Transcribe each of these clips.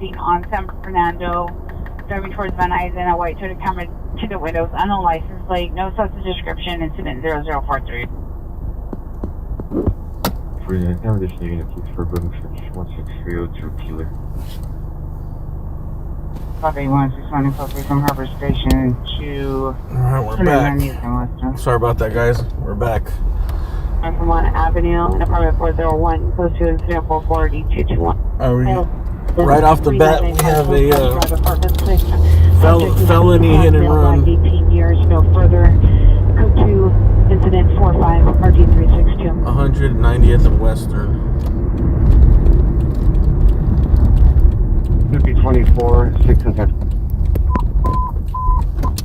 seen on San Fernando, driving towards Van Nuys, a white Toyota Camry, tinted windows, unknown license plate, no substance description, incident 0043. For the accommodation unit, please for building search 16302 Keeler. 581-694 from Harbor Station to... Alright, we're back. Sorry about that, guys. We're back. I'm from 1 Avenue, in apartment 401, close to incident 44D221. Right off the bat, we have a felony hit and run. 18 years, no further. Code 2, incident 45, RG362. 190th and Western. 5024, 600.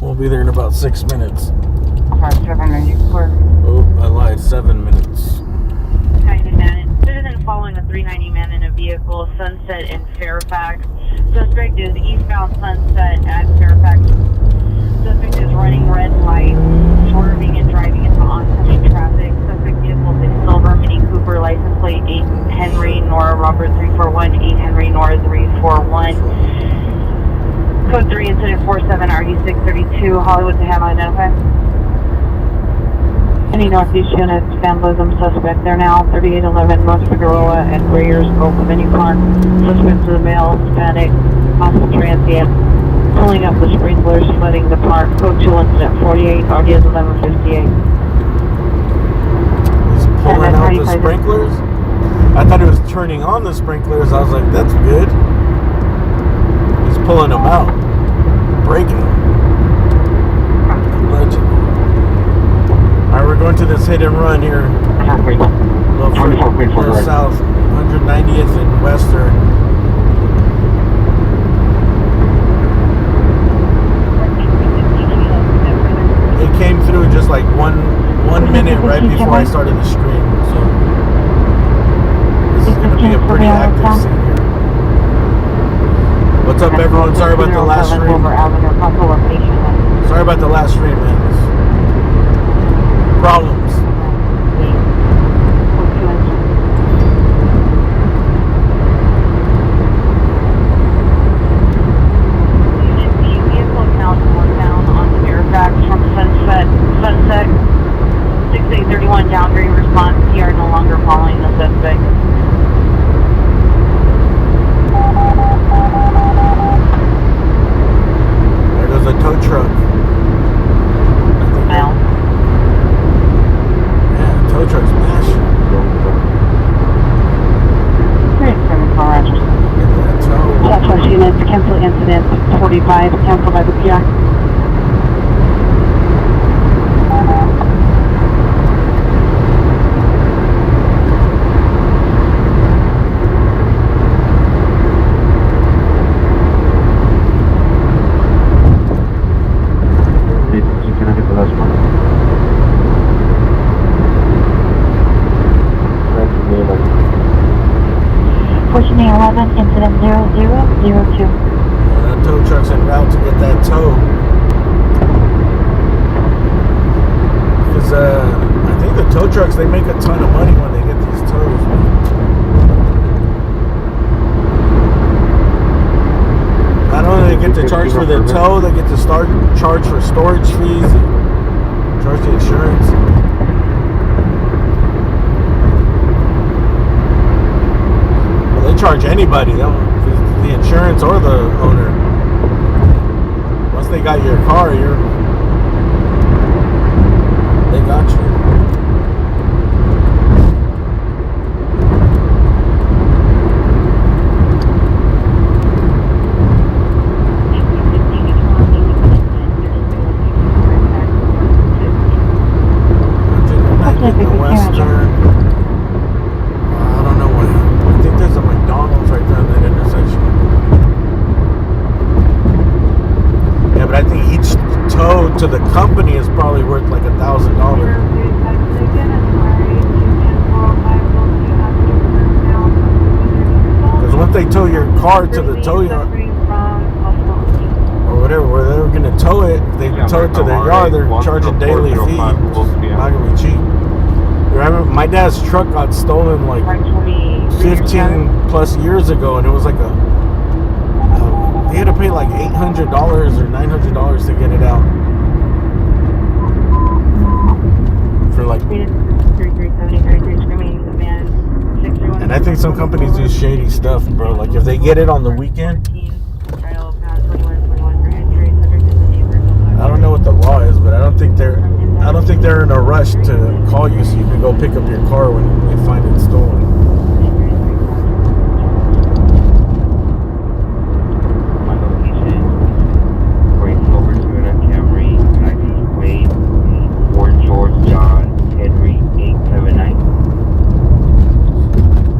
We'll be there in about 6 minutes. 5794. Oh, I lied. 7 minutes. Citizen following a 390 man in a vehicle, Sunset in Fairfax. Suspect is eastbound Sunset at Fairfax. Suspect is running red lights, swerving and driving into oncoming traffic. Suspect vehicle is silver Mini Cooper, license plate 8 Henry Nora Robert 341, 8 Henry Nora 341. Code 3, incident 47, RD632, Hollywood to have identified. Any Northeast units, vandalism suspect. They're now 3811 North Figueroa and Greer's Oak Avenue Park. Suspect is a male, Hispanic, possible transient. Pulling up the sprinklers, flooding the park. Code 2, incident 48, RD is 1158. He's pulling out the sprinklers? I thought he was turning on the sprinklers. I was like, that's good. He's pulling them out. Breaking them. Legend. Alright, we're going to this hit and run here. Go south, 190th and Western. It came through just like one minute right before I started the stream. So this is going to be a pretty active scene here. What's up, everyone? Sorry about the last stream. Sorry about the last stream, man. Problems. Vehicle account northbound on Fairfax from Sunset 6831 downgrade response. We are no longer following the suspect. There goes a tow truck. Tow truck's mashing. Southwest units, cancel incident 45, cancel by the PI. Can I get the last one? Pushing 11, incident 0002. That tow truck's en route to get that tow. Because I think the tow trucks, they make a ton of money when they get these tows. Not only do they get to charge for the tow, they get to charge for storage fees, charge the insurance. Charge anybody, the insurance or the owner. Once they got your car, they got you. To the company is probably worth like $1,000. Because once they tow your car to the tow yard or whatever, where they were going to tow it, they tow it to their yard, they're charging daily fee. Not going to be cheap. Remember, my dad's truck got stolen like 15 plus years ago, and it was like a pay like $800 or $900 to get it out. For like, and I think some companies do shady stuff, bro. Like if they get it on the weekend, I don't know what the law is, but I don't think they're in a rush to call you so you can go pick up your car when they find it stolen. My location, Great Silver Toyota Camry, license plate, Fort George John Henry 879.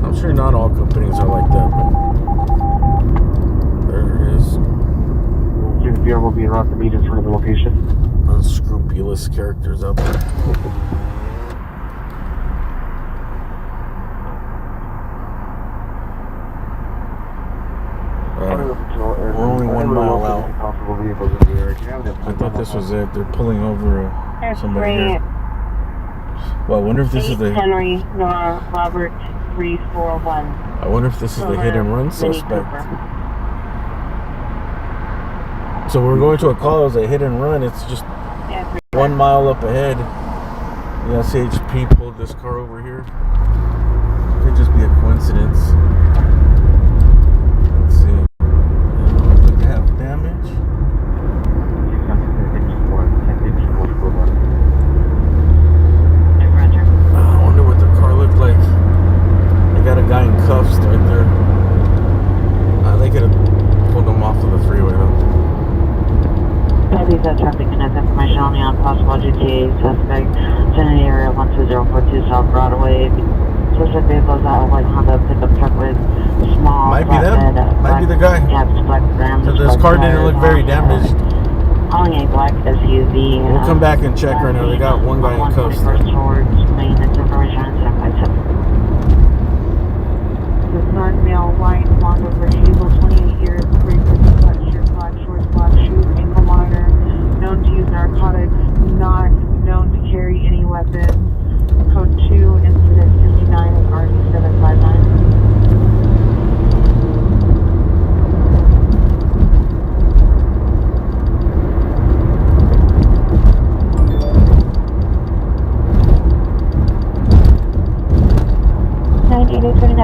I'm sure not all companies are like that, but there is The vehicle will be around the meet in front of the location. unscrupulous characters out there. We're only 1 mile out. I thought this was it. They're pulling over somebody here. Well, I wonder if this is the Henry Nora Robert 341. I wonder if this is the hit and run suspect. So we're going to a call as a hit and run. It's just 1 mile up ahead. The SHP pulled this car over here. Could just be a coincidence. Let's see. Looks like they have damage. I wonder what the car looked like. They got a guy in cuffs right there. They could have pulled him off of the freeway though. Please have traffic connect information only on possible GTA suspect. Vicinity area 12042 South Broadway. Suspect vehicles out of white Honda pickup truck with small. Might be them. Might be the guy. So this car didn't look very damaged. Calling a black SUV. We'll come back and check right now. They got one guy in cuffs. This dark male, white, blonde over hazel, 28 years, gray black shirt, black shorts, black shoes, ankle monitor, known to use narcotics, not known to carry any weapons. Code 2, incident 59 and RD 759.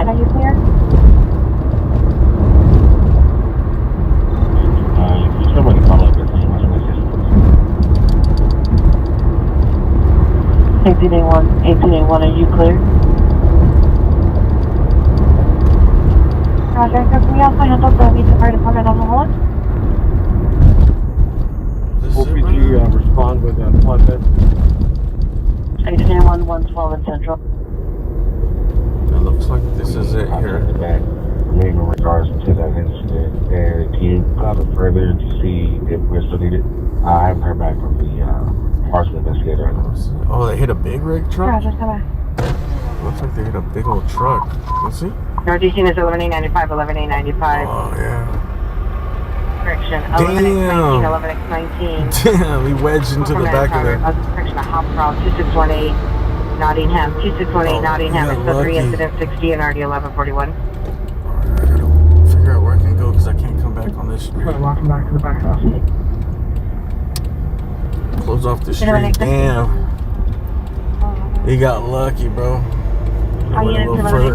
Are you clear? Somebody call up and see what's 1881, are you clear? Roger, can we also handle the Meets Fire Department on the hold? Could you respond with a plug in? 1881, 112 in Central. It looks like this is it here. In regards to that incident, and can you comment further to see if we're still needed? I haven't heard back from the parcel investigator. Oh, they hit a big rig truck? Roger, come back. Looks like they hit a big old truck. Let's see. Northeast is 11895, 11895. Oh, yeah. Correction, Damn. 11X19, 11X19. Damn, we wedged into the back of there. Correction, a hop route, 2618 Nottingham, 2618 Nottingham, it's the 3 incident 60 and RD 1141. I gotta figure out where I can go because I can't come back on this street. Welcome back to the back house. Close off the street. Damn. He got lucky, bro. I Went a little further.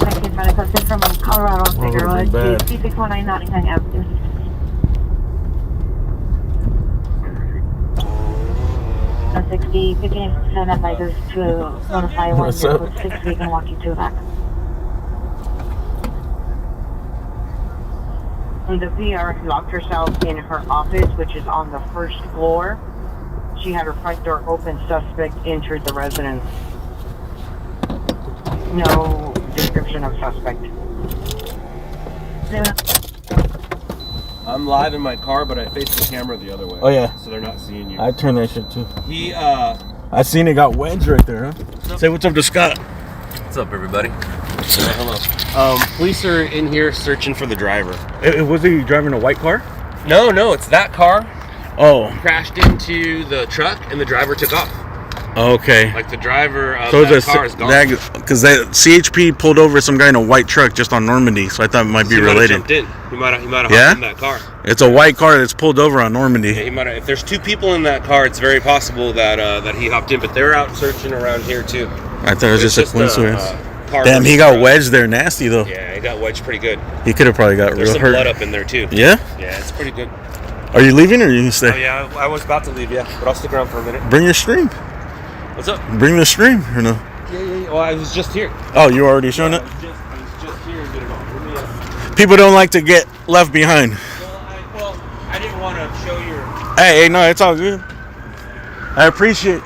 From Colorado, Figure 2619 Nottingham Avenue. 60, 15% advisors to notify one What's up? 6 we can walk you to the back. And the VR locked herself in her office, which is on the first floor. She had her front door open. Suspect entered the residence. No description of suspect. I'm live in my car, but I face the camera the other way. Oh, yeah. So they're not seeing you. I turned that shit too. I seen it got wedged right there, huh? Say what's up to Scott. What's up, everybody? Hello. Police are in here searching for the driver. Was he driving a white car? No, it's that car. Oh. Crashed into the truck and the driver took off. Okay. Like the driver of So that car is gone. Because that CHP pulled over some guy in a white truck just on Normandy, so I thought it might be related. He might have hopped in that car. It's a white car that's pulled over on Normandy. Yeah, he might have. If there's 2 people in that car, it's very possible that he hopped in. But they're out searching around here too. I thought it was just a coincidence. Damn, he got wedged there nasty though. Yeah, he got wedged pretty good. He could have probably got There's real some hurt. blood up in there too. Yeah? Yeah, it's pretty good. Are you leaving or are you gonna stay? Oh yeah, I was about to leave, but I'll stick around for a minute. Bring your stream. What's up? Bring the stream or no? Yeah. Well, I was just here. Oh, you were already showing it? I was just here and getting off. People don't like to get left behind. Well, I didn't want to show your... Hey, no, it's all good. I appreciate.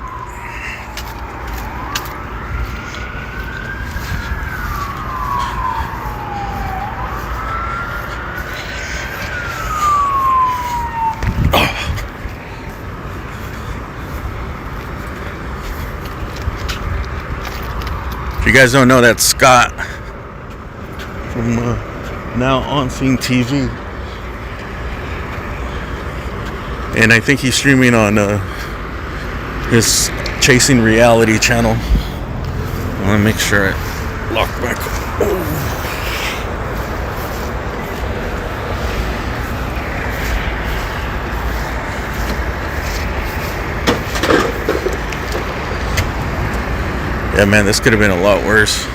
If you guys don't know, that's Scott from Now On Scene TV, and I think he's streaming on his Chasing Reality channel. I want to make sure I lock back. Oh. Yeah, man, this could have been a lot worse.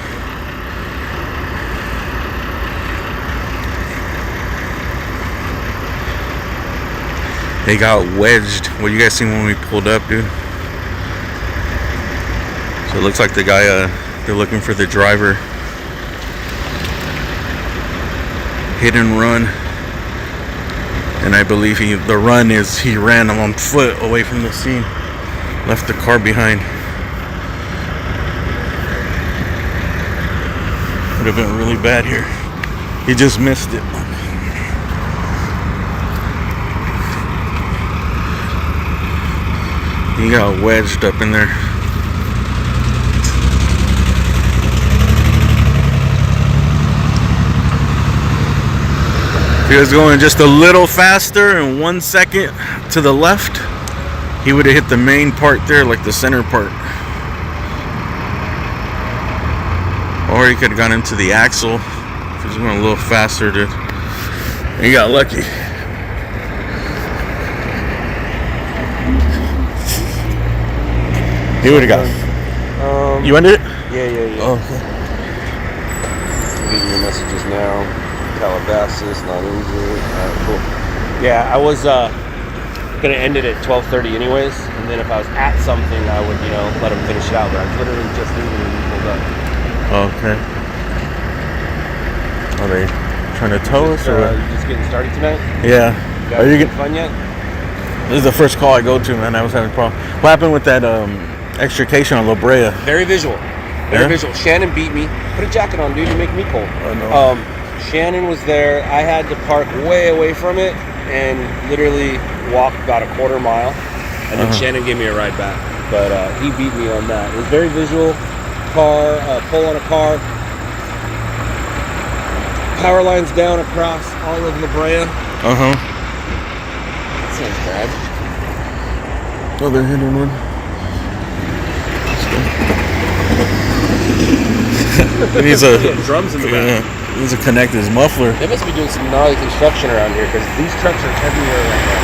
They got wedged. What you guys seen when we pulled up, dude? So it looks like the guy, they're looking for the driver. Hit and run. And I believe the run is he ran on foot away from the scene. Left the car behind. Would have been really bad here. He just missed it. He got wedged up in there. If he was going just a little faster and 1 second to the left, he would have hit the main part there, like the center part. Or he could have gone into the axle if he was going a little faster, dude. He got lucky. He would have got. You ended it? Yeah. Oh, okay. I'm getting your messages now. Calabasas, not injured. Alright, cool. Yeah, I was gonna end it at 12:30 anyways, and then if I was at something, I would, let him finish it out. But I was literally just leaving when he pulled up. Okay. Are they trying to tow us or what? You just getting started tonight? Yeah. Are you getting fun yet? This is the first call I go to, man. I was having a problem. What happened with that extrication on La Brea? Very visual. Very visual. Shannon beat me. Put a jacket on, dude. You make me cold. I know. Shannon was there. I had to park way away from it and literally walk about a quarter mile. And then Shannon gave me a ride back. But he beat me on that. It was very visual. Car, pull on a car. Power lines down across all of La Brea. That sounds bad. Oh, they're hitting one. He needs drums in the back. He needs to connect his muffler. They must be doing some gnarly construction around here because these trucks are everywhere right now.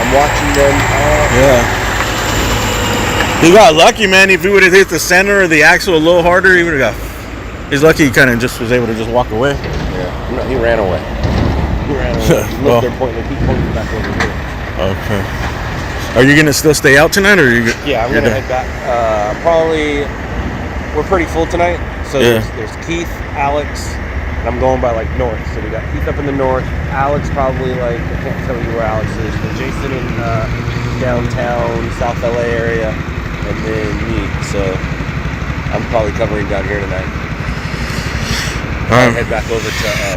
I'm watching them. Yeah. He got lucky, man. If he would have hit the center or the axle a little harder, he would have got. He's lucky he kind of just was able to just walk away. Yeah. No, he ran away. Look, they're pointing. They keep pointing back over here. Okay. Are you gonna still stay out tonight, or are you? Yeah, I'm gonna head back. Probably. We're pretty full tonight, so there's Keith, Alex, and I'm going by like north. So we got Keith up in the north, Alex probably like I can't tell you where Alex is, but Jason in downtown South LA area, and then me. So I'm probably covering down here tonight. I'll head back over to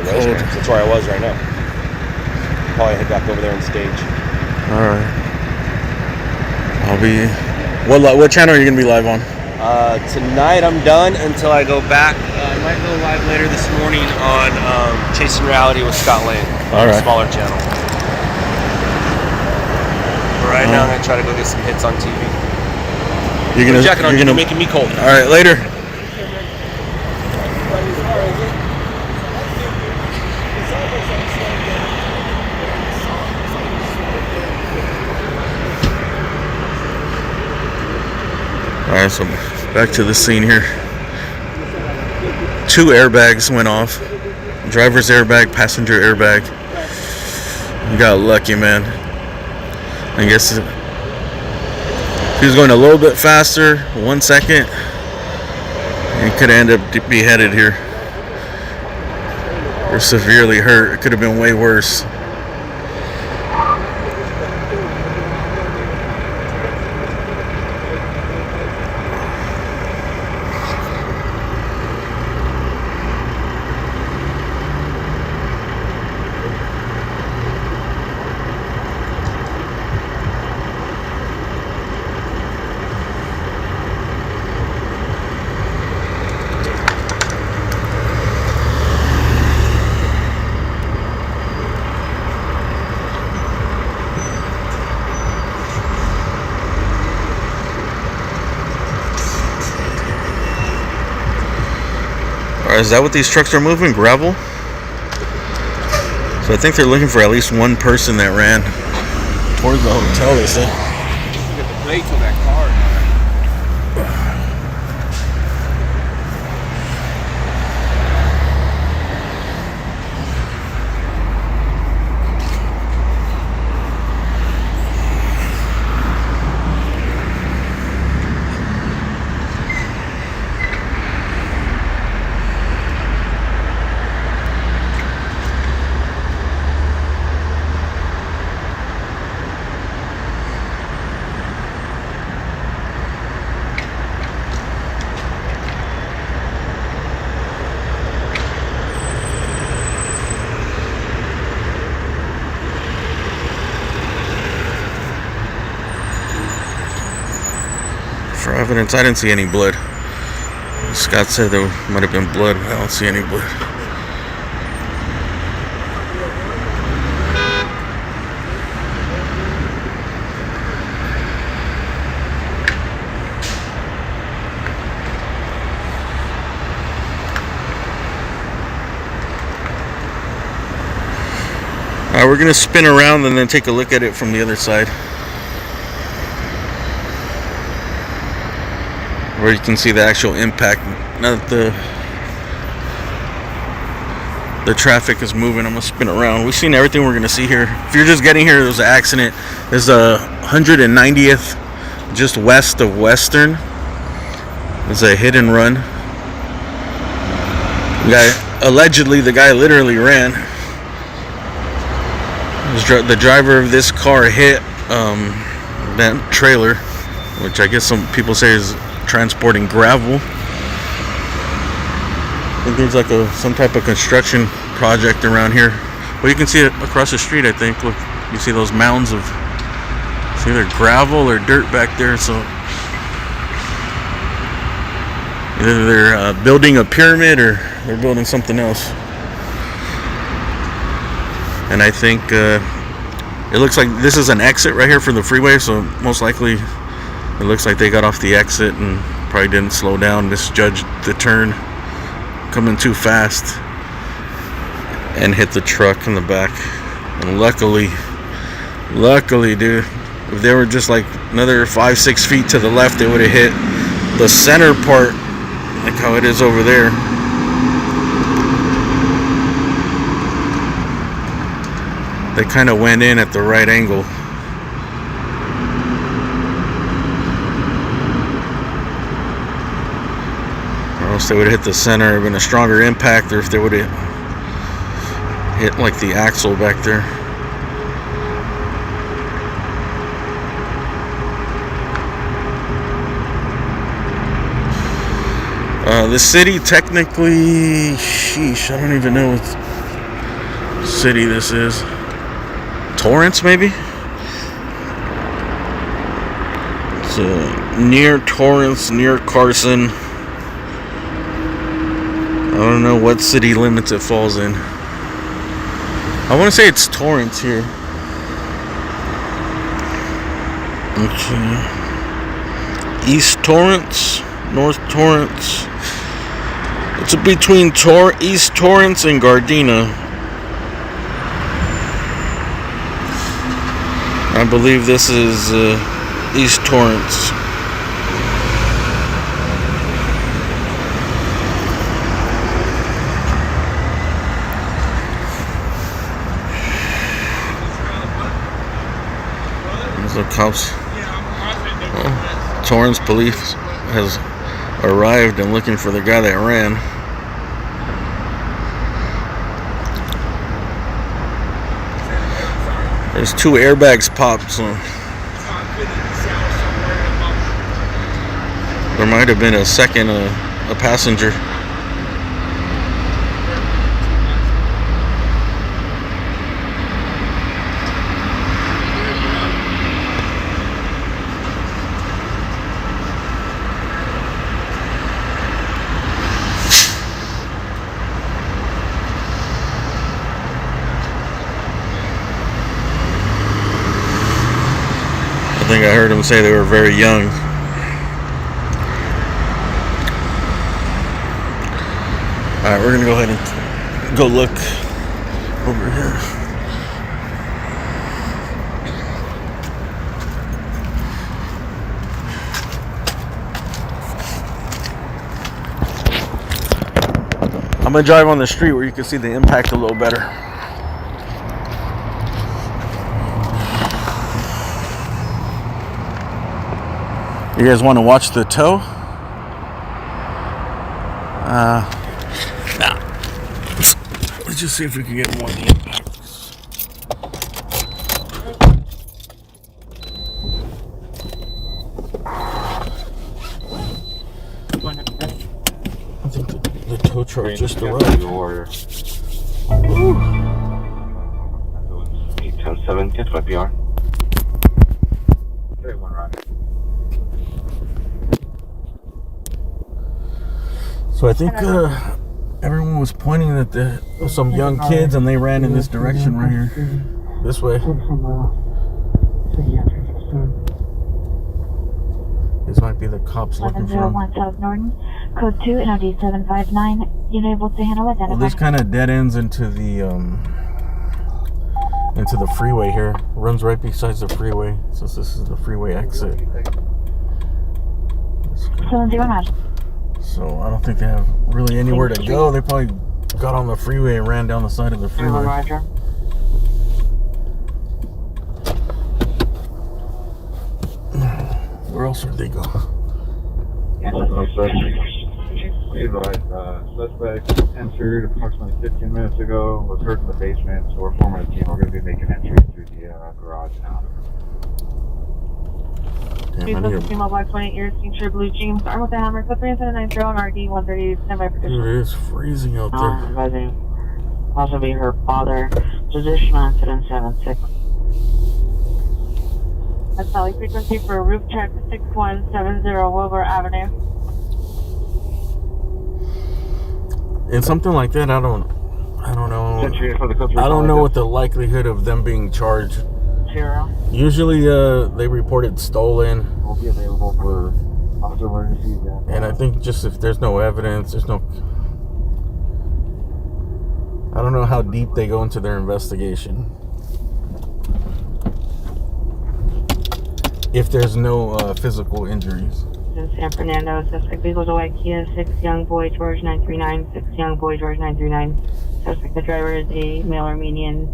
Rosecrans. That's where I was right now. Probably head back over there and stage. All right. I'll be. What channel are you gonna be live on? Tonight I'm done until I go back. I might go live later this morning on Chasing Reality with Scott Lane. All right. A smaller channel. But right now I'm gonna try to go get some hits on TV. You're making me cold. All right, later. All right, so back to the scene here. 2 airbags went off. Driver's airbag, passenger airbag. You got lucky, man. I guess he was going a little bit faster, 1 second, and could end up beheaded here. Or severely hurt. It could have been way worse. Is that what these trucks are moving? Gravel? So I think they're looking for at least one person that ran towards the hotel, they said. Look at the plates on that car. For evidence, I didn't see any blood. Scott said there might have been blood. I don't see any blood. Alright, we're gonna spin around and then take a look at it from the other side, where you can see the actual impact. Now that the traffic is moving, I'm gonna spin around. We've seen everything we're gonna see here. If you're just getting here, there was an accident. There's a 190th just west of Western. There's a hit and run. Allegedly, the guy literally ran. The driver of this car hit that trailer, which I guess some people say is transporting gravel. I think there's like some type of construction project around here. Well, you can see it across the street, I think. Look, you see those mounds of it's either gravel or dirt back there. So either they're building a pyramid or they're building something else. And I think it looks like this is an exit right here for the freeway, so most likely it looks like they got off the exit and probably didn't slow down, misjudged the turn, coming too fast, and hit the truck in the back. And luckily, dude, if they were just like another 5-6 feet to the left, they would have hit the center part, like how it is over there. They kind of went in at the right angle. Or else they would have hit the center. It would have been a stronger impact, or if they would have hit like the axle back there. The city technically, sheesh, I don't even know what city this is. Torrance, maybe? It's near Torrance, near Carson. I don't know what city limits it falls in. I want to say it's Torrance here. Okay. East Torrance, North Torrance. It's between East Torrance and Gardena. I believe this is East Torrance. There's the cops. Torrance police has arrived and looking for the guy that ran. There's 2 airbags popped, so there might have been a second, a passenger. I think I heard him say they were very young. Alright, we're gonna go ahead and go look over here. I'm gonna drive on the street where you can see the impact a little better. You guys want to watch the tow? Nah. Let's just see if we can get more of the impacts. I think the tow truck just arrived. 810-7, get my PR. 31 right. So I think everyone was pointing at some young kids, and they ran in this direction right here, this way. This might be the cops looking for them. 1101 South Norton, code 2, NOD 759. You able to handle it? Well, this kind of dead ends into the freeway here. It runs right beside the freeway, so this is the freeway exit. 701. So I don't think they have really anywhere to go. They probably got on the freeway and ran down the side of the freeway. Where else would they go? Suspect entered approximately 15 minutes ago, was hurt in the basement, so we're forming a team. We're going to be making entry through the garage now. Female Black 28 years, feature blue jeans, armed with a hammer, clip 3790 on RD 130, standby for Dude, it is freezing out there. advising also be her father, position on incident 76. That's Sally frequency for roof check 6170 Wilbur Avenue. And something like that, I don't know. I don't know what the likelihood of them being charged. 0. Usually, they report it stolen. Will be available for officer emergencies. And I think just if there's no evidence, there's no... I don't know how deep they go into their investigation. If there's no physical injuries. In San Fernando, suspect vehicles away, Kia 6 Young Boy George 939, 6 Young Boy George 939. Suspect, the driver is a male Armenian.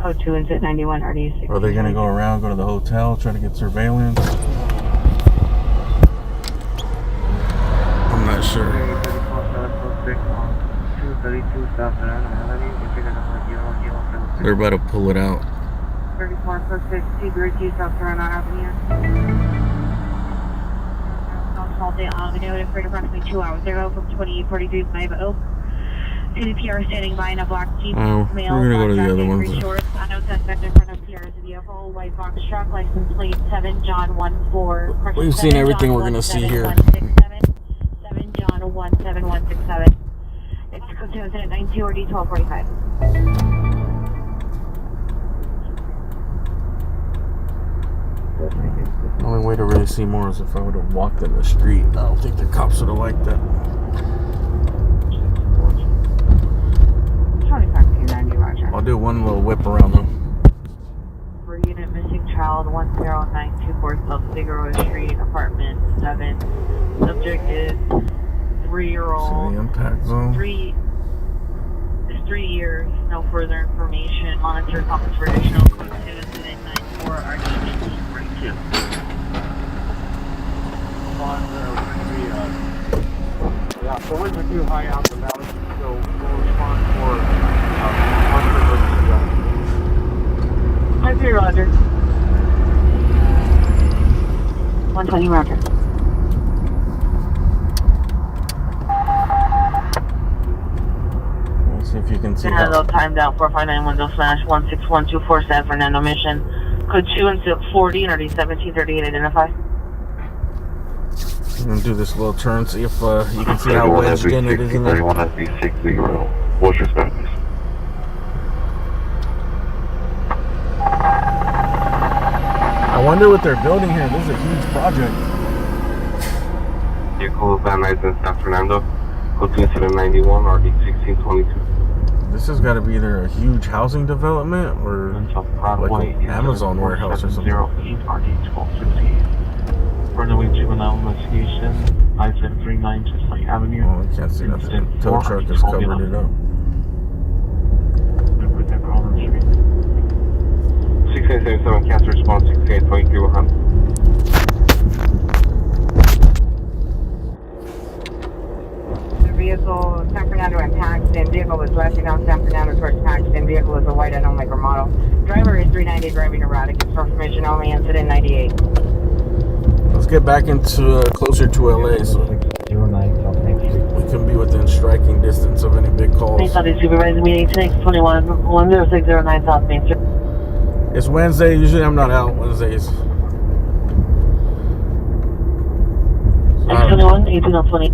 Code 2 and 91 RD 6. Are they going to go around, go to the hotel, try to get surveillance? I'm not sure. They're about to pull it out. 34 code 6 T-Bridge, South Toronto Avenue. All day Avenue, it occurred approximately 2 hours ago from 2843 Live Oak. CDPR standing by in a black Jeep. Oh, male, we're gonna go to the other ones. Shorts, unknown suspect in front of PR's vehicle, white box truck, license plate 7 John 14. We've seen everything we're gonna see here. 7 John 17167. It's code 2 incident 92 or D1245. The only way to really really see more as if I would have walked in the street. I don't think the cops would have liked that. 25-290, roger. I'll do one little whip around though. For unit missing child 10924 South Figueroa Street, apartment 7. Subject is 3-year-old. See the impact zone. 3 years. No further information. Monitor comments for additional code 2 incident 94 RD 1842. Yeah, so winds are too high out the valley, so we'll respond for 5-3, Roger. 120, Roger. Let's see if you can see Fernando, how. time down 459 window slash 161247 San Fernando mission. Code 2 and 40 and RD 1738 identify. I'm gonna do this little turn, see if you can see how wedged in it is in there. 31 SB60, what's your status? I wonder what they're building here. This is a huge project. Vehicle Van Nuys in San Fernando, code 2 incident 91, RD 1622. This has got to be either a huge housing development or like an Amazon warehouse or something. 08 RD 1258. Further juvenile investigation, 9739 Chestnut Avenue. Oh, I can't see nothing. Tow truck has covered it up. 6877, cancer response, 6823 100. The vehicle, San Fernando and Paxton. Vehicle was westbound down San Fernando towards Paxton. Vehicle is a white unknown maker model. Driver is 390, driving erratic. It's for information only. Incident 98. Let's get back into closer to LA so we can be within striking distance of any big calls. Supervisor meeting 621 10609 South Main Street. It's Wednesday. Usually I'm not out Wednesdays. 621 1820.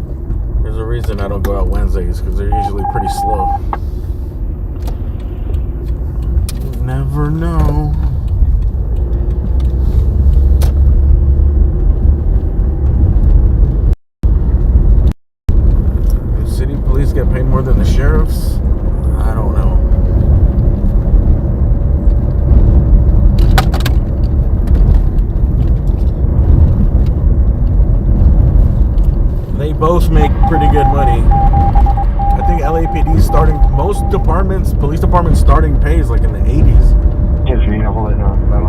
There's a reason I don't go out Wednesdays because they're usually pretty slow. You never know. Do city police get paid more than the sheriffs? I don't know. They both make pretty good money. I think LAPD starting, most departments, police departments starting pay is like in the 80s.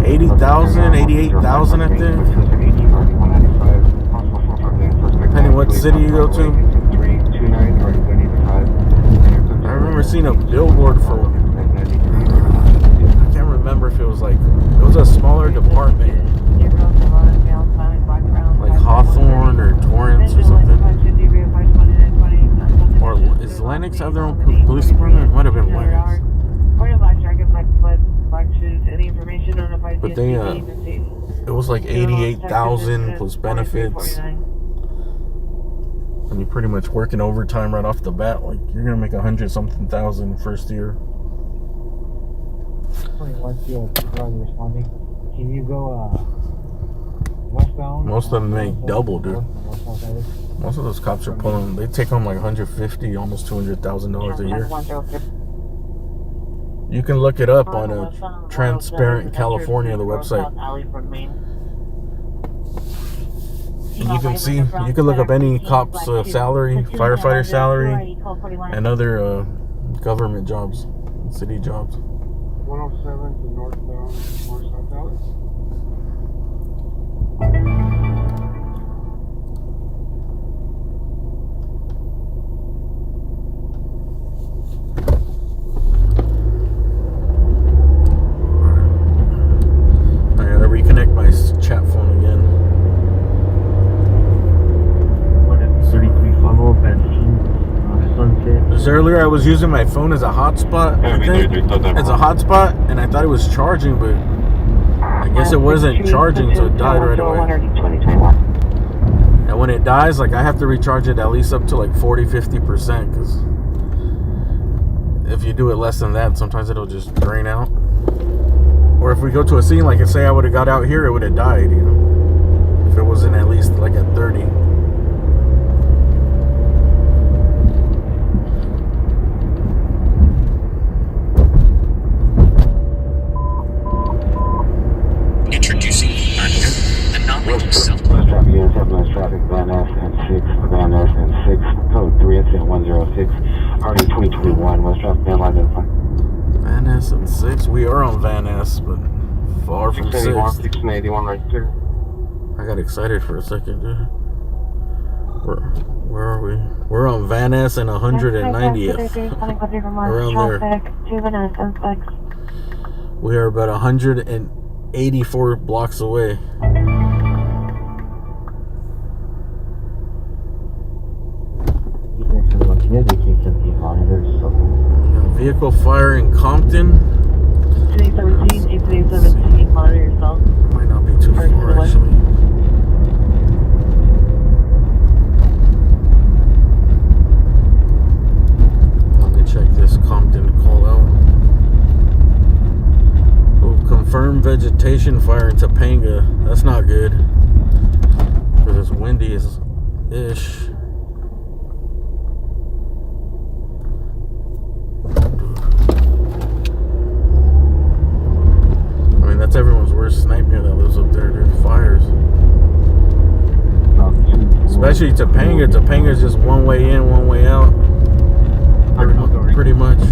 80,000, 88,000 I think. Depending what city you go to. I remember seeing a billboard for, I can't remember if it was like, it was a smaller department. Like Hawthorne or Torrance or something. Or is Lennox have their own police department? It might have been Lennox. But they, it was like 88,000 plus benefits. And you're pretty much working overtime right off the bat. Like you're gonna make 100-something thousand first year. Can you go westbound? Most of them make double, dude. Most of those cops are pulling. They take home like $150,000, almost $200,000 a year. You can look it up on a Transparent California, the website. And you can see, you can look up any cop's salary, firefighter salary, and other government jobs, city jobs. 107 to northbound, north-south alley. I gotta reconnect my chat phone again. 33 funnel, Benzine, Sunset. Because earlier I was using my phone as a hotspot, I think, as a hotspot, and I thought it was charging, but I guess it wasn't charging, so it died right away. And when it dies, like I have to recharge it at least up to like 40-50%, because if you do it less than that, sometimes it'll just drain out. Or if we go to a scene, like say I would have got out here, it would have died, you know, if it wasn't at least like at 30. Introducing the nominal self. West traffic unit 7 West traffic, Van Ness and 6, Van Ness and 6, code 3 incident 106, already 2021, West traffic van line identified. Van Ness and 6. We are on Van Ness, but far from 6. 681 right there. I got excited for a second, dude. Where are we? We're on Van Ness and 190th. Around there. We are about 184 blocks away. Vehicle fire in Compton. 817, monitor yourself. Might not be too far, actually. Let me check this Compton call out. Oh, confirmed vegetation fire in Topanga. That's not good. Because it's windy-ish. That's everyone's worst nightmare that lives up there. There's fires. Especially Topanga. Topanga is just one way in, one way out. Pretty much. Go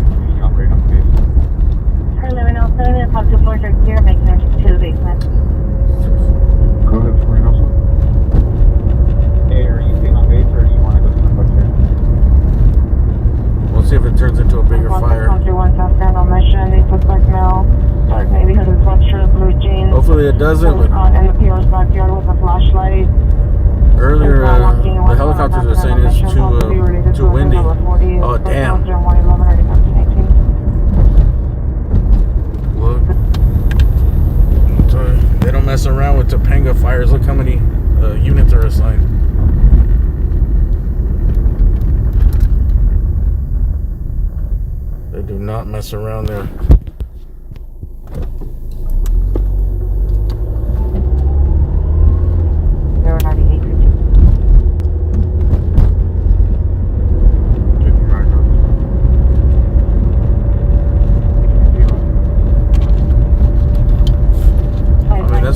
ahead, Serena. Hey, are you staying on base or do you want to go somewhere there? We'll see if it turns into a bigger fire. Hopefully it doesn't. But earlier, the helicopters are saying it's too windy. Oh, damn. Look. They don't mess around with Topanga fires. Look how many units are assigned. They do not mess around there.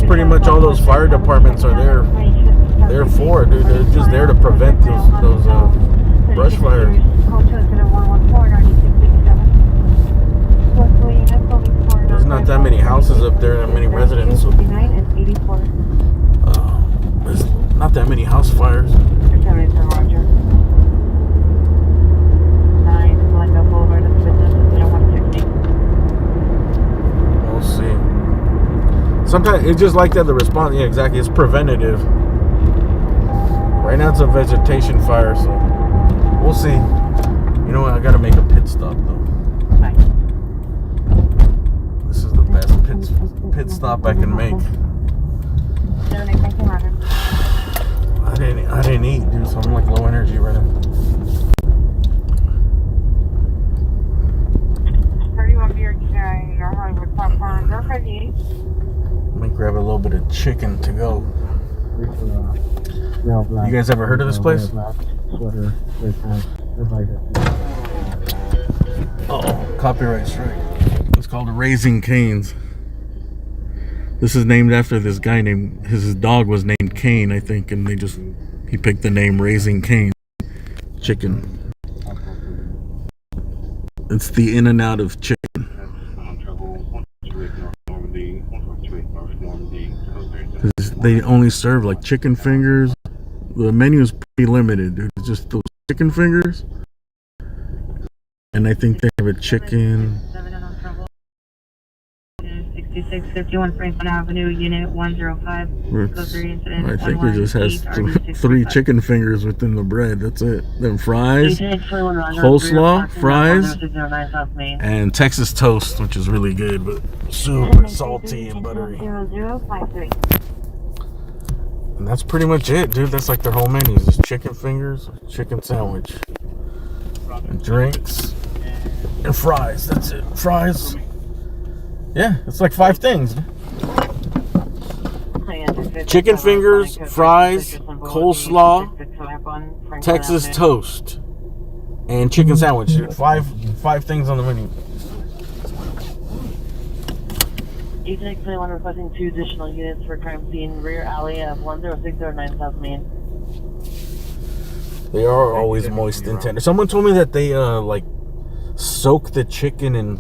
Pretty much all those fire departments are there for, dude. They're just there to prevent those brush fires. There's not that many houses up there, that many residents. So, there's not that many house fires. We'll see. Sometimes it's just like that, the response. Yeah, exactly. It's preventative. Right now it's a vegetation fire, so we'll see. You know what? I gotta make a pit stop though. This is the best pit stop I can make. I didn't eat, dude, so I'm like low energy right now. 31 beer carrying your Hollywood platform. They're 58. Let me grab a little bit of chicken to go. You guys ever heard of this place? Oh, copyright strike. It's called Raising Cane's. This is named after this guy named, his dog was named Cane, I think, and he picked the name Raising Cane Chicken. It's the in and out of chicken. They only serve like chicken fingers. The menu is pretty limited, dude. It's just those chicken fingers. And I think they have a chicken. 6651 Franklin Avenue, Unit 105. I think it just has 3 chicken fingers within the bread. That's it. Then fries, coleslaw, fries, and Texas toast, which is really good, but super salty and buttery. 0053. And that's pretty much it, dude. That's like their whole menu. It's just chicken fingers, chicken sandwich, and drinks, and fries. That's it. Fries. Yeah, it's like 5 things. Hi, Andrew. chicken fingers, fries, coleslaw, Texas toast, and chicken sandwich. Five things on the menu. Agent 21 requesting 2 additional units for crime scene rear alley of 10609 South Main. They are always moist and tender. Someone told me that they like soak the chicken in,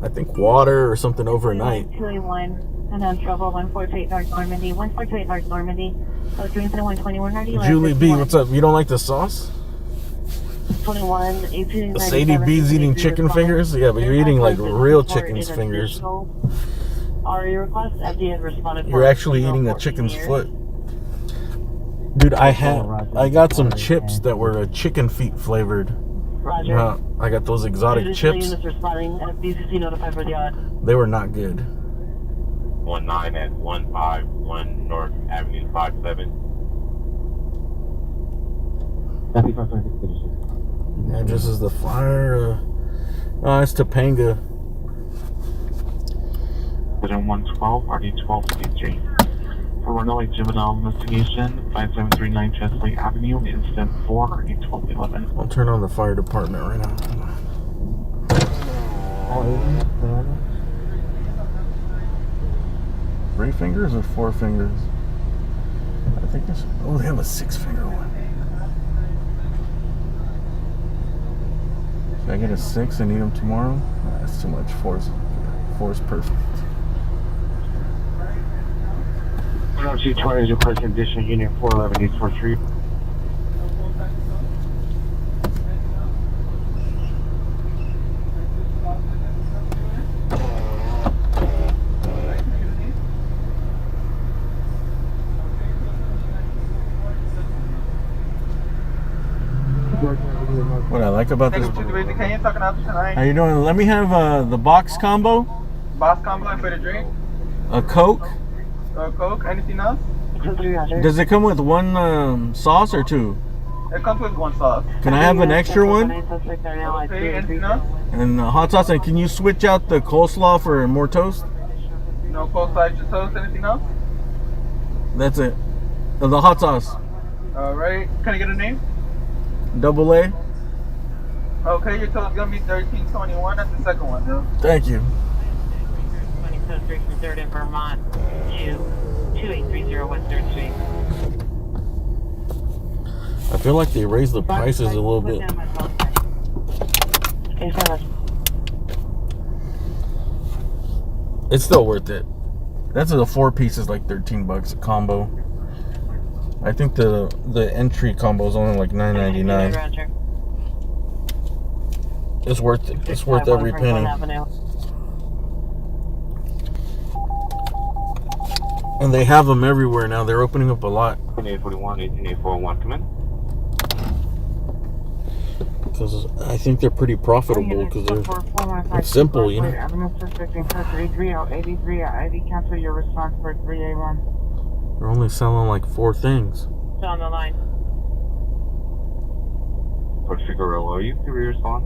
I think, water or something overnight. 281 and then trouble 148 North Normandy. 148 North Normandy. 121. Julie B, what's up? You don't like the sauce? 21, 18, Sadie B's eating chicken fingers? Yeah, but you're eating like real chicken's fingers. RE request, FDA has responded. You're actually eating a chicken's foot. Dude, I got some chips that were chicken feet flavored. Roger. I got those exotic chips. BCC notified for the odd. They were not good. 19 at 151 North Avenue 57. Address is the flyer. Oh, it's Topanga. 112, RD12 CJ. For Renoli Juvenile Investigation, 5739 Chesley Avenue, Incident 4, RD1211. I'll turn on the fire department right now. Three fingers or 4 fingers? I think it's. Oh, they have a 6-finger one. Should I get a 6 and eat them tomorrow? That's too much. 4's perfect. 10220 is requesting additional unit 411 East 4th Street. What I like about this. How you doing? Let me have the box combo. Box combo and for the drink. A Coke. Coke. Anything else? Does it come with one sauce or 2? It comes with 1 sauce. Can I have an extra one? Okay. Anything else? And hot sauce. And can you switch out the coleslaw for more toast? No coleslaw, just toast. Anything else? That's it. The hot sauce. All right. Can I get a name? Double A. Okay, your total is gonna be 1321. That's the second one. Thank you. 27th Street from 3rd in Vermont to 2830 West 3rd Street. I feel like they raised the prices a little bit. It's still worth it. That's a 4 pieces, like $13 a combo. I think the entry combo is only like $9.99. It's worth it. It's worth every penny. And they have them everywhere now. They're opening up a lot. 2841, 18841, come in. Because I think they're pretty profitable because they're simple, you know. Cancel your response for 3A1. They're only selling like 4 things. Still on the line. Port Figueroa, you can respond.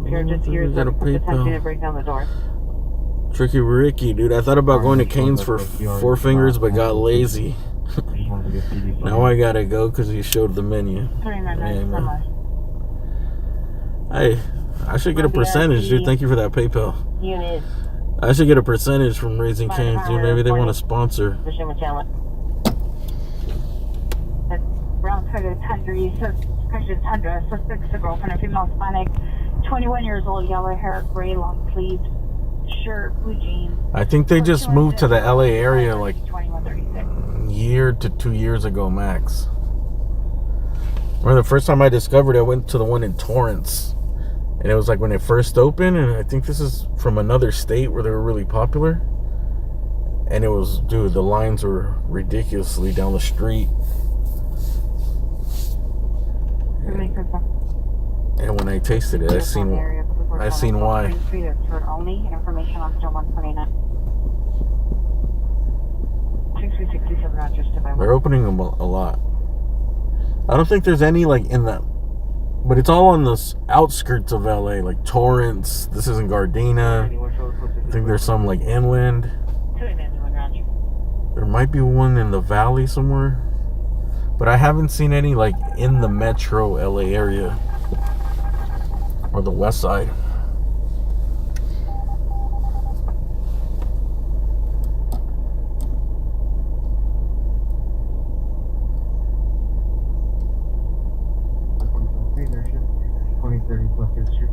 Here, just here, got a PayPal. to break down the door. Tricky Ricky, dude. I thought about going to Cane's for 4 fingers, but got lazy. Now I gotta go because he showed the menu. Hey, I should get a percentage, dude. Thank you for that PayPal. Unit. I should get a percentage from Raising Cane's, dude. Maybe they want to sponsor. Brown Sugar Tundra, suspect's a girlfriend, a female Hispanic, 21 years old, yellow hair, gray long sleeves, shirt, blue jeans. I think they just moved to the LA area like a year to 2 years ago max. Remember the first time I discovered it, I went to the one in Torrance. And it was like when it first opened, and I think this is from another state where they were really popular. And it was, dude, the lines were ridiculously down the street. And when I tasted it, I seen why. Only information on still 129. They're opening them a lot. I don't think there's any like in the, but it's all on the outskirts of LA, like Torrance. This isn't Gardena. I think there's some like inland. There might be one in the valley somewhere, but I haven't seen any like in the metro LA area or the west side. Hey there, ship. 2030 plus history.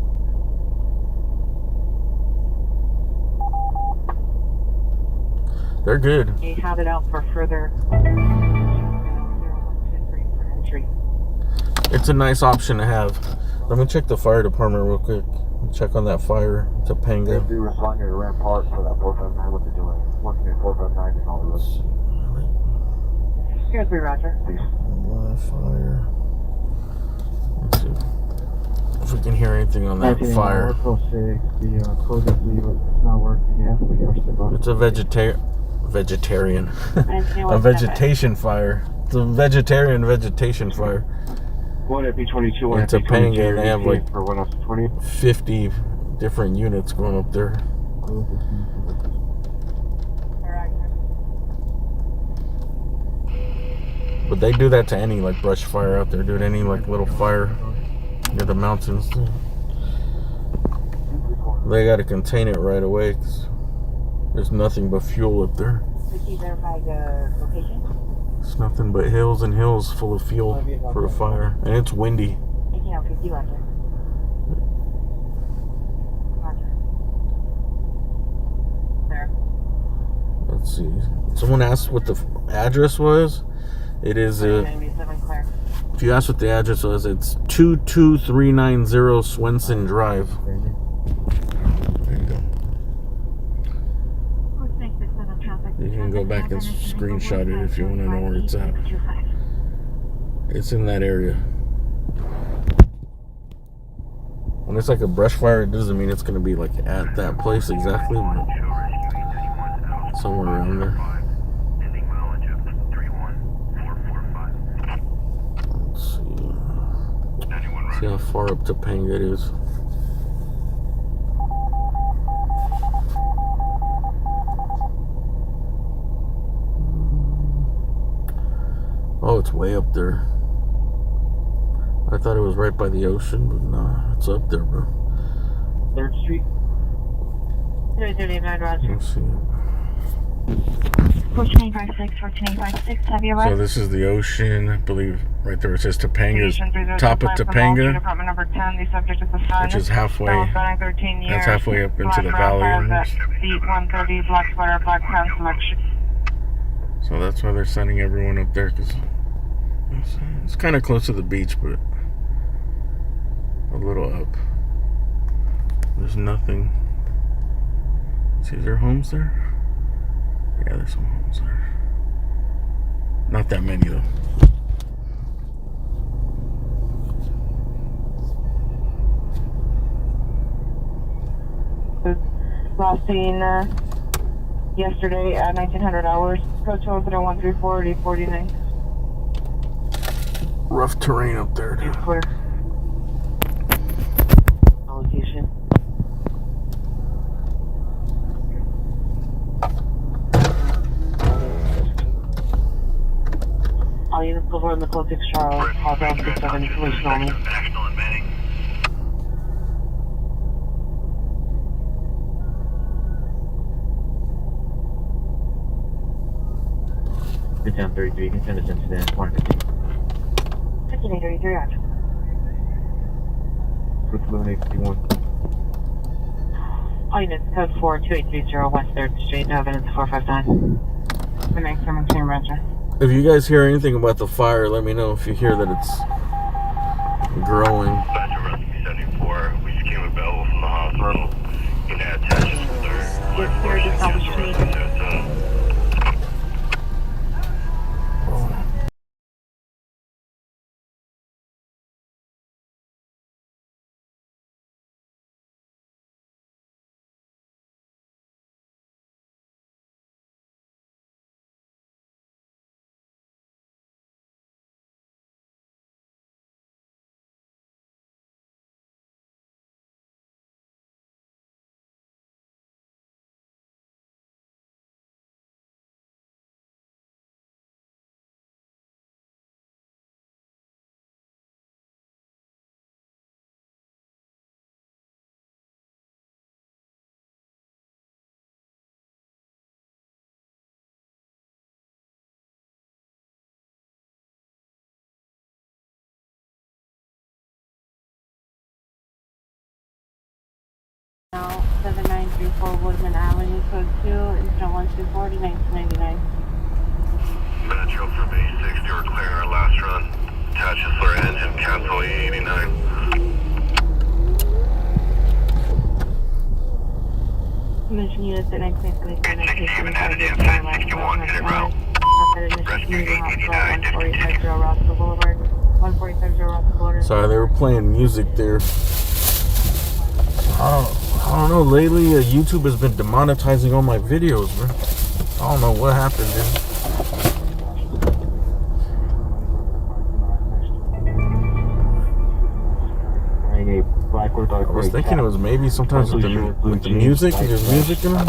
They're good. They have it out for further 0123 for entry. It's a nice option to have. Let me check the fire department real quick. Check on that fire, Topanga. They do respond to Ram Park for that 459, what they're doing. Working at 459 and all the rest. Here's 3 Roger. Live fire. Let's see if we can hear anything on that fire. The code is leave. It's not working. Yeah, we are still. It's a vegetarian. A vegetation fire. It's a vegetation fire. One at B22, It's a Topanga, and they have like for 1 up to 20. 50 different units going up there. But they do that to any like brush fire out there, dude. Any like little fire near the mountains. They got to contain it right away 'cause there's nothing but fuel up there. Did you verify the location? It's nothing but hills and hills full of fuel for a fire, and it's windy. 1850 Roger. Roger. There. Let's see. Someone asked what the address was. It is 97 clear. if you ask what the address was, it's 22390 Swenson Drive. There you go. You can go back and screenshot it if you want to know where it's at. It's in that area. When it's like a brush fire, it doesn't mean it's going to be like at that place exactly, but somewhere around there. Let's see. See how far up Topanga it is. Oh, it's way up there. I thought it was right by the ocean, but nah, it's up there, bro. 3rd Street. 339 Roger. Let's see. 1456, 1456, have you So arrived? this is the ocean, I believe. Right there it says Topanga's top of Topanga, Department number 10, the subject is assigned. which is halfway. That's halfway up into the valley. Seat 130, black sweater, black pants, selection. So that's why they're sending everyone up there, because it's kind of close to the beach, but a little up. There's nothing. See, is there homes there? Yeah, there's some homes there. Not that many, though. Last seen yesterday at 1900 hours. Approach over 134 849. Rough terrain up there, dude. Clear. Location. All units over in the close 6 Charles. Call down 67 information only. Good down 33, you can send us incident 115. 1533 Roger. With Balloon 851. All units code 42830 West 3rd Street. No evidence 459. The next time I'm Roger. If you guys hear anything about the fire, let me know. If you hear that it's growing. Badger Rescue 74, we just came available from the hospital. You can attach us to their life force. Now, 7934 Woodman Avenue, code 2, incident 1240, 1999. Metro for B6, you were clearing our last run. Attach the flare engine, cancel E89. Commission units at 963 67 added in, 561, hit it route. Rescue 889, 1450 Roscoe Boulevard. 1450 Roscoe Boulevard. Sorry, they were playing music there. I don't know. Lately, YouTube has been demonetizing all my videos, bro. I don't know what happened, dude. I was thinking it was maybe sometimes with the music, there's music in it.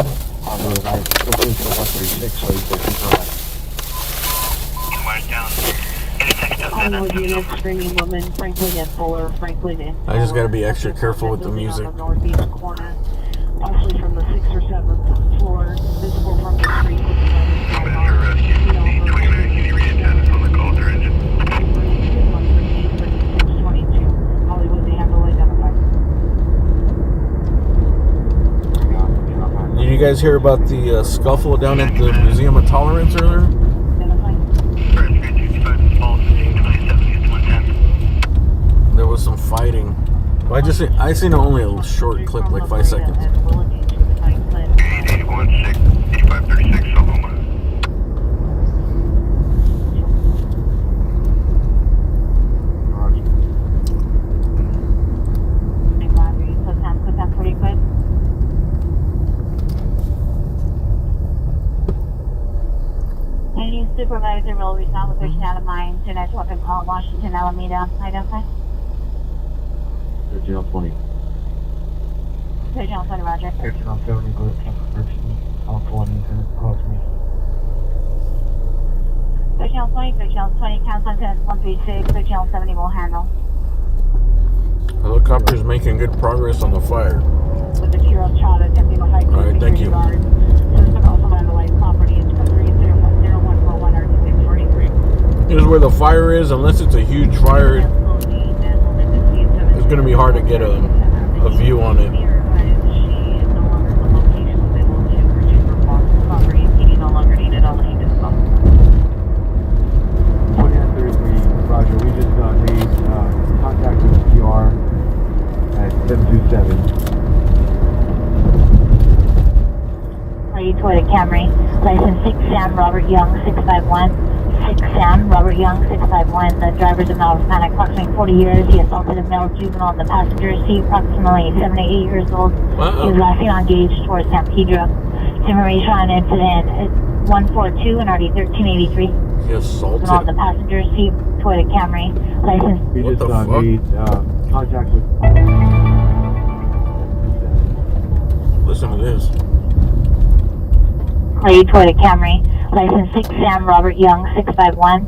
All those units, Screaming Woman, Franklin and Fuller, Franklin and I just gotta be extra careful with the music. On the northeast corner, possibly from the 6th or 7th floor, visible from the street with the Metro Rescue 829, can you read attendance on the call to engine? 622, Hollywood, they have to identify. Did you guys hear about the scuffle down at the Museum of Tolerance earlier? Rescue 225, false 27, east 110. There was some fighting. Well, I seen only a short clip, like 5 seconds. 8816, 8536, Oklahoma. Put that pretty quick. Any supervisor will respond with 13 out of mine. Tonight's weapon call, Washington, Alameda. Identify. 13 on 20. 13 on 20, Roger. 13 on 70, go to cancel 13 on 20, calls me. 13 on 20, 13 on 20, cancel sentence 136, 13 on 70 will handle. Helicopter's making good progress on the fire. With the Kiro child attempting to hide. Alright, thank you. System also vandalized property. It's 30141 or 643. Here's where the fire is. Unless it's a huge fire, it's gonna be hard to get a view on it. Roger, we just got made contact with PR at 727. Are you Toyota Camry? License 6 Sam Robert Young 651. 6 Sam Robert Young 651. The driver's a male Hispanic, approximately 40 years. He assaulted a male juvenile on the passenger seat, approximately 7 to 8 years old. He was last seen on gauge towards San Pedro. Information on incident at 142 and RD 1383. He assaulted on the passenger seat, Toyota Camry. License. We What just the fuck? made contact with. Listen to this. Are you Toyota Camry? License 6 Sam Robert Young 651.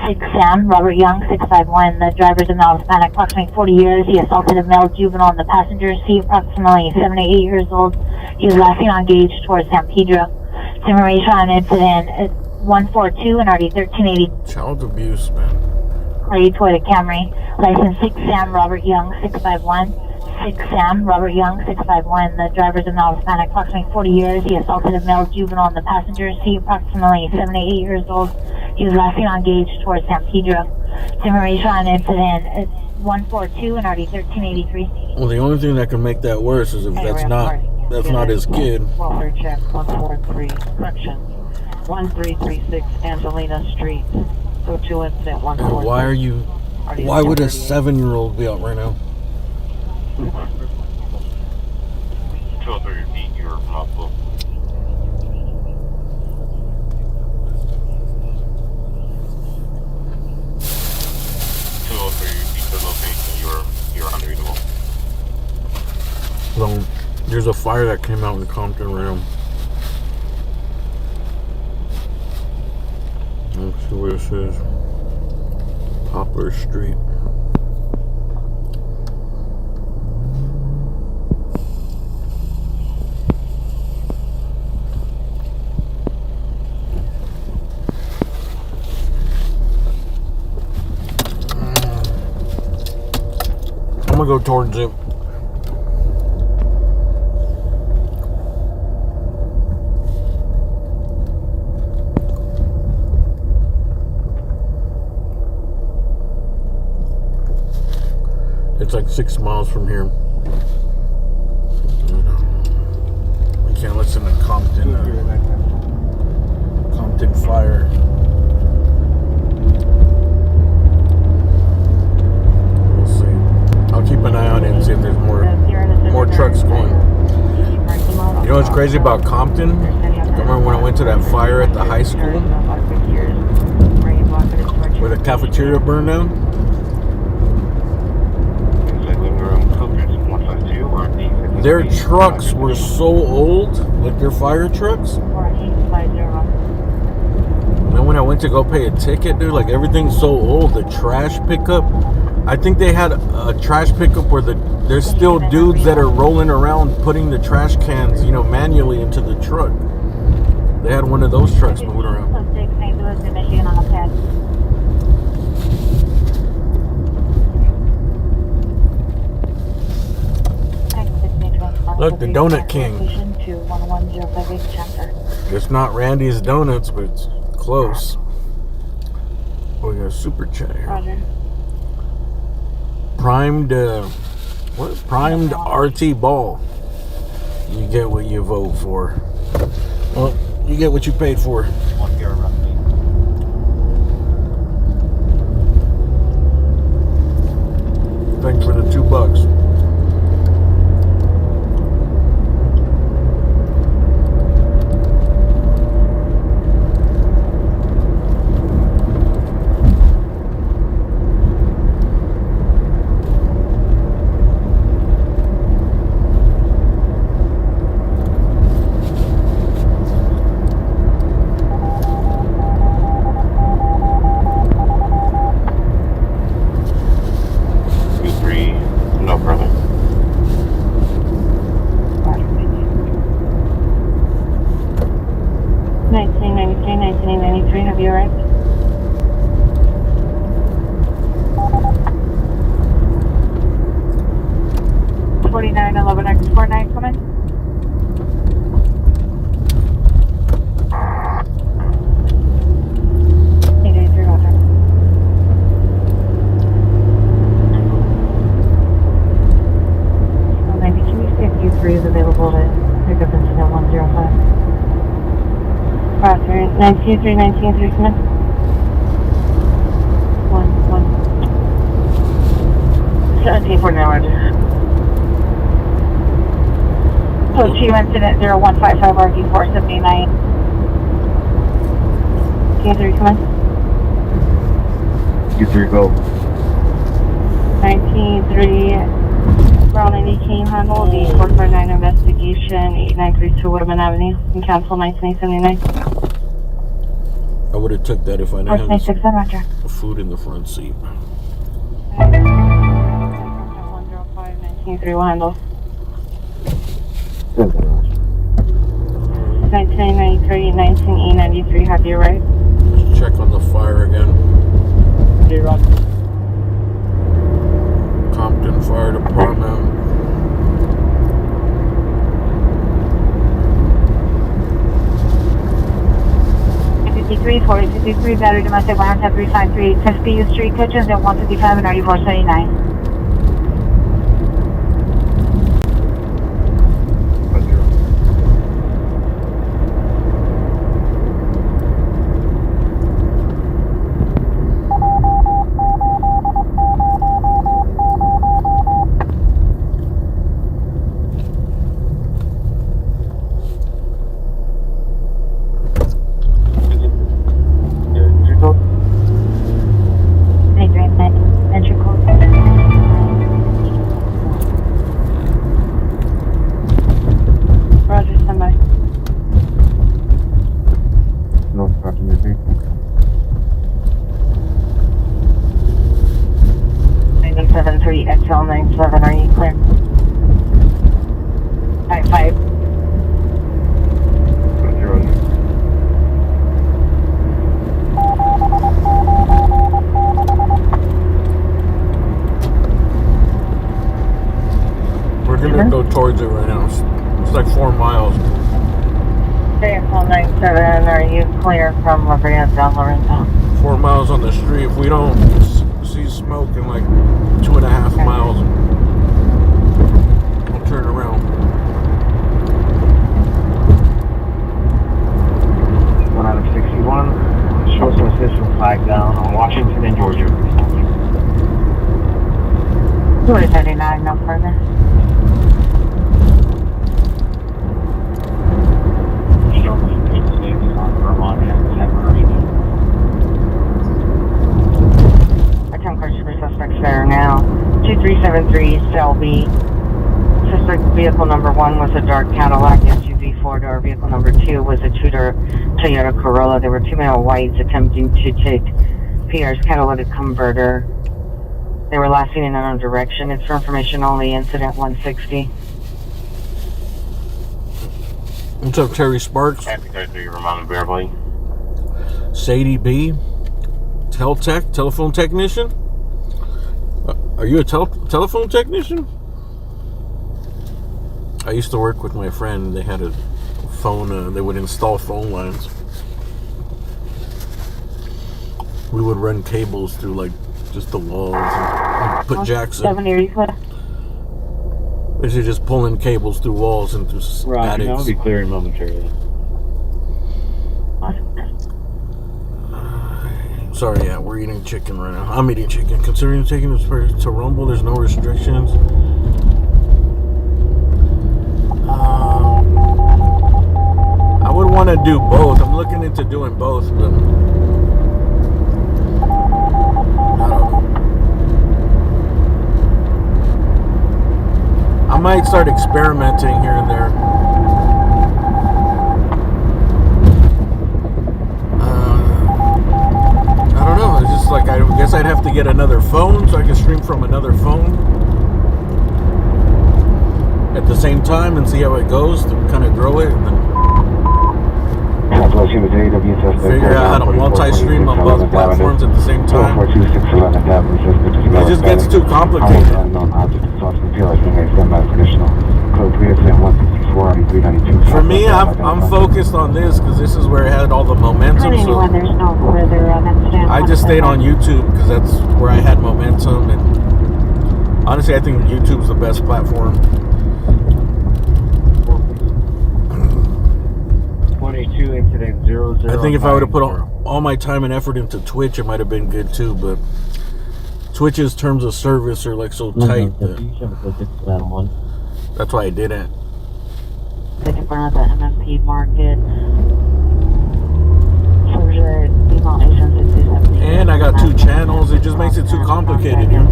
6 Sam Robert Young 651. The driver's a male Hispanic, approximately 40 years. He assaulted a male juvenile on the passenger seat, approximately 7 to 8 years old. He was last seen on gauge towards San Pedro. Information on incident at 142 and RD 1380. Child abuse, man. Are you Toyota Camry? License 6 Sam Robert Young 651. 6 Sam Robert Young 651. The driver's a male Hispanic, approximately 40 years. He assaulted a male juvenile on the passenger seat, approximately 7 to 8 years old. He was last seen on gauge towards San Pedro. Information on incident at 142 and RD 1383. Well, the only thing that can make that worse is if that's not his kid. Welfare check 143, correction. 1336 Angelina Street. Go to incident 143. Why would a 7-year-old be out right now? 203 feet, you're multiple. 203 feet to location, you're unreadable. So, there's a fire that came out in Compton right now. Let's see what it says. Poplar Street. I'm gonna go towards it. It's like 6 miles from here. We can't listen to Compton Fire. We'll see. I'll keep an eye on it and see if there's more trucks going. You know what's crazy about Compton? Remember when I went to that fire at the high school where the cafeteria burned down? Their trucks were so old, like their fire trucks. And then when I went to go pay a ticket, dude, like everything's so old. The trash pickup, I think they had a trash pickup where there's still dudes that are rolling around putting the trash cans, manually into the truck. They had one of those trucks moving around. Look, the Donut King. It's not Randy's Donuts, but it's close. Oh, we got a super chat here. Primed RT ball. You get what you vote for. Well, you get what you paid for. Thanks for the $2. No, brother. 1993, have you arrived? $49.11X49, come in. Is available to pick up incident 105. Roger, 19-3, come in. 1749, Roger. Code 2, incident 0155 RD 479. K3, come in. K3, go. 19-3. Brown and King handle the 449 investigation, 8932 Woodman Avenue, and cancel 1979. I would have took that if I didn't have the food in the front seat. 105, 1931 handle. 1993, 19E93, have you right? Let's check on the fire again. Okay, Roger. Compton Fire Department. 4053, battery domestic 17353, Tuskegee Street, Kitchens at 155 and 9479. XL97, are you clear? 5. We're gonna go towards it right now. It's like 4 miles. XL97, are you clear from La Brea, San Lorenzo? 4 miles on the street. If we don't see smoke in like 2.5 miles. I'll turn around. 1 out of 61. Show some assistance flag down on Washington and Georgia. 239, no further. Show some assistance on Vermont and Separate. I come close to suspects there now. 2373 Selby. Suspect vehicle number 1 was a dark Cadillac SUV 4-door. Vehicle number 2 was a two-door Toyota Corolla. There were 2 male whites attempting to take PR's catalytic converter. They were last seen in unknown direction. It's for information only. Incident 160. What's up, Terry Sparks? Happy 33, Ramon Beverly. Sadie B. Telephone technician? Are you a telephone technician? I used to work with my friend. They had a phone, they would install phone lines. We would run cables through like just the walls and put jacks in. Basically just pulling cables through walls and through attics. I'll be clearing momentarily. Sorry, yeah, we're eating chicken right now. I'm eating chicken. Considering taking this to Rumble, there's no restrictions. I would want to do both. I'm looking into doing both, but I don't know. I might start experimenting here and there. I don't know. It's just like, I guess I'd have to get another phone so I can stream from another phone at the same time and see how it goes to kind of grow it and then figure out how to multi-stream on both platforms at the same time. It just gets too complicated. For me, I'm focused on this because this is where I had all the momentum. So I just stayed on YouTube because that's where I had momentum. And honestly, I think YouTube's the best platform. 22 incident 00. I think if I would have put all my time and effort into Twitch, it might have been good too. But Twitch's terms of service are like so tight that that's why I didn't. In front of the MMP market. And I got 2 channels. It just makes it too complicated. You know?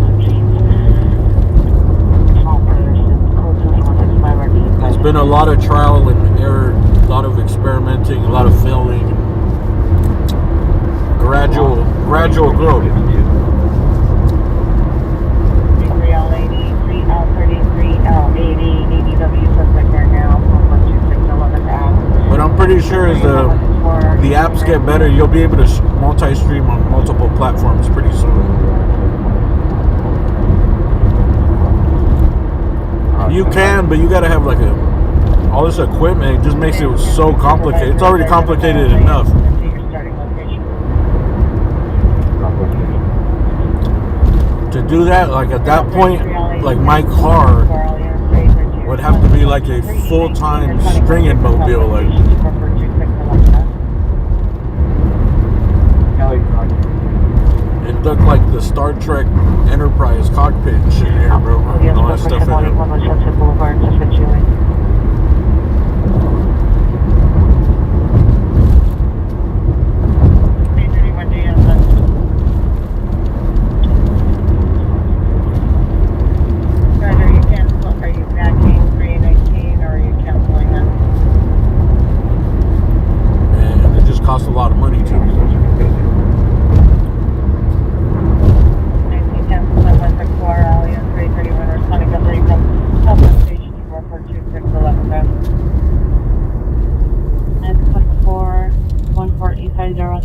It's been a lot of trial and error, a lot of experimenting, a lot of failing, gradual growth. 3L80, 3L33, L80, ADW suspect there now, 12611 But I'm pretty sure as the apps get better, you'll be able to multi-stream on multiple platforms pretty soon. You can, but you gotta have like all this equipment. It just makes it so complicated. It's already complicated enough. To do that, like at that point, like my car would have to be like a full-time stringing mobile. Like it looked like the Star Trek Enterprise cockpit and shit here, bro. And all that stuff in it. And it just costs a lot of money too.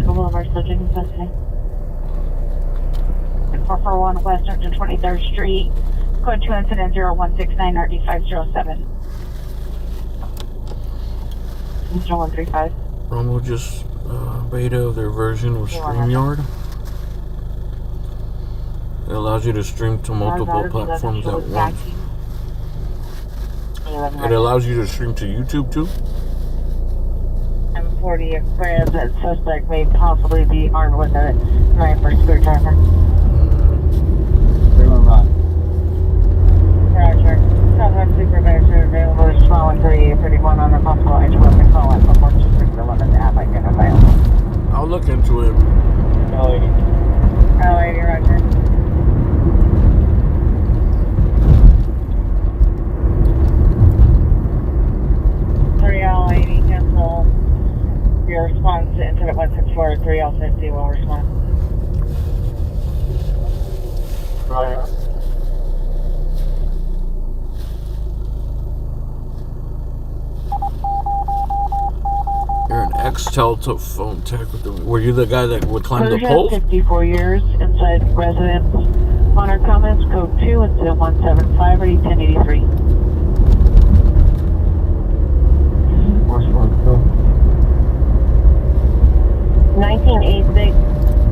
Boulevard, Western to 23rd Street. Code 2 incident 0169 RD507. Mr. 135. Rumble just beta of their version of StreamYard. It allows you to stream to multiple platforms at once. It allows you to stream to YouTube too? M40 Aquarius, that suspect may possibly be armed with a sniper screwdriver. Roger. Southwest Supervisor available to small and 3831 on the possible edge weapon call at 42611 to have identified. I'll look into it. L80, Roger. L80, cancel your response to incident 164, 3L50 will respond. Right. You're an ex-telephone tech. Were you the guy that would climb the poles? 54 years, inside residence. Honor comments, code 2, incident 175, ready 1083. 1986,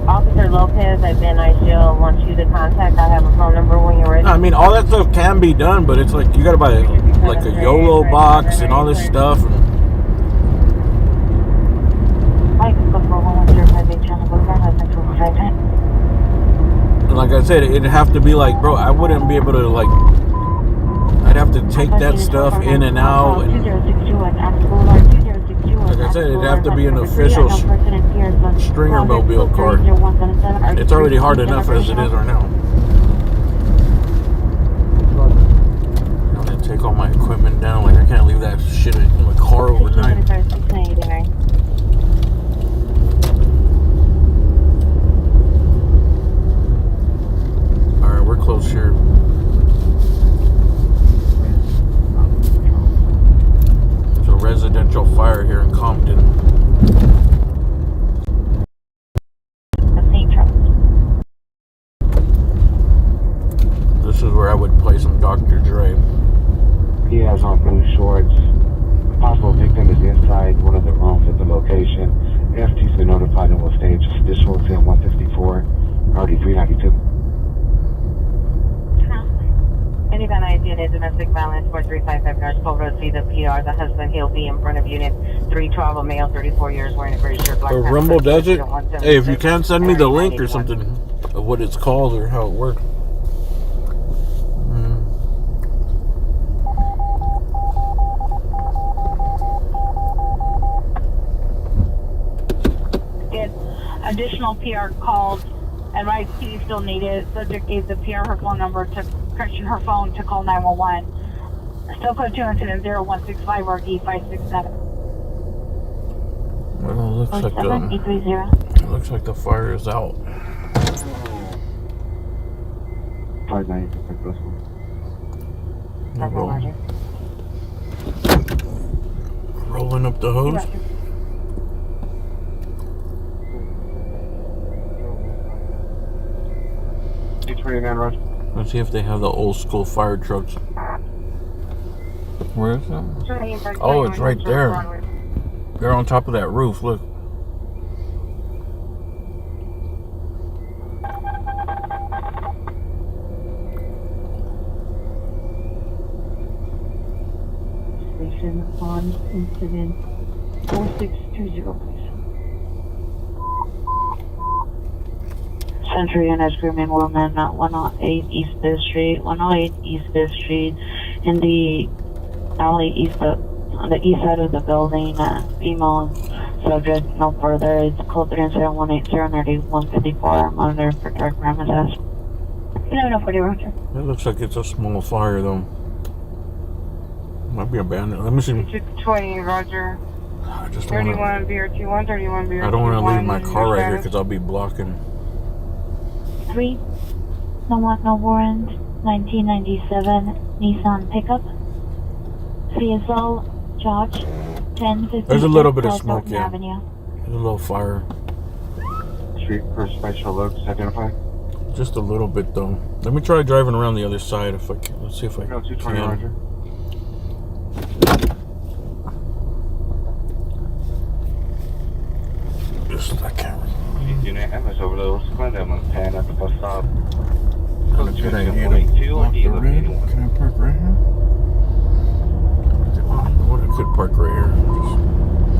Officer Lopez, I've been ICO, wants you to contact. I have a phone number when you're ready. I mean, all that stuff can be done, but it's like you gotta buy like a YOLO box and all this stuff. And like I said, it'd have to be like, bro, I wouldn't be able to like. I'd have to take that stuff in and out, and like I said, it'd have to be an official stringer mobile card. It's already hard enough as it is right now. I'm gonna take all my equipment down. Like I can't leave that shit in my car overnight. All right, we're close here. Residential fire here in Compton. This is where I would play some Dr. Dre. He has on blue shorts. The possible victim is inside one of the rooms at the location. FT's been notified and will stage additional film 154, RD 392. Any van identity domestic violence 4355 North Pole Road, see the PR, the husband, he'll be in front of unit 312, a male 34 years wearing a gray shirt, black pants. Rumble does it? Hey, if you can send me the link or something of what it's called or how it works. Additional PR called and my key still needed. Subject gave the PR her phone number to correction her phone to call 911. Still code 2 incident 0165 or E567. Well, it looks like the fire is out. 59, take this one. Rolling up the hose. 29, Roger. Let's see if they have the old school fire trucks. Where is it? Oh, it's right there. They're on top of that roof, look. Station on incident 4620, please. Century and Screaming Woman at 108 East 5th Street, 108 East 5th Street, in the alley on the east side of the building. Email subject no further. It's code 307-180-154. Monitor for dark premises. 1140 Roger. It looks like it's a small fire though. Might be abandoned. Let me see. 20 Roger. I just 31 BRT1, 31 BRT1. I don't want to leave my car right here because I'll be blocking. 3, no warrant, 1997 Nissan pickup. CSL, George, 1050. There's a little bit of smoke, yeah. Avenue. There's a little fire. Street for special looks identified. Just a little bit though. Let me try driving around the other side if I can. Let's see if I Go 220, can. Roger. Just I can't. Unit MS over those. Find them on pan at the bus stop. Should I get off the red? Can I park right here? What I could park right here.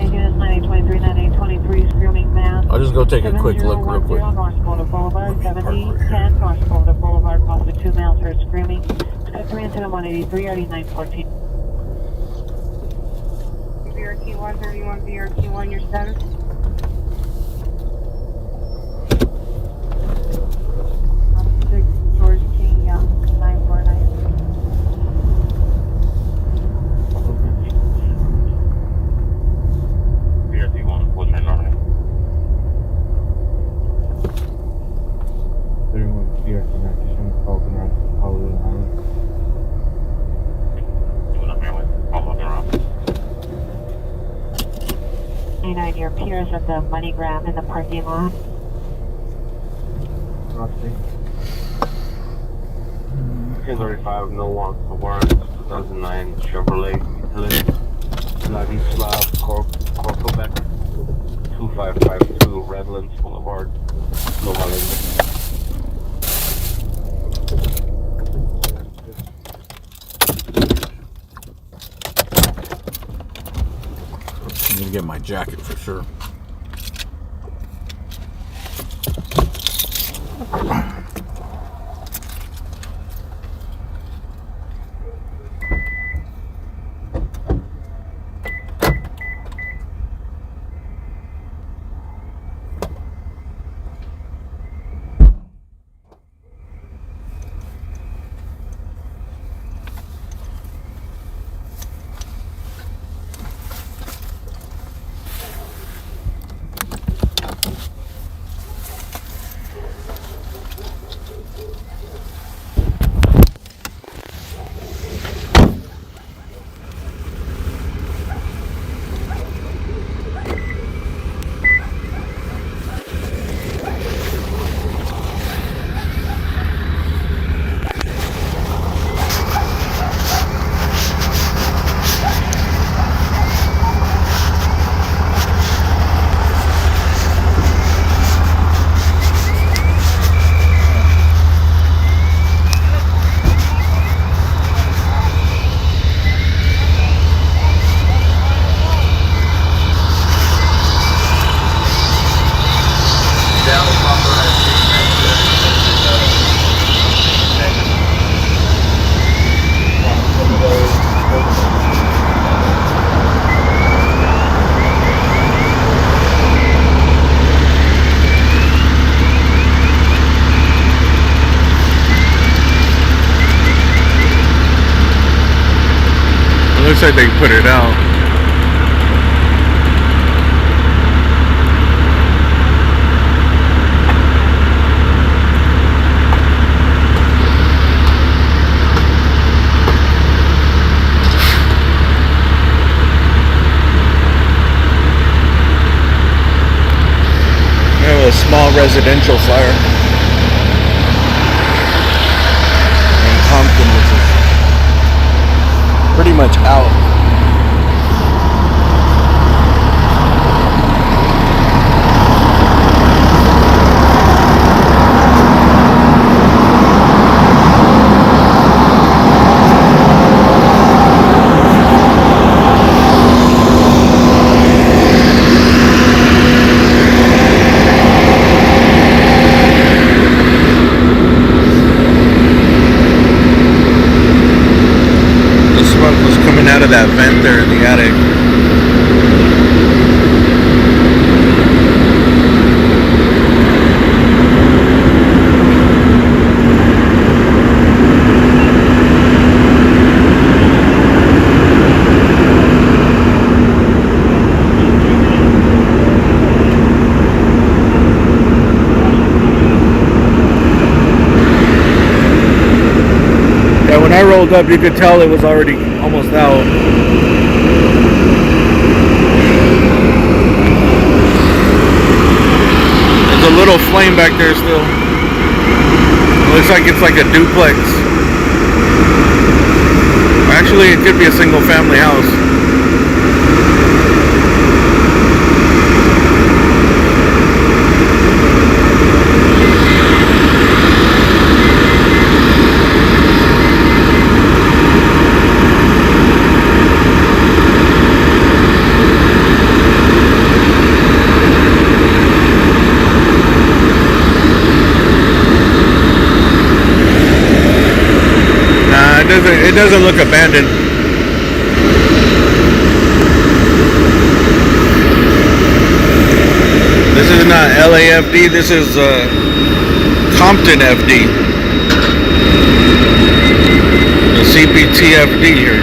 Units 9823, 9823, screaming man. I'll just go take a quick look real quick. North Boulder Boulevard, 7010 North Boulder Boulevard, possibly 2 miles for screaming. Cut 3 into 183, already 914. VRT 131, VRT 1, your status? George King Young, 949. BRT 1, what's your number? 31 BRT 97, Falcon Route, Halloween Island. Doing up here with Falcon Route. 29, your peers at the MoneyGram in the parking lot. Crossing. 1035, no warrant for warrant, 2009 Chevrolet Utility, Vladislav Korkovac, 2552 Redlands Boulevard, Long Island. I'm gonna get my jacket for sure. Looks like they put it out. We have a small residential fire in Compton, which is pretty much out. Out of that vent there in the attic. Yeah, when I rolled up, you could tell it was already almost out. There's a little flame back there still. It looks like it's like a duplex. Actually, it could be a single family house. It doesn't look abandoned. This is not LAFD, this is Compton FD. The CPTFD here.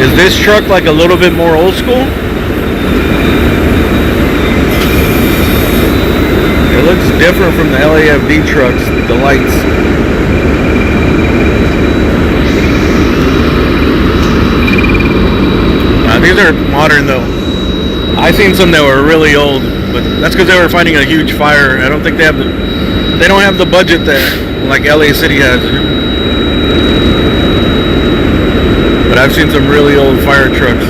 Is this truck like a little bit more old school? It looks different from the LAFD trucks, the lights. These are modern though. I seen some that were really old, but that's because they were fighting a huge fire. I don't think they don't have the budget that like LA City has. But I've seen some really old fire trucks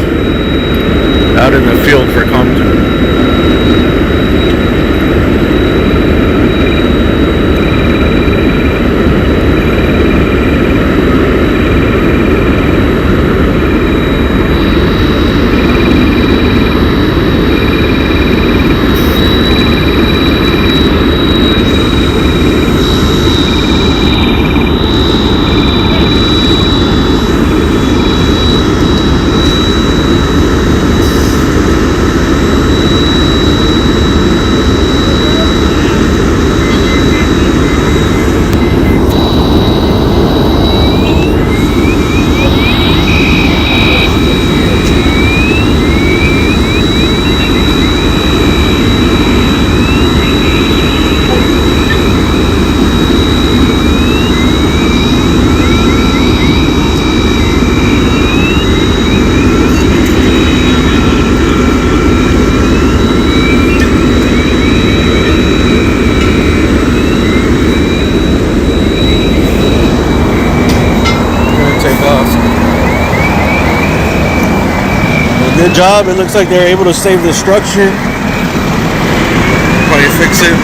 out in the field for Compton. Good job. It looks like they're able to save the structure. Probably fix it.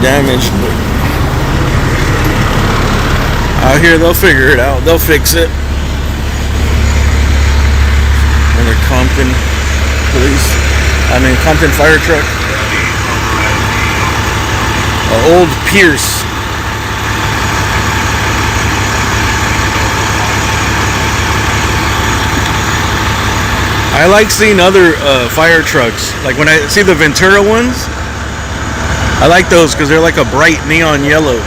Damaged, but out here they'll figure it out. They'll fix it. Another Compton Compton fire truck. An old Pierce. I like seeing other fire trucks. Like when I see the Ventura ones, I like those because they're like a bright neon yellow.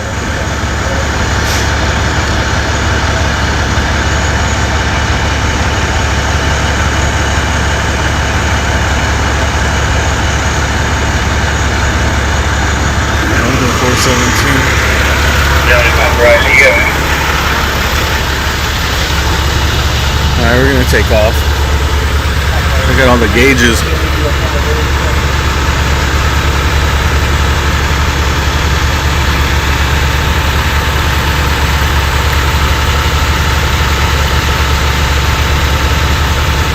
Number 417. Alright, we're gonna take off. Look at all the gauges.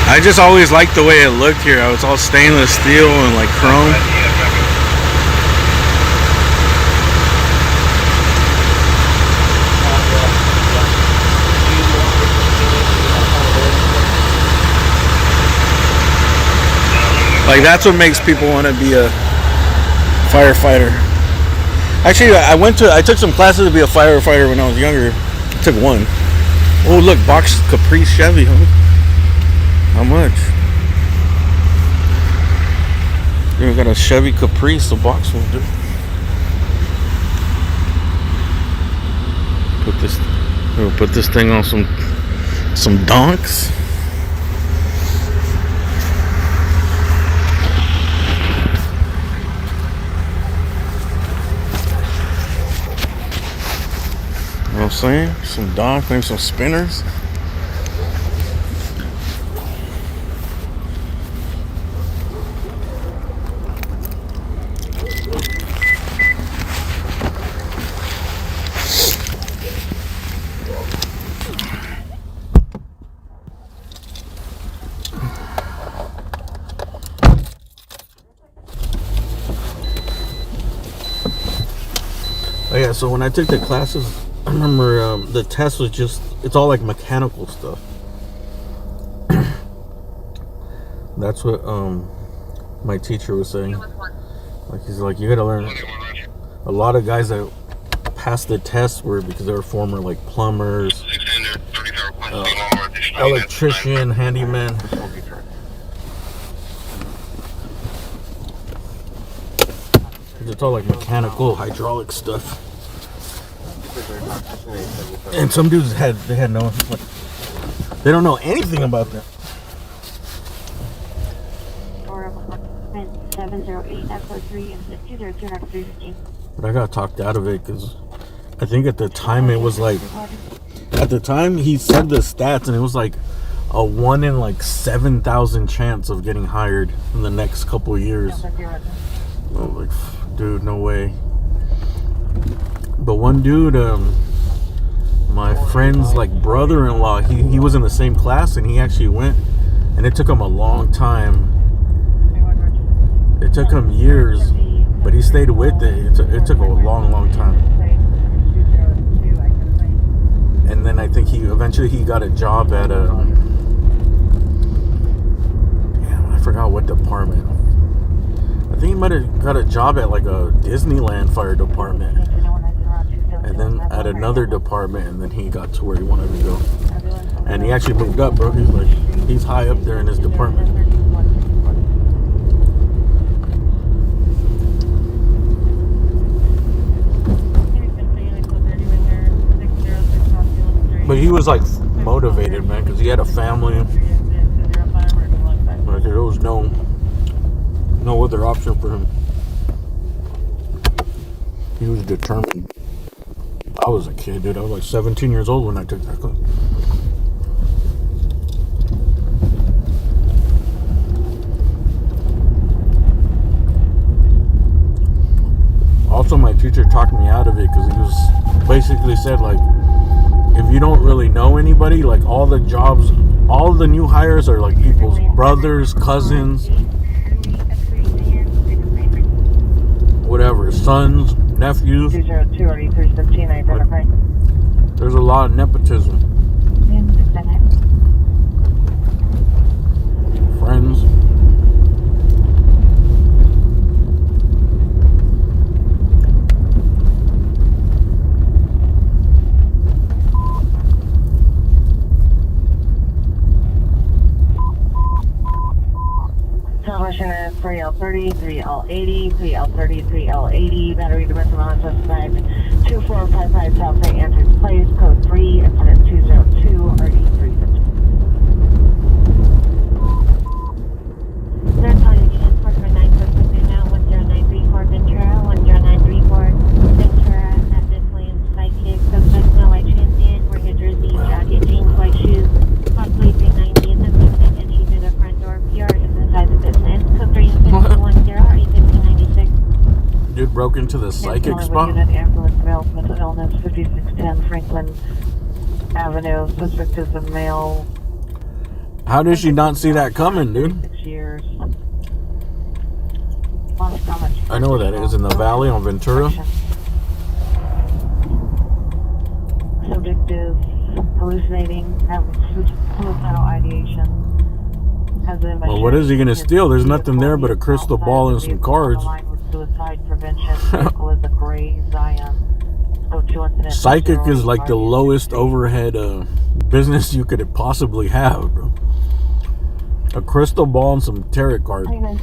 I just always liked the way it looked here. It was all stainless steel and like chrome. Like that's what makes people want to be a firefighter. Actually, I took some classes to be a firefighter when I was younger. I took one. Oh, look, box Caprice Chevy, huh? How much? You got a Chevy Caprice, the box one, dude. We'll put this thing on some donks. You know what I'm saying? Some donks, maybe some spinners. Oh yeah, so when I took the classes, I remember the test was it's all like mechanical stuff. That's what my teacher was saying. Like, he's like, you gotta learn. A lot of guys that passed the test were because they were former like plumbers, electrician, handyman. It's all like mechanical, hydraulic stuff. And some dudes had no, like, they don't know anything about that. 708 F03 and 202 But I got talked out of it because I think at the time it was like, at the time he said the stats and it was like a 1 in like 7,000 chance of getting hired in the next couple years. I was like, dude, no way. But one dude, my friend's like brother-in-law, he was in the same class and he actually went, and it took him a long time. It took him years, but he stayed with it. It took a long time. And then I think he got a job at a, damn, I forgot what department. I think he might have got a job at like a Disneyland fire department, and then at another department, and then he got to where he wanted to go. And he actually moved up, bro. He's high up there in his department. But he was like motivated, man, because he had a family. Like, there was no other option for him. He was determined. I was a kid, dude. I was like 17 years old when I took that class. Also, my teacher talked me out of it because he was basically said, like, if you don't really know anybody, like, all the jobs, all the new hires are like people's brothers, cousins, whatever, sons, nephews. 202 or 315 identified. There's a lot of nepotism. Friends. Celebration is 3L30, 3L80, 3L30, 3L80, battery dimension on suspect 2455 South Bay entrance place, code 3, incident 202, RD315. They're calling units 449 now, 10934 Ventura, 10934 Ventura at Miss Williams Sidekick, suspect no white transient, wearing a jersey, jacket, jeans, white shoes, possibly 390 in the business, entry through the front door, PR is inside the business, code 3 1510, 1856. Dude broke into the psychic spot. Ambulance male, mental illness, 5610 Franklin Avenue, suspect is a male. How did she not see that coming, dude? 6 years. I know where that is, in the valley on Ventura. Subject is hallucinating, having suicidal ideation. Well, what is he gonna steal? There's nothing there but a crystal ball and some cards. Suicide prevention, was a gray Zion. So 2 incidents. Psychic is like the lowest overhead business you could possibly have, bro. A crystal ball and some tarot cards. Take a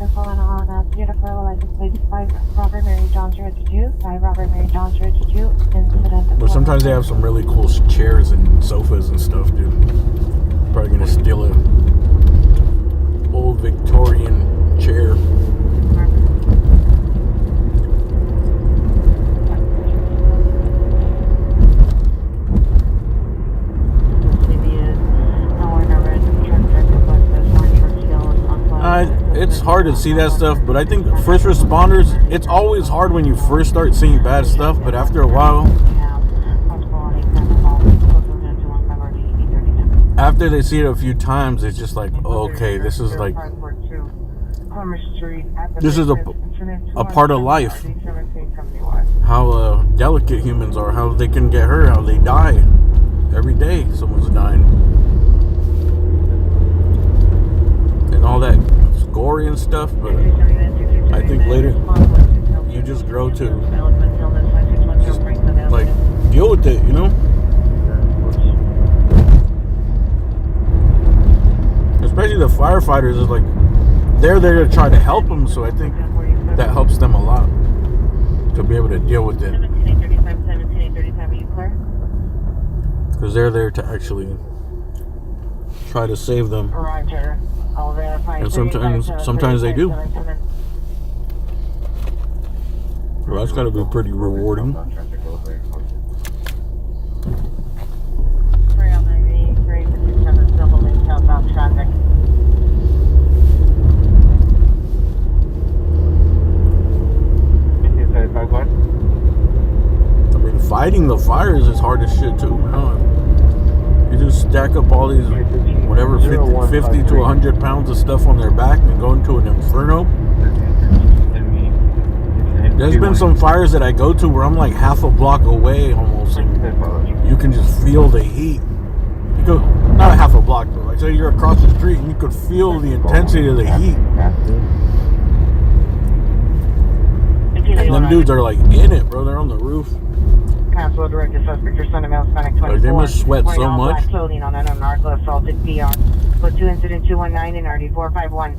phone on Beautiful license plate 5 Robert Mary John 022, 5 Robert Mary John 022, incident. But sometimes they have some really cool chairs and sofas and stuff, dude. Probably gonna steal a old Victorian chair. It's hard to see that stuff, but I think first responders, it's always hard when you first start seeing bad stuff, but after a while, after they see it a few times, it's just like, oh, okay, this is like, this is a part of life. How delicate humans are, how they can get hurt, how they die. Every day someone's dying. And all that gory and stuff, but I think later you just grow to just like deal with it, you know? Especially the firefighters is like they're there to try to help them, so I think that helps them a lot to be able to deal with it. Because they're there to actually try to save them. Roger. I'll verify. And sometimes they do. Well, that's got to be pretty rewarding. I mean, fighting the fires is hard as shit too, man. You just stack up all these, whatever, 50 to 100 pounds of stuff on their back and go into an inferno. There's been some fires that I go to where I'm like half a block away almost, and you can just feel the heat. You go, not a half a block, but like say you're across the street and you could feel the intensity of the heat. And them dudes are like in it, bro. They're on the roof. Council directed suspect or son of male Hispanic 24. Like they must sweat so much. Black clothing on an narco assaulted PR. Put 2 incident 219 and RD 451.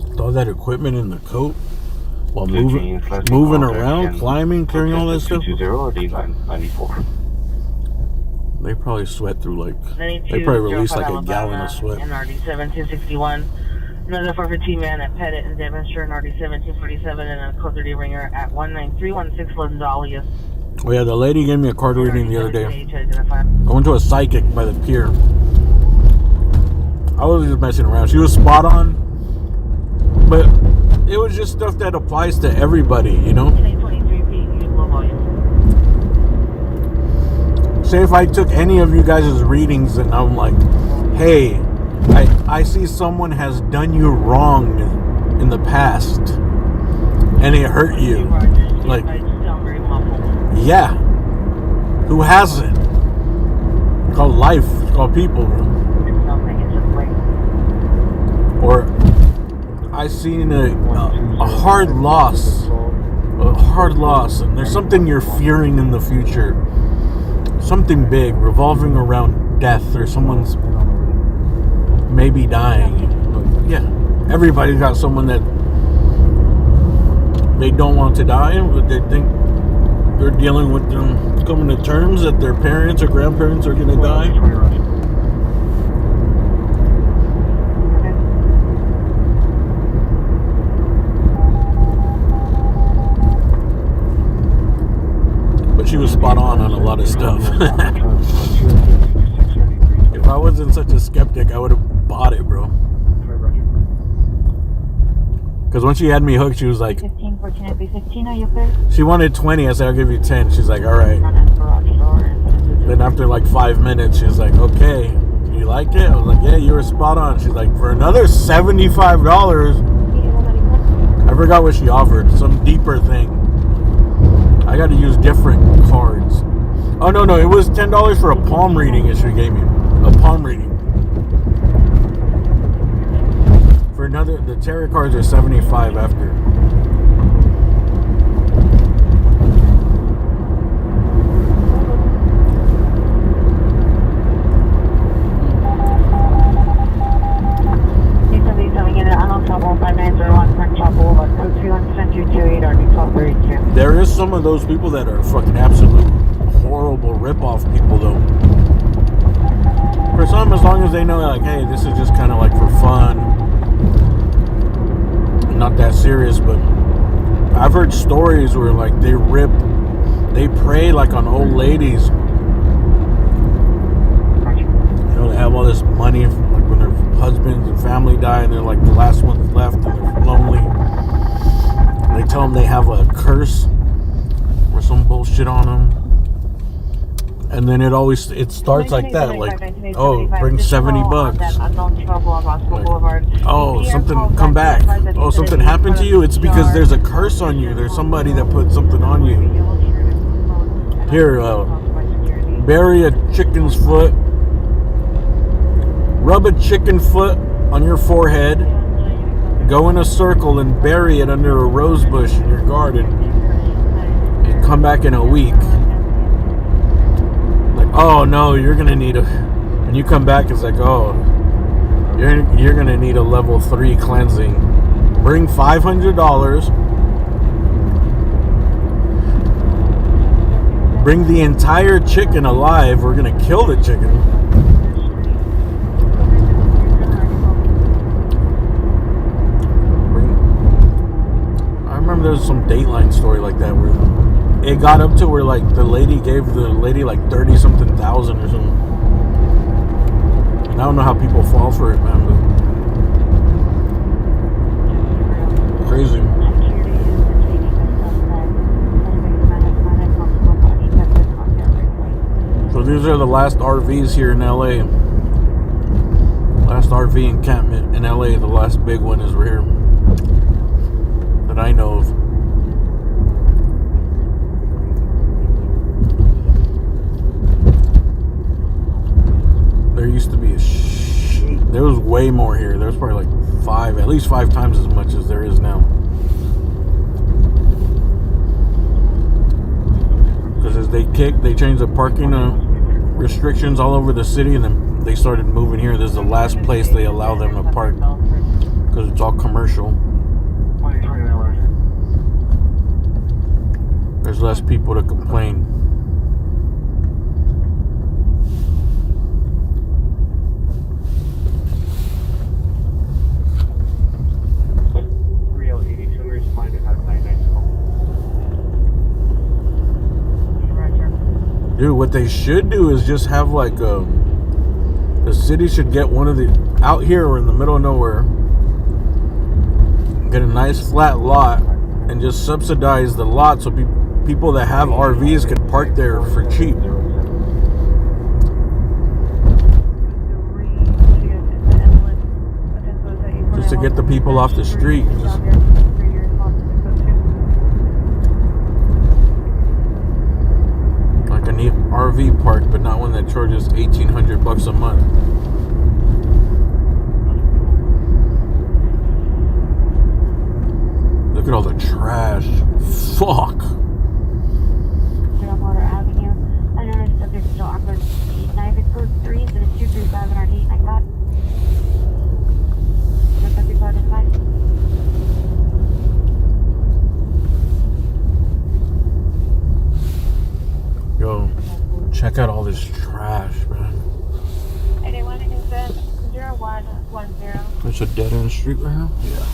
With all that equipment in the coat while moving around, climbing, carrying all that stuff. They probably sweat through like, they probably release like a gallon of sweat. And RD 1761. Another 415 man at Pettit and Devonshire and RD 1747 and a code 30 ringer at 19316 Lindalia. Oh yeah, the lady gave me a card reading the other day. I went to a psychic by the pier. I was just messing around. She was spot on, but it was just stuff that applies to everybody, you know? Say if I took any of you guys' readings and I'm like, hey, I see someone has done you wrong in the past and it hurt you. Like, yeah. Who hasn't? It's called life. It's called people. Or I seen a hard loss. A hard loss. And there's something you're fearing in the future. Something big revolving around death or someone's maybe dying. Yeah. Everybody's got someone that they don't want to die, but they think they're dealing with them coming to terms that their parents or grandparents are going to die. But she was spot on a lot of stuff. If I wasn't such a skeptic, I would have bought it, bro. Because when she had me hooked, she was like, 15, 14, 15, are you clear? she wanted 20. I said, I'll give you 10. She's like, all right. Then after like 5 minutes, she's like, okay, you liked it? I was like, yeah, you were spot on. She's like, for another $75, I forgot what she offered. Some deeper thing. I got to use different cards. Oh, no, it was $10 for a palm reading that she gave me. A palm reading. For another, the tarot cards are $75 after. some of those people that are fucking absolute horrible rip-off people, though. For some, as long as they know, like, hey, this is just kind of like for fun, not that serious. But I've heard stories where like they prey like on old ladies. You know, they have all this money, like when their husbands and family die, and they're like the last ones left, and they're lonely. And they tell them they have a curse or some bullshit on them. And then it starts like that, like, oh, bring $70. Like, oh, something, come back. Oh, something happened to you? It's because there's a curse on you. There's somebody that put something on you. Here, bury a chicken's foot. Rub a chicken foot on your forehead. Go in a circle and bury it under a rose bush in your garden. And come back in a week. Oh no, you're gonna need and you come back, it's like, oh, you're gonna need a level 3 cleansing. Bring $500. Bring the entire chicken alive. We're gonna kill the chicken. I remember there was some Dateline story like that where it got up to where like the lady gave the lady like 30-something thousand or something. And I don't know how people fall for it, man, but crazy. So these are the last RVs here in LA. Last RV encampment in LA. The last big one is right here that I know of. There used to be there was way more here. There was probably like at least five times as much as there is now. Because as they changed the parking restrictions all over the city, and then they started moving here. This is the last place they allow them to park because it's all commercial. There's less people to complain. Dude, what they should do is just have like the city should get one of the out here or in the middle of nowhere, get a nice flat lot and just subsidize the lot so people that have RVs can park there for cheap. Just to get the people off the street. Like a neat RV park, but not one that charges $1,800 a month. Look at all the trash. Fuck. Yo, check out all this trash, man. There's a dead end street right here? Yeah.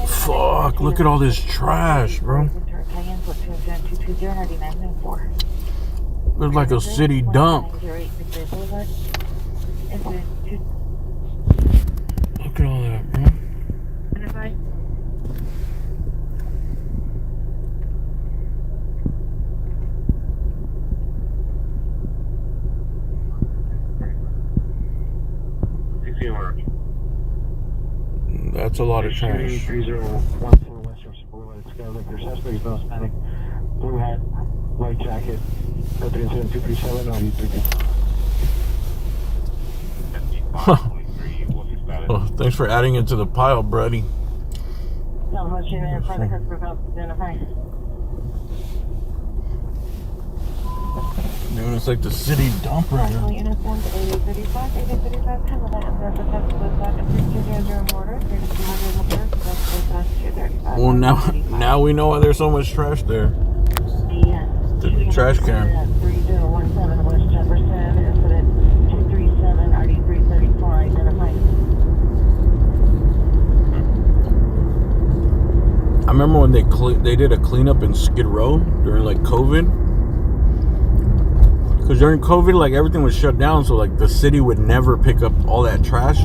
Fuck, look at all this trash, bro. Looks like a city dump. Look at all that, bro. That's a lot of trash. 3014 Western Boulevard. There's suspect, no Hispanic, blue hat, white jacket, 37237 on E3. Oh, thanks for adding it to the pile, buddy. Dude, it's like the city dump right now. Well, now we know why there's so much trash there. The trash can. At 3017 West Jefferson, incident 237, RD 334, identified. I remember when they did a cleanup in Skid Row during like COVID. Because during COVID, like everything was shut down, so like the city would never pick up all that trash.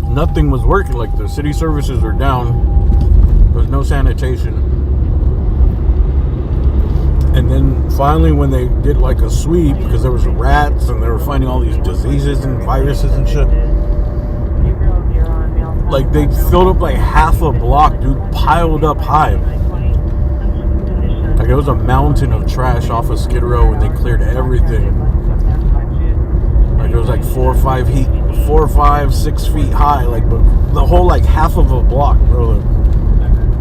Nothing was working. Like the city services were down. There was no sanitation. And then finally, when they did like a sweep, because there was rats and they were finding all these diseases and viruses and shit. Like they filled up like half a block, dude, piled up high. Like it was a mountain of trash off of Skid Row, and they cleared everything. Like it was like 4 or 5, 6 feet high, like but the whole like half of a block, bro.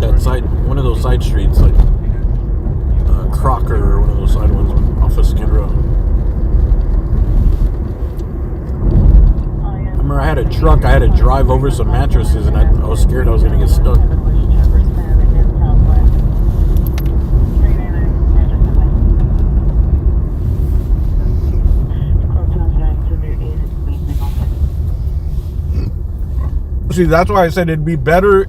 That side, one of those side streets, like Crocker or one of those side ones off of Skid Row. I remember I had a truck, I had to drive over some mattresses, and I was scared I was gonna get stuck. See, that's why I said it'd be better.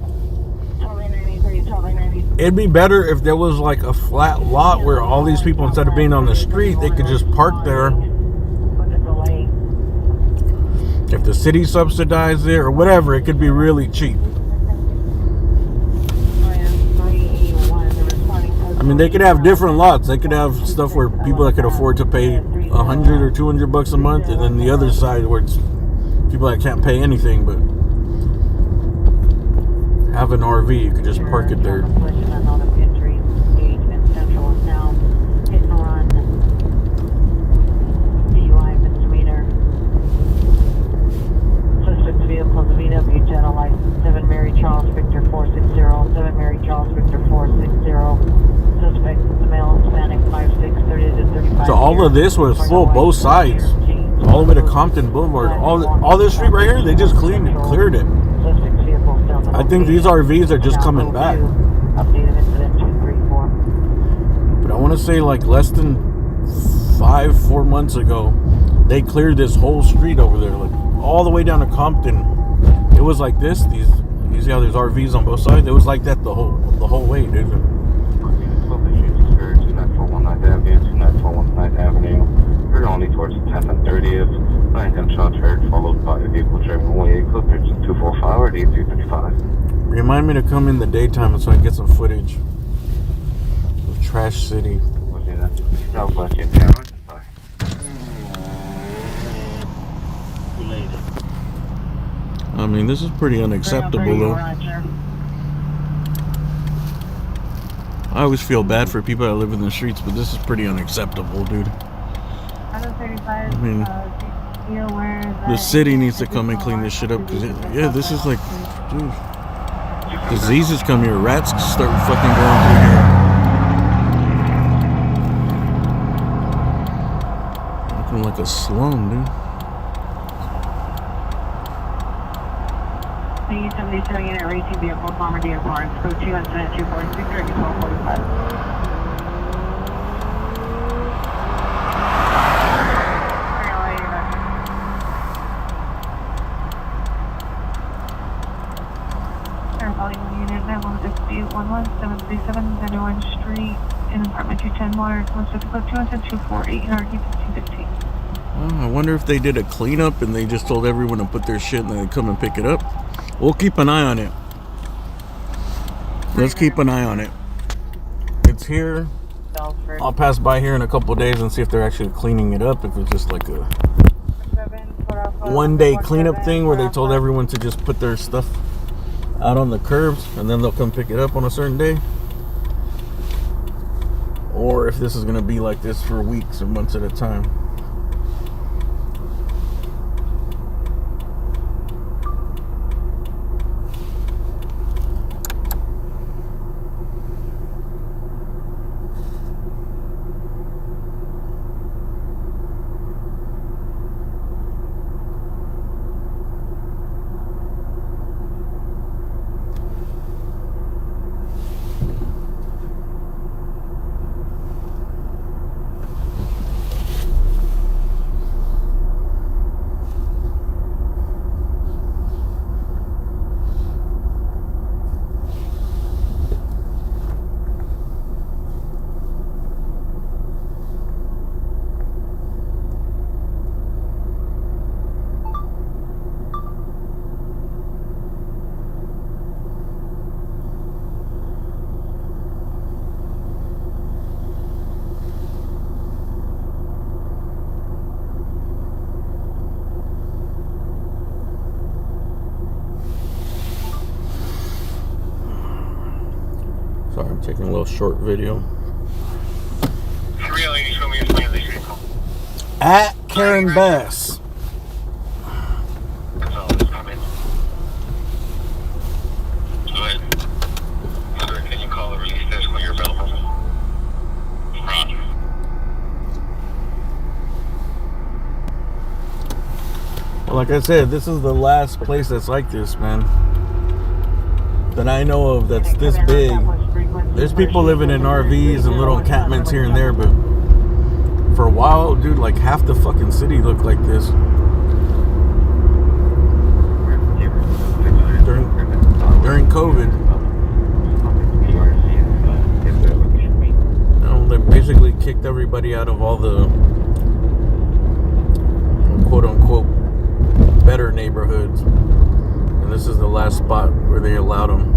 It'd be better if there was like a flat lot where all these people, instead of being on the street, they could just park there. If the city subsidized it or whatever, it could be really cheap. I mean, they could have different lots. They could have stuff where people that could afford to pay $100 or $200 a month, and then the other side where it's people that can't pay anything, but have an RV, you could just park it there. Vehicles VW Jetta license 7 Mary Charles Victor 460, 7 Mary Charles Victor 460. Suspect is a male, Hispanic, 5'6", 30 to 35. So all of this was full, both sides, all the way to Compton Boulevard. All this street right here, they just cleared it. I think these RVs are just coming back. But I want to say like less than 4 months ago, they cleared this whole street over there, like all the way down to Compton. It was like this. You see how there's RVs on both sides? It was like that the whole way, dude. 29419 Avenue. You're only towards 10th and 30th. 9 gunshots heard, followed by a vehicle driving away. Code 245 or 8335. Remind me to come in the daytime so I can get some footage of Trash City. Southwest in town. I mean, this is pretty unacceptable, though. I always feel bad for people that live in the streets, but this is pretty unacceptable, dude. I mean, the city needs to come and clean this shit up, because, yeah, this is like, dude, diseases come here, rats start fucking going through here. Looking like a slum, dude. Somebody showing in at racing vehicle, Palmer Deer Florence, code 217-246, directed 1245. Unit 916-811-737 Vanderwan Street in apartment 210 Water, Pacific code 217-248 and RD 1515. I wonder if they did a cleanup and they just told everyone to put their shit and then they come and pick it up. We'll keep an eye on it. Let's keep an eye on it. It's here. I'll pass by here in a couple of days and see if they're actually cleaning it up. If it's just like a one-day cleanup thing where they told everyone to just put their stuff out on the curbs and then they'll come pick it up on a certain day. Or if this is going to be like this for weeks or months at a time. Taking a little short video. At Karen Bass. That's all that's coming. Go ahead. Mother, can you call the release desk when you're available? Roger. Well, like I said, this is the last place that's like this, man. That I know of that's this big. There's people living in RVs and little encampments here and there, but for a while, dude, like half the fucking city looked like this. During COVID. You know, they basically kicked everybody out of all the quote-unquote better neighborhoods. And this is the last spot where they allowed them.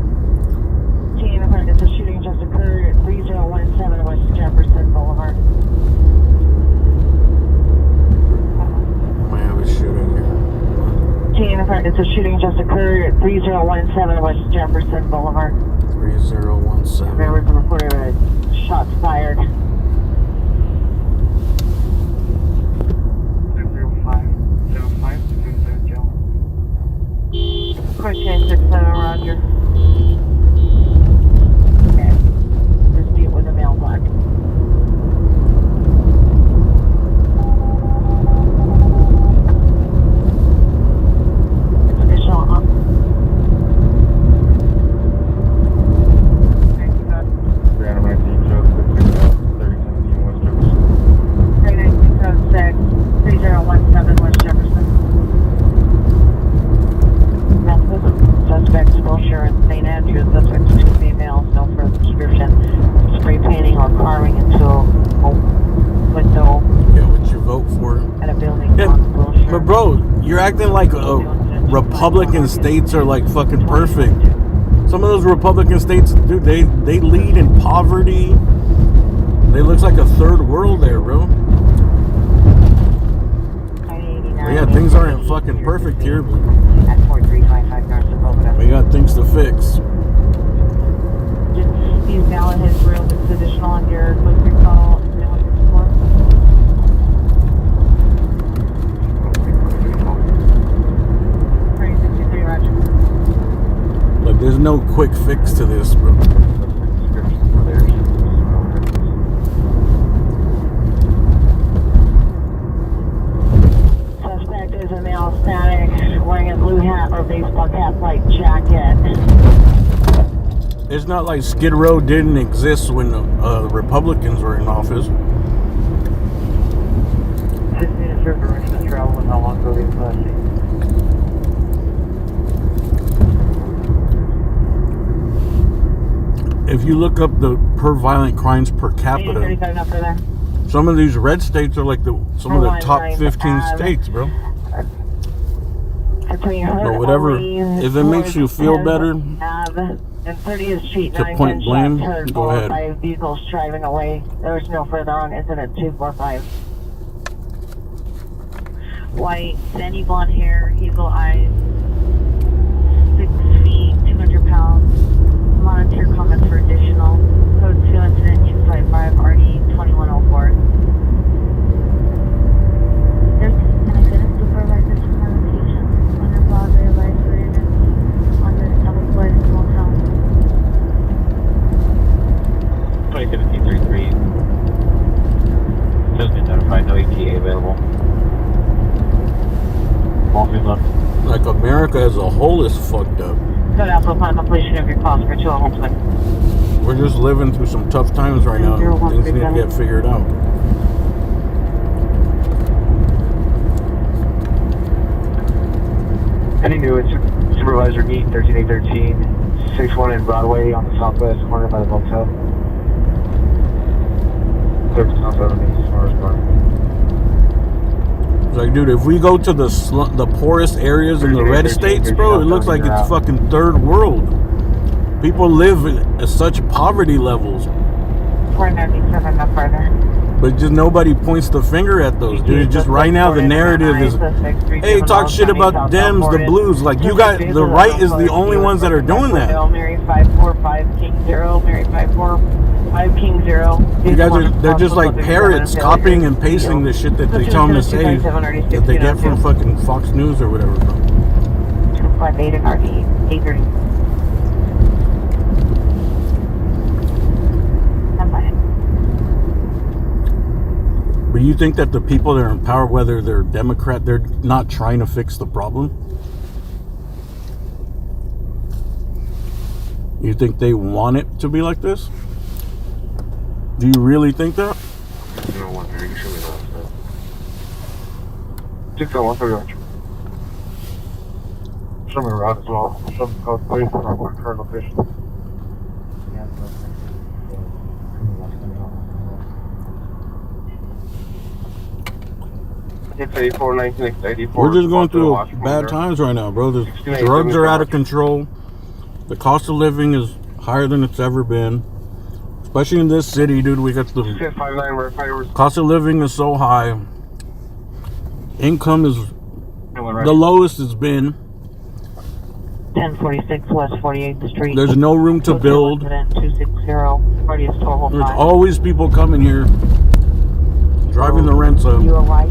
Team, it's a shooting just occurred at 3017 West Jefferson Boulevard. Might have a shooting here. Team, it's a shooting just occurred at 3017 West Jefferson Boulevard. 3017. There was a reporter of shots fired. 0505 Quick 1067, Roger. Okay. Dispute with a mailbox. Additional Random ID shows 3017 West Jefferson. 3976 3017 West Jefferson. Suspect's brochure in St. Andrews. Suspects 2 females. No further description. Spray painting or carving into a window. Yeah, what you vote for? At a building. Yeah, On the brochure. but bro, you're acting like Republican states are like fucking perfect. Some of those Republican states, dude, they lead in poverty. They look like a third world there, bro. But yeah, things aren't fucking perfect here. At 4355 North Dakota. We got things to fix. Just Steve Mallon has real additional on your quick recall. Like, there's no quick fix to this, bro. Suspect is a male static, wearing a blue hat or baseball cap like jacket. It's not like Skid Row didn't exist when the Republicans were in office. This is for permission to travel with how long leave blessing. If you look up the per violent crimes per capita, some of these red states are like some of the top 15 states, bro. But whatever, if it makes you feel better to point blame, go ahead. Vehicles driving away. There was no further on incident 245. White, sandy blonde hair, hazel eyes, 6 feet, 200 pounds. Monitor comments for additional. Code 2 incident 255 RD 2104. There's an supervisors from the location. On the blog, they advise for on the Southwest Motel. 2017-33. Just identified, no ETA available. Like, America as a whole is fucked up. Code Alpha upon completion of your calls for 2 Holtzman. We're just living through some tough times right now. Things need to get figured out. Any new Supervisor Meet 13813, 61 in Broadway on the southwest corner by the motel. 1370 as far as Broadway. It's like, dude, if we go to the poorest areas in the red states, bro, it looks like it's fucking third world. People live at such poverty levels. 497, no further. But just nobody points the finger at those dudes. Just right now the narrative is, hey, talk shit about Dems, the Blues. Like you got the right is the only ones that are doing that. Mary 545 King 0, Mary 545 King 0. You guys are, they're just like parrots copying and pasting the shit that they tell them to say that they get from fucking Fox News or whatever. 258 and RD 830. But you think that the people that are in power, whether they're Democrat, they're not trying to fix the problem? You think they want it to be like this? Do you really think that? No wonder, you should be lost. 601 Show me around as well. Show me code, please, for our current official. 684, 1984. We're just going through bad times right now, bro. The drugs are out of control. The cost of living is higher than it's ever been. Especially in this city, dude. We got the cost of living is so high. Income is the lowest it's been. 1046 West 48th Street. There's no room to build. 260. There's always people coming here, driving the rents up. You are right.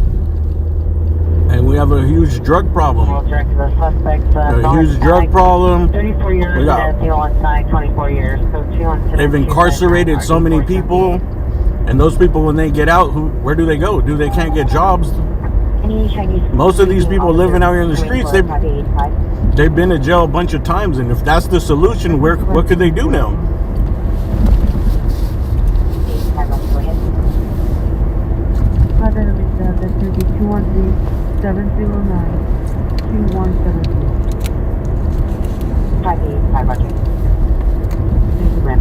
And we have a huge drug problem. A huge drug problem. 34 years, We got, on side, 24 years. So they've incarcerated so many people, and those people, when they get out, where do they go? They can't get jobs. Most of these people living out here in the streets, they've been to jail a bunch of times, and if that's the solution, what could they do now? That's going to be 213-709-2172. 585, Roger. Thank you, ma'am.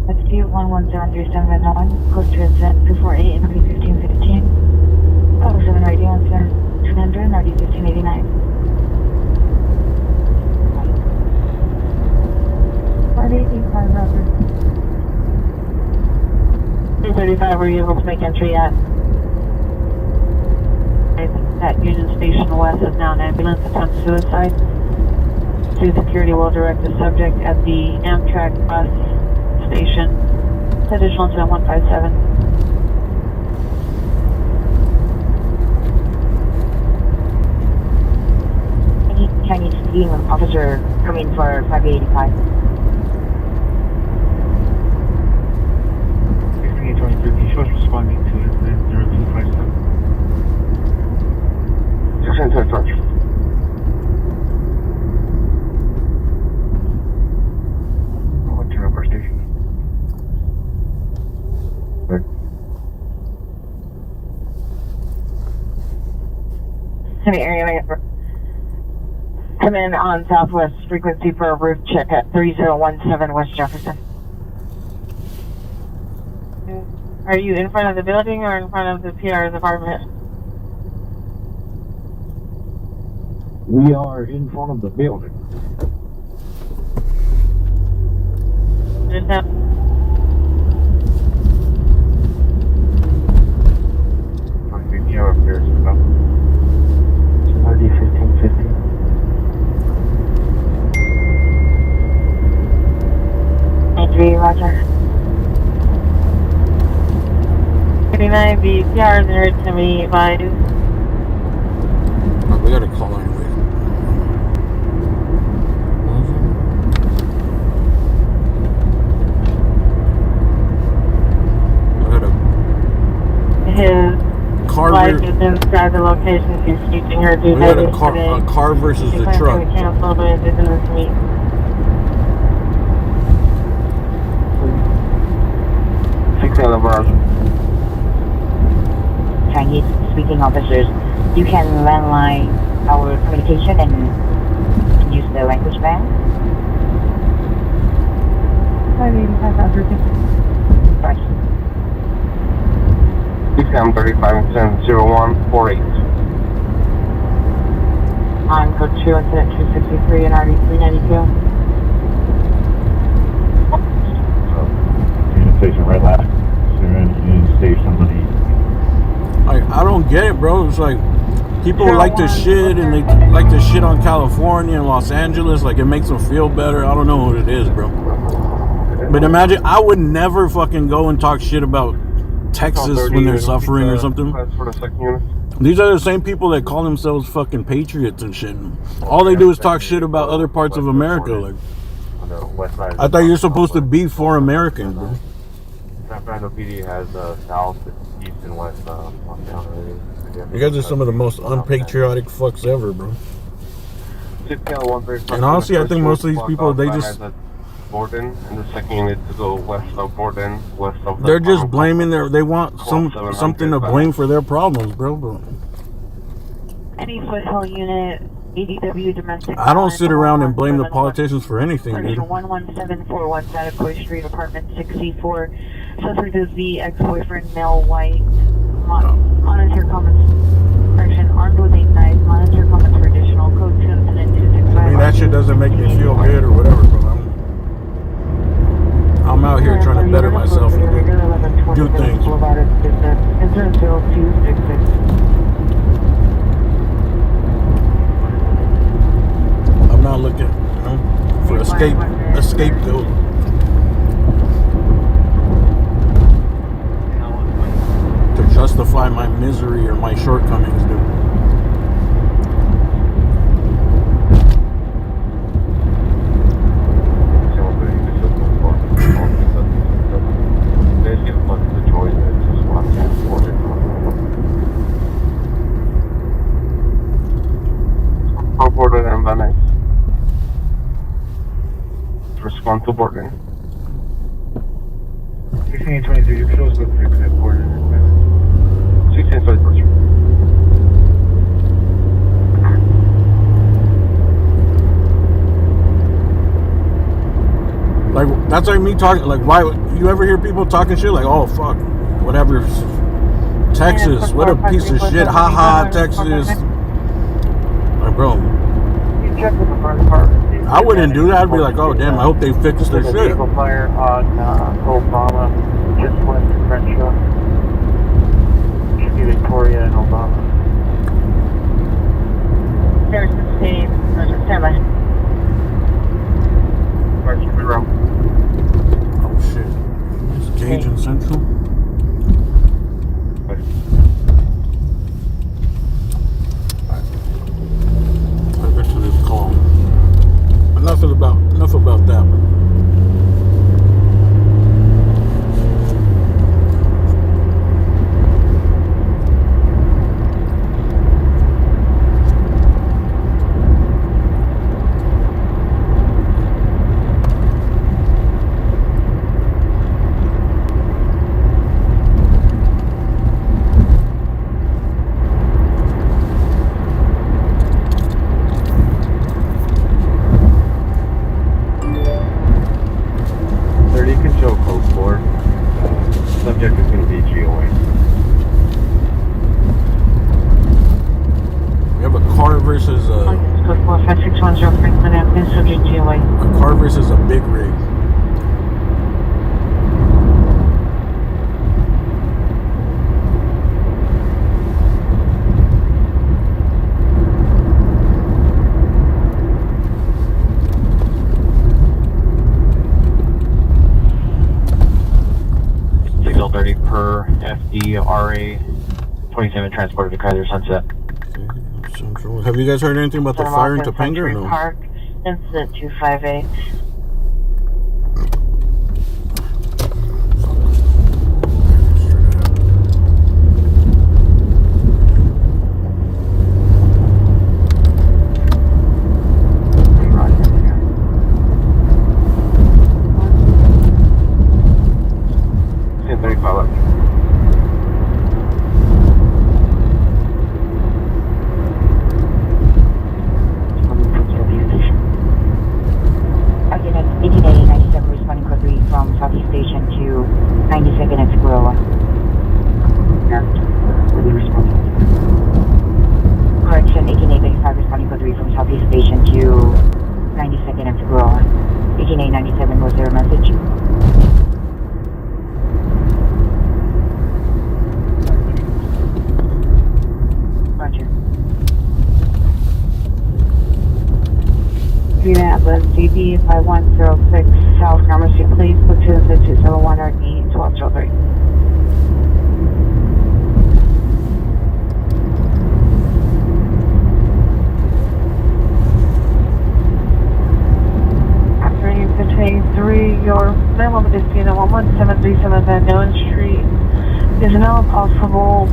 Let's do 1173791, close to resident 248 and 1515. Oh, 7 radio on 200 and 1589. 585, Roger. 335, were you able to make entry at? At Union Station West is now an ambulance attempt suicide. Security will direct the subject at the Amtrak bus station. Additional to 157. Any Chinese speeding officer coming for 585. 6823, she was responding to incident 0257. Just in touch. What's your number station? Any area come in on Southwest frequency for a roof check at 3017 West Jefferson. Are you in front of the building or in front of the PR's apartment? We are in front of the building. Is that I think you have a fair stuff. 1550. entry, Roger. 39 B, PR there to me by. Oh, we gotta call anyway. His wife is inside the location. She's teaching her due we got today. a car versus the truck. Cancel the business meet. Chinese speaking officers, you can landline our communication and use the language band. 585 after 50. Bye. CSAM 350148. On code 2, incident 263 and RD 392. Communication right left. You save somebody. Like, I don't get it, bro. It's like people like to shit and they like to shit on California and Los Angeles. Like, it makes them feel better. I don't know what it is, bro. But imagine, I would never fucking go and talk shit about Texas when they're suffering or something. These are the same people that call themselves fucking patriots and shit. All they do is talk shit about other parts of America. Like, I thought you're supposed to be for Americans, bro. San Fernando PD has south, east, and west lockdown areas. You guys are some of the most unpatriotic fucks ever, bro. And honestly, I think most of these people, they just... Borden, and the second unit to go west of Borden, west of... They're just blaming they want something to blame for their problems, bro. Any foothill unit, ADW domestic... I don't sit around and blame the politicians for anything, dude. 11741 Satakoy Street, apartment 64. Suspect is the ex-boyfriend, male, white. Monitor comments. Correction, armed with a knife. Monitor comments for additional code 2 incident 265. I mean, that shit doesn't make me feel good or whatever, bro. I'm out here trying to better myself and do things. I'm not looking, for a scapegoat. To justify my misery or my shortcomings, dude. Respond to Borden. 1623, your patrols look fixed at Borden. 1623. Like, that's like me talking, like, why, you ever hear people talking shit, like, oh, fuck, whatever, Texas, what a piece of shit, haha, Texas. Like, bro, I wouldn't do that. I'd be like, oh, damn, I hope they fix their shit. Fire on Obama, just west of Crenshaw. Should be Victoria and Obama. There's the same. Stand by. Oh, shit. It's Gage and Central. I'll get to this call. Enough about that. Subject is going to be GOA. We have a car versus a car versus a big rig. Per FDRA 27 transported to Kaiser Sunset. Central. Have you guys heard anything about the fire in Topanga or no? Park, incident 258. Gorilla. Yeah. Any response? Correction, 18885 responding code 3 from Southeast Station to 92nd and Gorilla. 18897, was there a message? Roger. Atlas DB 5106 South Commerce Street, please put 271 RD 1203. Your minimum distance on 11737 Van Noen Street is now a possible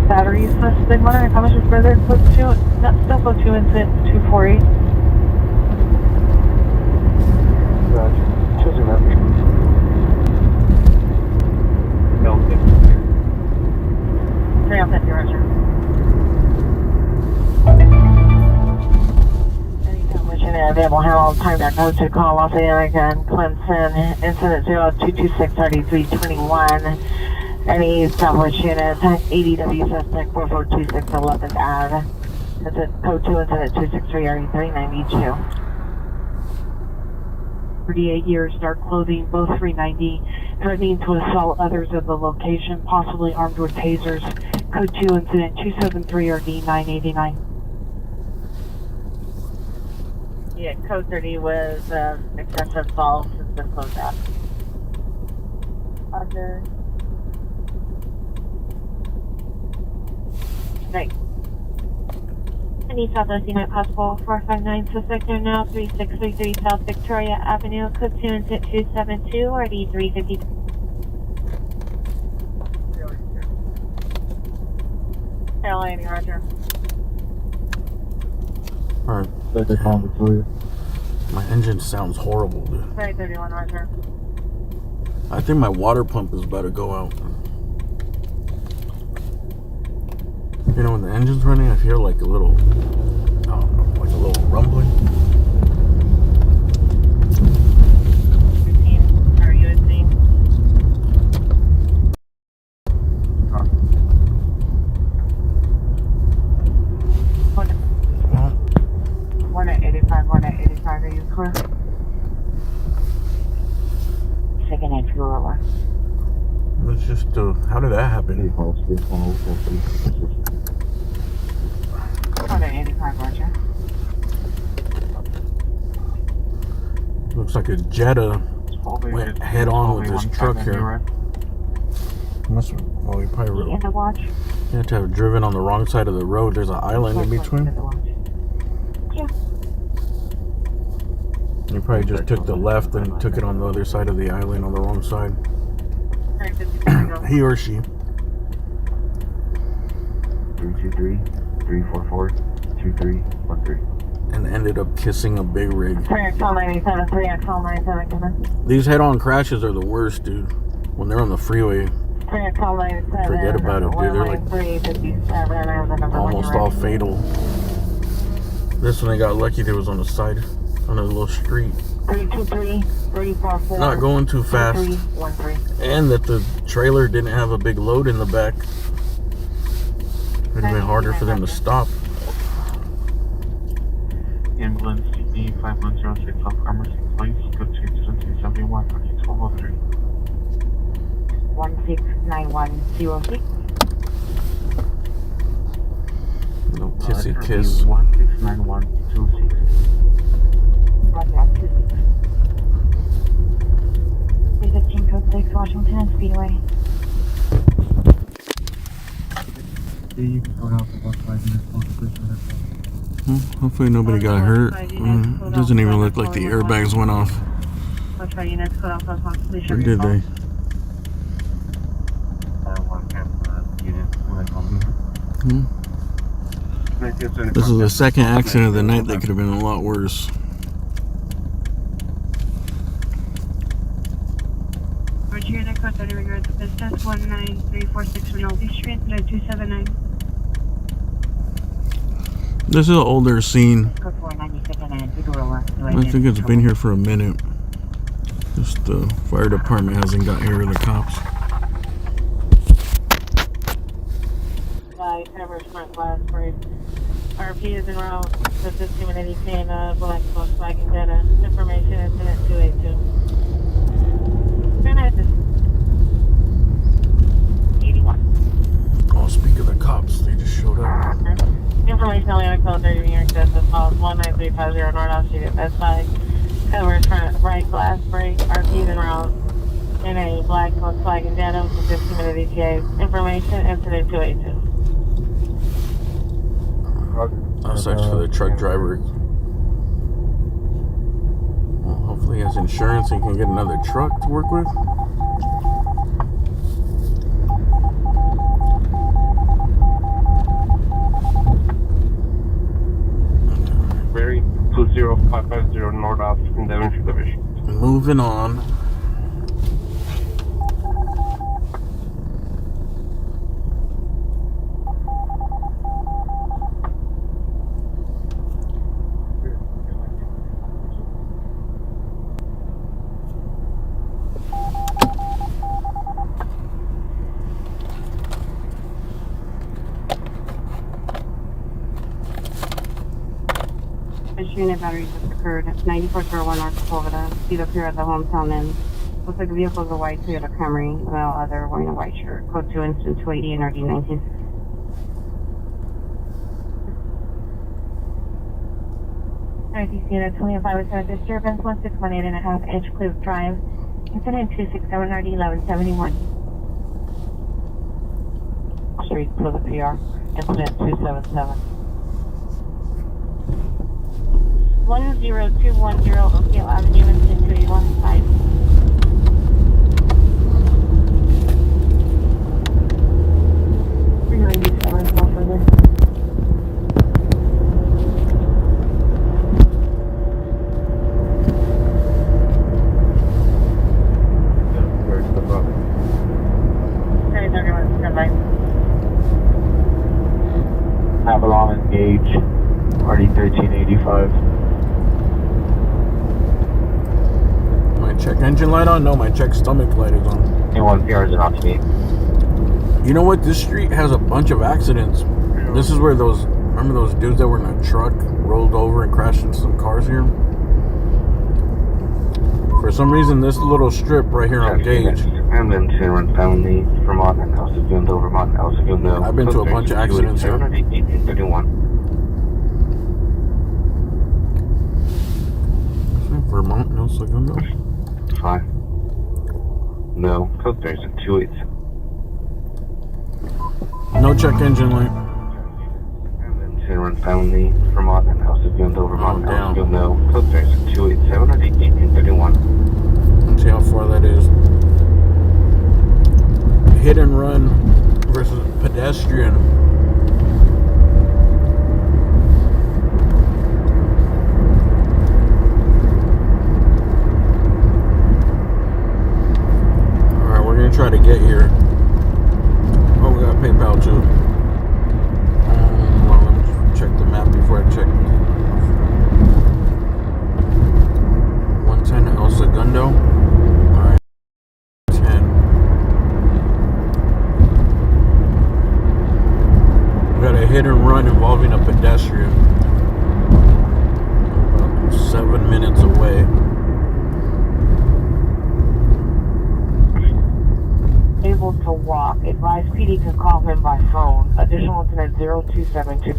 battery suspect. Monitor comments further code 2, not still code 2 incident 248. Roger. Choosing that. No, 3 on 50, Roger. Available handle time back note to call Los Angeles Clemson incident 02263321. Any established unit 80W suspect 4426 11th Ave. That's it, code 2 incident 263 RE392. 38 years, dark clothing, both 390, threatening to assault others at the location, possibly armed with tasers. Code 2 incident 273 RD989. Yeah, code 30 was excessive assault has been closed out. Under. Right. Any Southwest Unit possible 459 suspect are now 3633 South Victoria Avenue, code 2 incident 272 or D350. Airline, Roger. Alright. Victoria. My engine sounds horrible, dude. 31, Roger. I think my water pump is about to go out. You know, when the engine's running, I hear like a little, I don't know, like a little rumbling. Are you at scene? One at 85, are you clear? Second and Gorilla. It's just, how did that happen? 1 at 85, Roger. Looks like a Jetta went head on with this truck here. Must, well, he probably In the watch? you have to have driven on the wrong side of the road. There's an island in between. Yeah. You probably just took the left and took it on the other side of the island on the wrong side. He or she. 323-344-2313. And ended up kissing a big rig. 3XL97, 3XL97, come in. These head-on crashes are the worst, dude. When they're on the freeway, 3XL97. forget about it, dude. They're like 357, I have the number almost all fatal. This one, they got lucky. There was on the side, on a little street. 323-344. Not going too fast. 2313. And that the trailer didn't have a big load in the back. It would have been harder for them to stop. Ambulance DB 5106 South Commerce Place, code 271 1203. 169106. No kissy kiss. 169126. Roger, 26. 315 code 6 Washington Speedway. You can go down for about 5 minutes. Hopefully nobody got hurt. It doesn't even look like the airbags went off. I'll try units, cut off on completion. Or did they? This is the second accident of the night that could have been a lot worse. Roger, unit code 30 regards the business 19346 Rinaldi Street, 279. This is an older scene. Code 492nd and Gorilla. I think it's been here for a minute. Just the fire department hasn't got here, or the cops. covers front glass brake. RP is en route to 1580 in black Volkswagen Jetta. Information incident 282. Turn at 81. Oh, speaking of the cops, they just showed up. Information only on code 30 New York says as follows: 19350 North Street at Best Buy. Covers front right glass brake. RP is en route in a black Volkswagen Jetta with a 15-minute ETA. Information incident 282. I'll search for the truck driver. Well, hopefully he has insurance and can get another truck to work with. Very 20550 North off in Devonshire Division. Moving on. This unit battery just occurred at 9401 North Florida. Speed up here at the hometown inn. Looks like the vehicle is a white Toyota Camry. Well, other wearing a white shirt. Code 2 incident 280 NRD 19. RTC unit 25 disturbance 161.5 Edgecliff Drive. Incident 267 RD 1171. Street for the PR. Incident 277. 10210 Oakdale Avenue, incident 2815. Avalon engage, RD 1385. My check engine light on? No, my check stomach light is on. Anyone PRs are on to me. You know what? This street has a bunch of accidents. This is where those, remember those dudes that were in a truck rolled over and crashed into some cars here? For some reason, this little strip right here on Gage. And then Run Family, Vermont, and El Segundo, Vermont, El Segundo. I've been to a bunch of accidents here. 1831. Vermont, El Segundo? Fine. No, code 3 is 287. No check engine light. And then Run Family, Vermont, and El Segundo, Vermont, Oh, El damn. Segundo. Code 3 is 287 or 1831. Let's see how far that is. Hit and run versus pedestrian. Alright, we're gonna try to get here. Oh, we got PayPal too. Well, let me check the map before I check. 110 El Segundo. Alright. 10. We got a hit and run involving a pedestrian. About 7 minutes away. Able to walk. Advise PD can call him by phone. Additional incident 0272.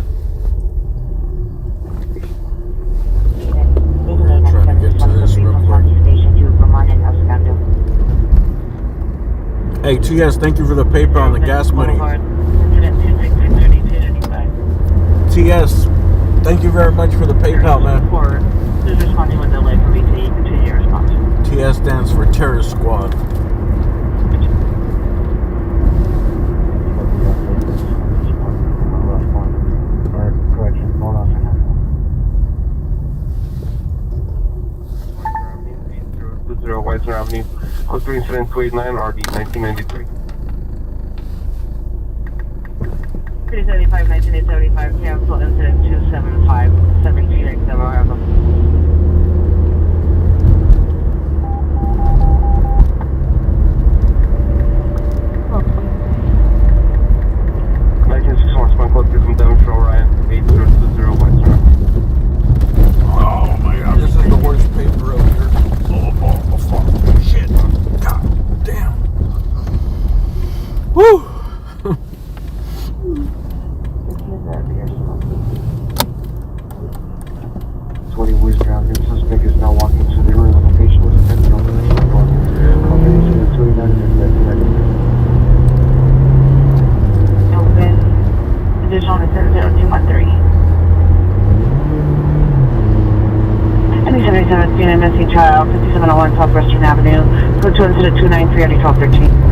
Trying to get to this real quick. Hey, TS, thank you for the PayPal and the gas money. TS, thank you very much for the PayPal, man. TS stands for Terror Squad. Correction, hold on. Weiser Avenue, code 3 incident 289, RD 1993. 375, 1975, cancel incident 275, 1787, Arrival. Woo! 20 Wisdom Avenue. Suspect is now walking to the rear. The location was attempted on the sidewalk. Combination of 29 and 30 seconds. Open. Additional to 0213. Any 77 seen a missing child, 5701 Southwestern Avenue. Go to incident 293 1213.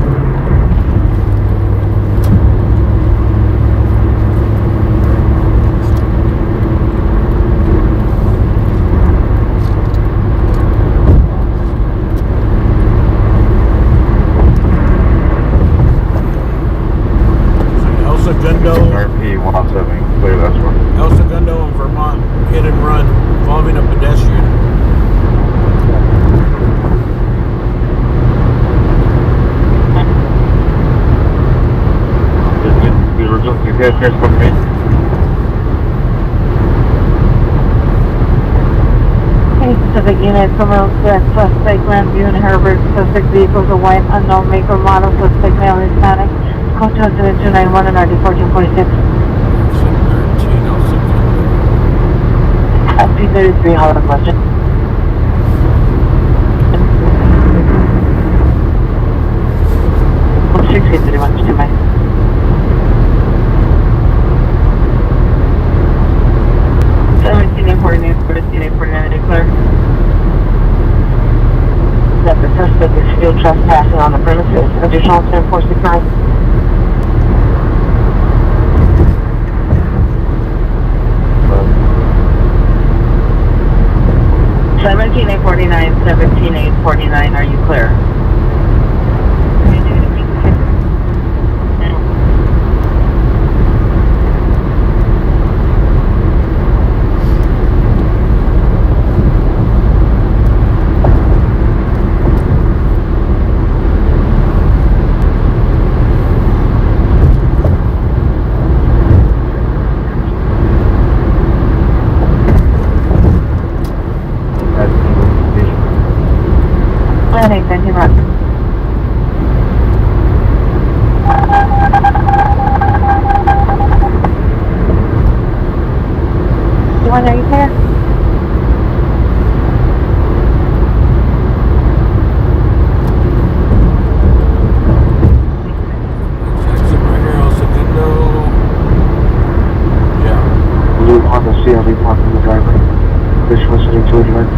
RP 107, clear that's one. El Segundo in Vermont, hit and run involving a pedestrian. The results you get here from me. Any specific unit, criminal threat, suspect, Grandview and Herbert, suspect vehicles, a white, unknown make or model, suspect male, Hispanic. Code to incident 291 and RD 1446. P33, hold on question. Oh, 6831, stand by. Declare that the suspect is still trespassing on the premises. Additional 10469. Seventeen 849, are you clear? Then you run. You want to eat there? Exit right here, El Segundo. Yeah. Blue Honda CRV parking the driver. Fish was sitting to the right.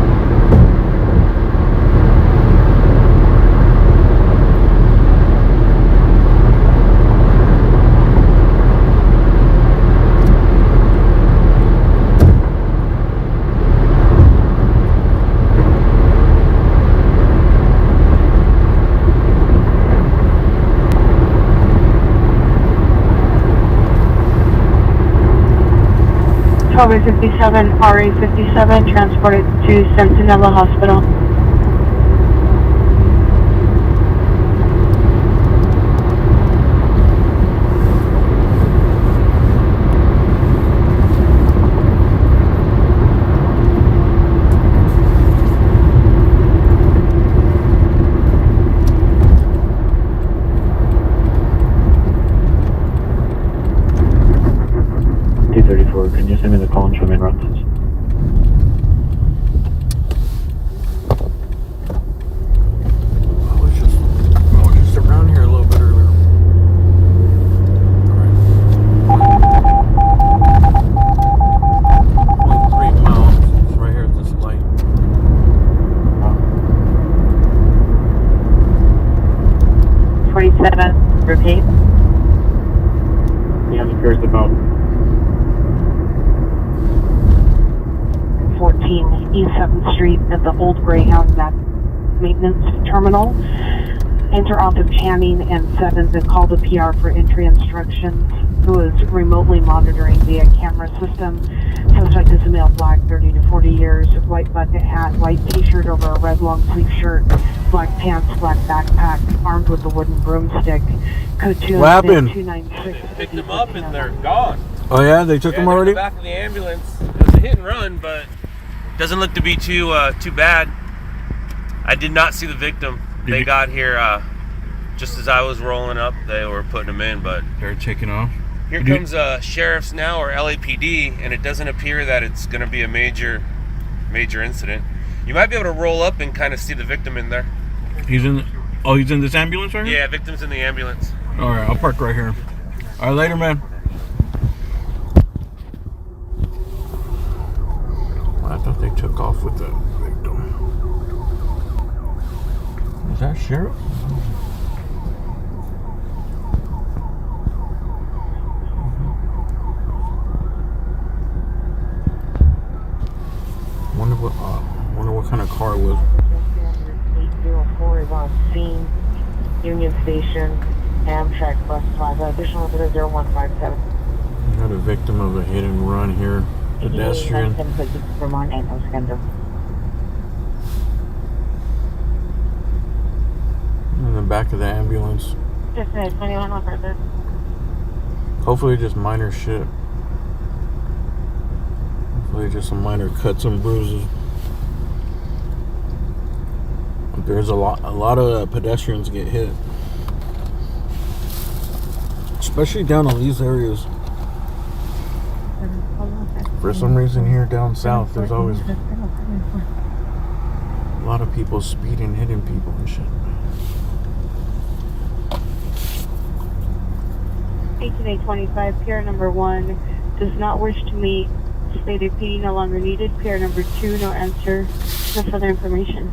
October 57, RA 57, transported to Centinela Hospital. T34, can you send me the call and show me in routes? I was just around here a little bit earlier. Alright. 0.3 miles. It's right here at this light. Oh. 47, repeat. Yeah, I'm curious about 14 East 7th Street at the old Greyhound maintenance terminal. Enter off of Channing and 7th and call the PR for entry instructions, who is remotely monitoring via camera system. Suspect is a male, black, 30 to 40 years, white bucket hat, white t-shirt over a red long sleeve shirt, black pants, black backpack, armed with a wooden broomstick. Code 296. Picked them up and they're gone. Oh yeah, they took them already? Back in the ambulance. It was a hit and run, but doesn't look to be too bad. I did not see the victim. They got here Just as I was rolling up, they were putting them in, but they're taking off. Here comes sheriff's now, or LAPD, and it doesn't appear that it's going to be a major incident. You might be able to roll up and kind of see the victim in there. He's in. Oh, he's in this ambulance right here? Yeah, victim's in the ambulance. All right, I'll park right here. All right, later, man. I thought they took off with the victim. Is that sheriff? Wonder what kind of car it was. 804 is on scene. Union Station, Amtrak Bus Plaza. Additional to the 0157. We got a victim of a hit and run here. Pedestrian. In the back of the ambulance. Just 21 on purpose. Hopefully just minor shit. Hopefully just some minor cuts and bruises. There's a lot of pedestrians get hit. Especially down on these areas. For some reason here down south, there's always a lot of people speeding, hitting people and shit. 18825, pair number 1 does not wish to meet. Stated PD no longer needed. Pair number 2, no answer. No further information.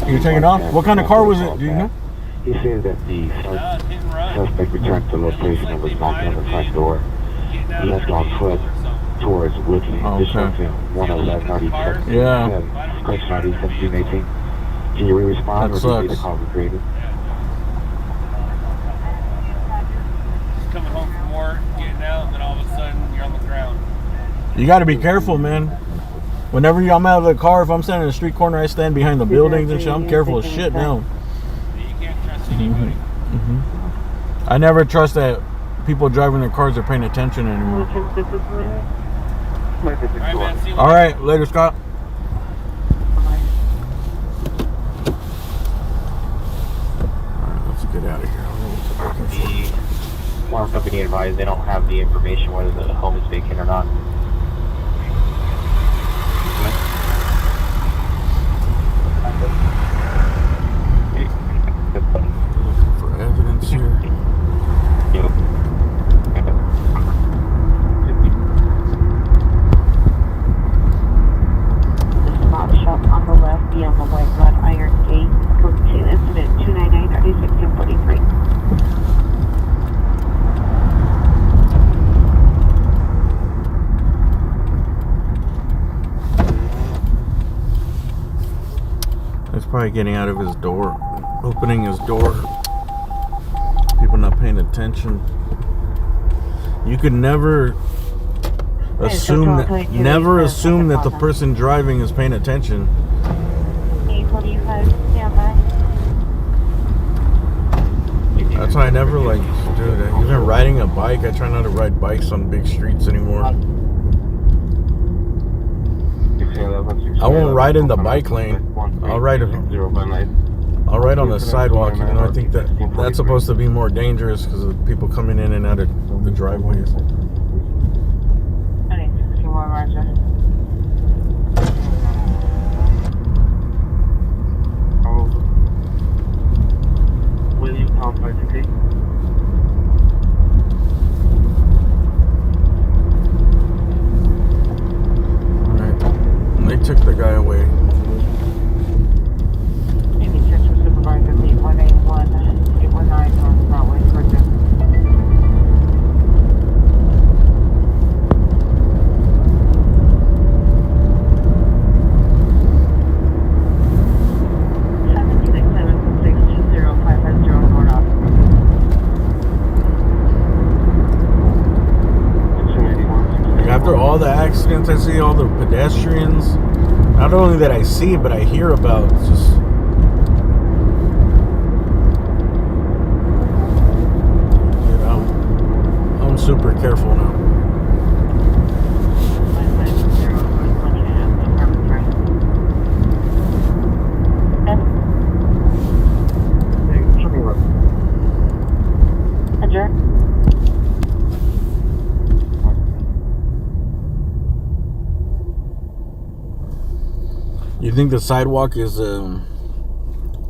You taking off? What kind of car was it? Do you know? He said that the suspect returned to the location and was knocking on the front door. He left on foot towards Woodley. Disrupting 111 RD. Yeah. Correction RD 1718. Can you re-respond that or do you need a call recreated? Coming home from work, getting out, and then all of a sudden you're on the ground. You got to be careful, man. Whenever I'm out of the car, if I'm standing in the street corner, I stand behind the buildings and shit. I'm careful as shit now. You can't trust anybody. I never trust that people driving their cars are paying attention anymore. All right, later, Scott. Alright, let's get out of here. The farm company advised they don't have the information whether the home is vacant or not. Looking for evidence here. Yep. The spot shop on the left beyond the white rod iron gate. Code 2 incident 299 36 and 43. He's probably getting out of his door, opening his door. People not paying attention. You could never assume that the person driving is paying attention. 845, stand by. That's why I never like, dude. Even riding a bike, I try not to ride bikes on big streets anymore. I won't ride in the bike lane. I'll ride on the sidewalk, even though I think that's supposed to be more dangerous because of people coming in and out of the driveways. William Tom 568. Alright. They took the guy away. Maybe check for supervisor 8181, 819 North Broadway, Georgia. once I see all the pedestrians, not only that I see, but I hear about, it's just, you know, I'm super careful now. You think the sidewalk is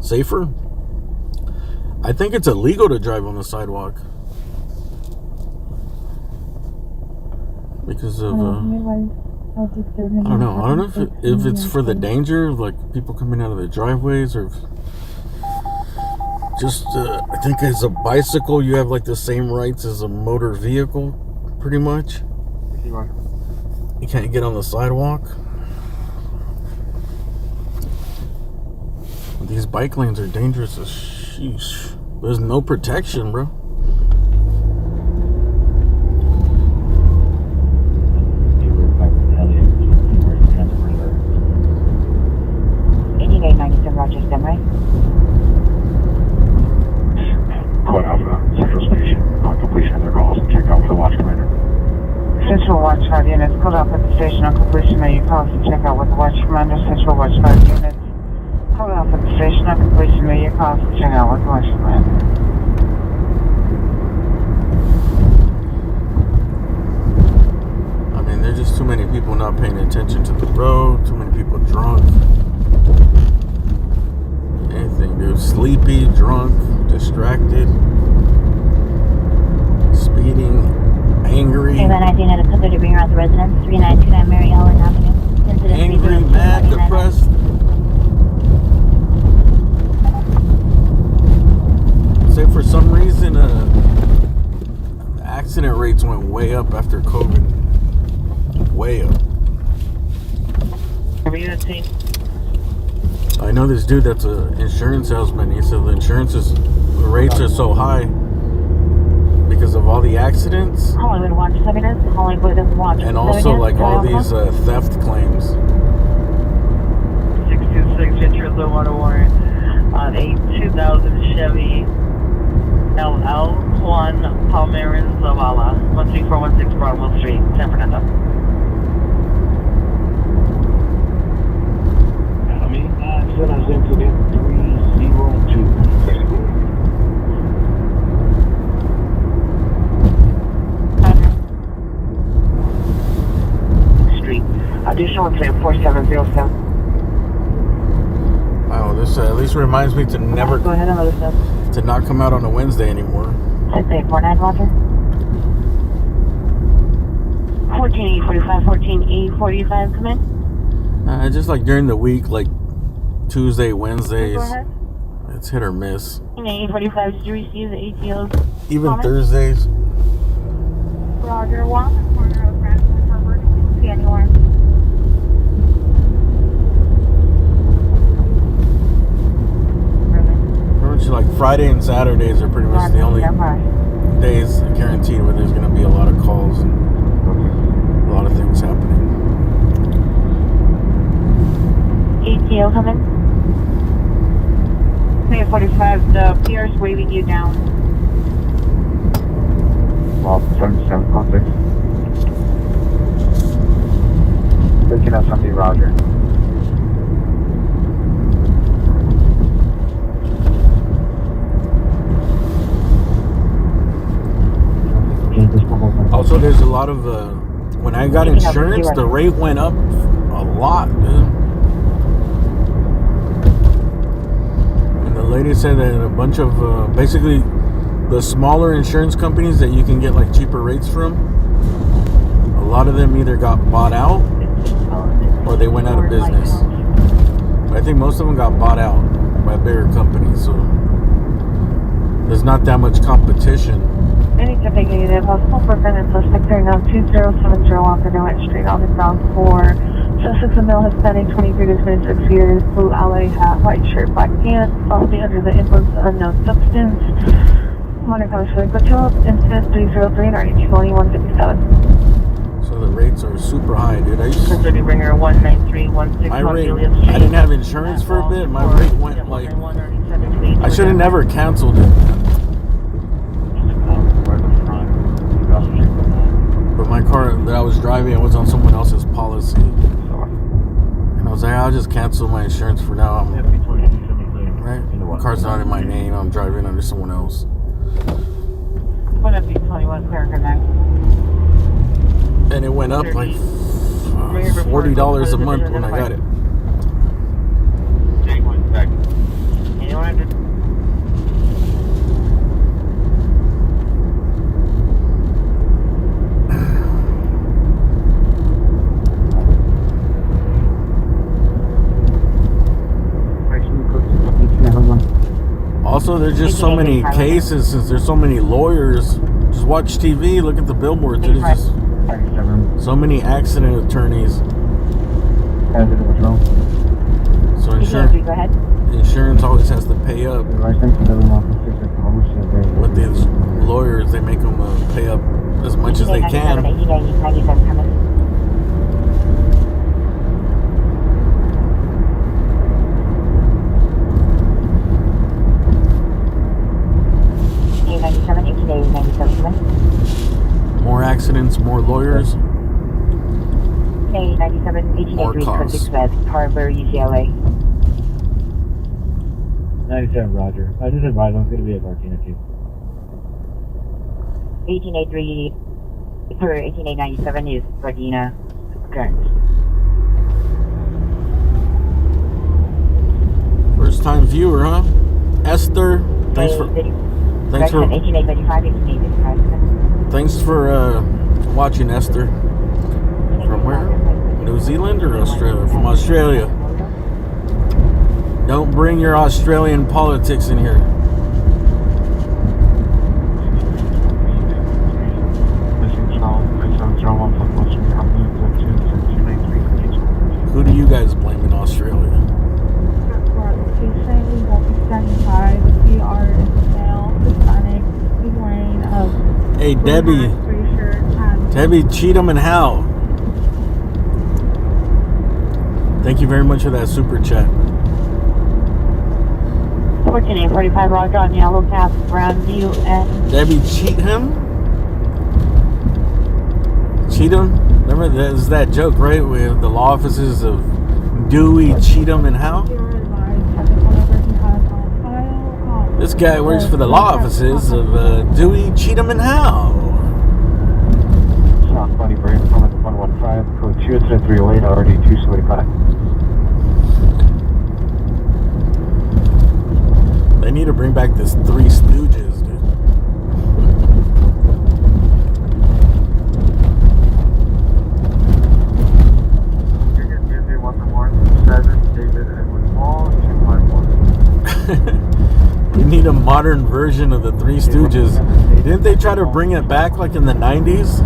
safer? I think it's illegal to drive on the sidewalk because of I don't know if it's for the danger, like people coming out of the driveways, or just I think as a bicycle you have like the same rights as a motor vehicle, pretty much. You can't get on the sidewalk. These bike lanes are dangerous as sheesh. There's no protection, bro. Roger, stand by. Quad Alpha, Central Station. On completion of their calls, check out with the watch commander. Central Watch 5 units, called out at the station on completion of your calls and check out with the watch commander. Central Watch 5 units, called out at the station on completion of your calls and check out with the watch commander. I mean, there's just too many people not paying attention to the road, too many people drunk. Anything, dude. Sleepy, drunk, distracted, speeding, angry. 19 at a code to bring around the residence, 3929 Mary Ellen Avenue. Angry, mad, depressed. Say for some reason, accident rates went way up after COVID. Way up. I know this dude that's an insurance salesman. He said the rates are so high because of all the accidents. Hollywood Watch 7 minutes. Hollywood Watch. And also like all these theft claims. 626 Richard the Water Warrant on a 2000 Chevy LL1 Palmeiras Zavala, 13416 Broadwell Street, San Fernando. Accident incident 302. Street. Additional exam 4707. Wow, this at least reminds me to never Go ahead, another step. to not come out on a Wednesday anymore. 6849 Roger. 14E45, 14E45, come in. Just like during the week, like Tuesday, Wednesdays, Go ahead. it's hit or miss. E45, did you receive the ATO's Even comment? Thursdays. Roger, walk the corner of Franklin Harvard. You can see anywhere. Pretty much like Friday and Saturdays are pretty much the only days guaranteed where there's going to be a lot of calls and a lot of things happening. ATO coming. 45, the PR is waving you down. Well, 7706. Picking up something, Roger. Also, there's a lot of when I got insurance, the rate went up a lot, dude. And the lady said that a bunch of basically the smaller insurance companies that you can get like cheaper rates from, a lot of them either got bought out or they went out of business. But I think most of them got bought out by bigger companies, so there's not that much competition. Any traffic unit, possible for defendant suspect turn on 2070 Walker Noet Street, August bound for Sussex and Mill, Hispanic, 23 to 26 years, blue alley hat, white shirt, black pants, possibly under the influence of unknown substance. Monaco Patrol, incident 303 and RD 2157. So the rates are super high, dude. I used City Ringer 19316 my on rate. Julius I Street. didn't have insurance for a bit. My rate went like I should have never canceled it. But my car that I was driving was on someone else's policy, and I was like, I'll just cancel my insurance for now. Right? The car's not in my name. I'm driving under someone else. What up, 21 clear connect? And it went up like $40 a month when I got it. Also, there's just so many cases since there's so many lawyers. Just watch TV, look at the billboards. There's just so many accident attorneys. So insurance always has to pay up. With these lawyers, they make them pay up as much as they can. More accidents, more lawyers. More costs. Harbor, UCLA. 97, Roger. I just advised I'm going to be at Martina too. 1883 for 18897 is Gardena. Correct. First time viewer, huh? Esther, thanks for 1885. Watching, Esther. From where? New Zealand or Australia? From Australia. Don't bring your Australian politics in here. Who do you guys blame in Australia? Hey, Debbie Cheatham and Hal. Thank you very much for that super chat. 1445 Roger on Yellow Path, Brownview, and Debbie Cheatham? Remember, there's that joke, right? With the law offices of Dewey, Cheatham, and Hal? This guy works for the law offices of Dewey, Cheatham, and Hal. South Buddy Brave from 115, code 20308, already 245. They need to bring back this Three Stooges, dude. We need a modern version of the Three Stooges. Didn't they try to bring it back like in the 90s?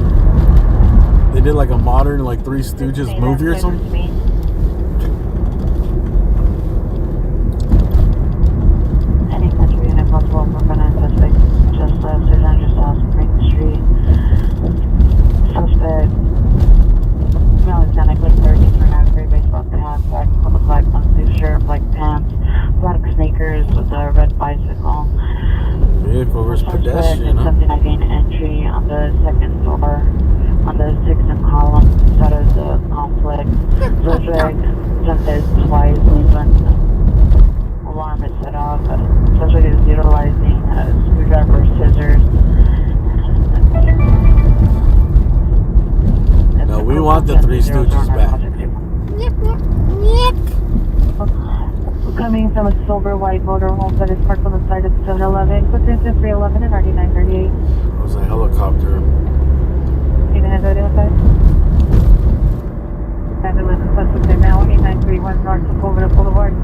They did like a modern like Three Stooges movie or something? Just left 600 South Spring Street. Suspect melancholically searching for an out-of-grade baseball cap, black long-sleeve shirt, black pants, black sneakers with a red bicycle. Vehicle versus pedestrian, huh? Something I gained entry on the second floor, on the 6th column, instead of the conflict. Suspect jumped this twice when alarm is set off. Suspect is utilizing a screwdriver, scissors. No, we want the Three Stooges back. Coming from a silver white motorhome that is parked on the side of 7-Eleven. Quick into 311 and 9938. It was a helicopter. You know how to do that? 7-Eleven suspect now, 8931 North Sepulveda Boulevard.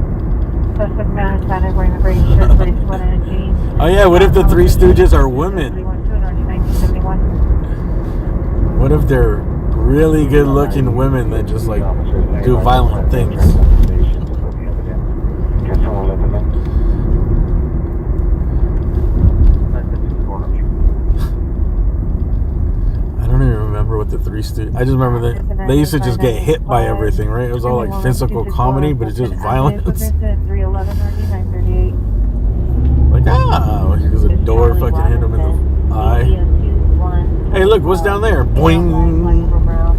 Suspect man Hispanic wearing a gray shirt, gray sweater, and jeans. Oh yeah, what if the Three Stooges are women? 1971. What if they're really good looking women that just like do violent things? Can someone let them in? I don't even remember what the Three Stooges. I just remember they used to just get hit by everything, right? It was all like physical comedy, but it's just violence. 311 938. Like, because a door fucking hit him in the eye. Hey, look, what's down there? Boing.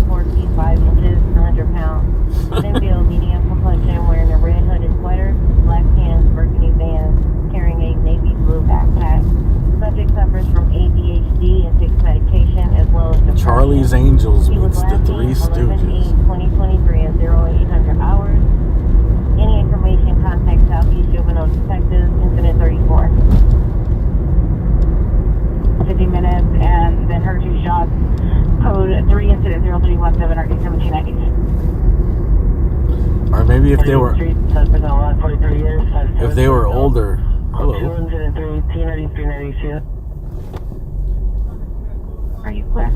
14.5 inches, 100 pounds. Male, medium complexion, wearing a red hooded sweater, black pants, burgundy vans, carrying a navy blue backpack. Subject suffers from ADHD and takes medication as well as depression. Charlie's Angels meets the Three Stooges. 2023 at 0800 hours. Any information, contact Southeast Juvenile Detectives, Incident 34. 50 minutes, and then her 2 shots. Code 3, Incident 0317, RD 1790s. Or maybe if they were older. Hello. Are you clear?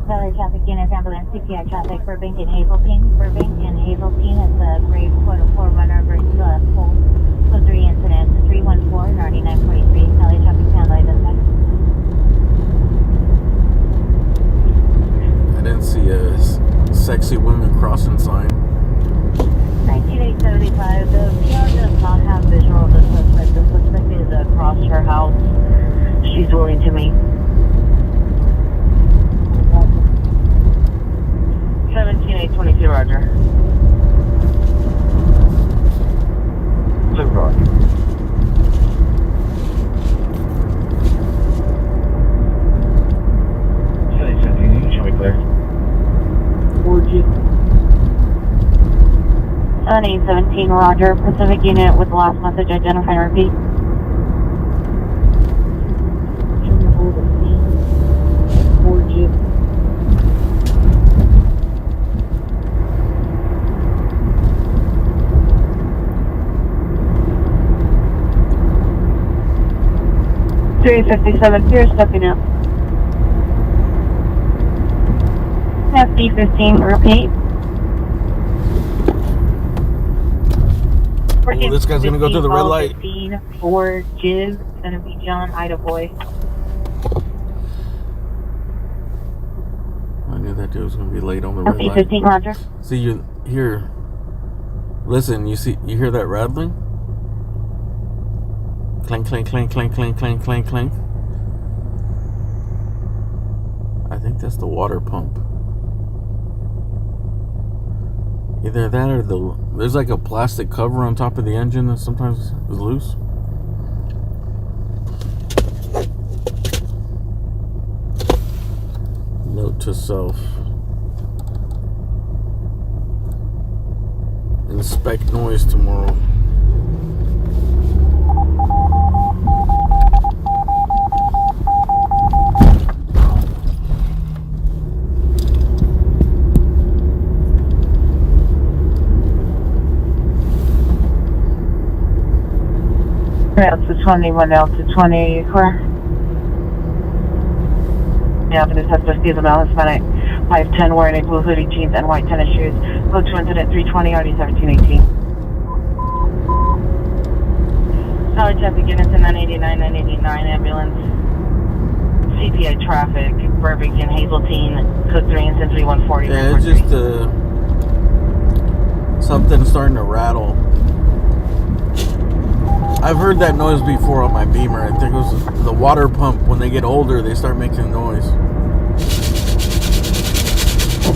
Valley traffic unit ambulance CPI traffic Burbank and Hazeltine. Burbank and Hazeltine is the grave forerunner over full. Code 3 incident 314 9943. Valley traffic panel identified. I didn't see a sexy women crossing sign. 19875. The PR does not have visual of the suspect. The suspect is across her house. She's willing to meet. 17822, Roger. Roger. Show me clear. 7817, Roger. Pacific unit with the last message, identify and repeat. $357, Pierce, stepping out. FD15, repeat. Oh, this guy's gonna go through the red light. 15, 4, Jiv, gonna be John, Ida boy. I knew that dude was gonna be late on the red light. FD15, Roger. See, you here. Listen, you hear that rattling? Clank, clank, clank, clank, clank, clank, clank, clank. I think that's the water pump. Either that or there's like a plastic cover on top of the engine that sometimes is loose. Note to self. Inspect noise tomorrow. Delta 21, Delta 20, you clear? Yeah, for the suspect is a Hispanic, 5'10", wearing a blue hoodie, jeans, and white tennis shoes. Code to incident 320, RD 1718. Solid traffic units in 989, 989, ambulance. CPI traffic, Burbank and Hazeltine, code 3 incident 3140. Yeah, it's just something starting to rattle. I've heard that noise before on my Beamer. I think it was the water pump. When they get older, they start making noise.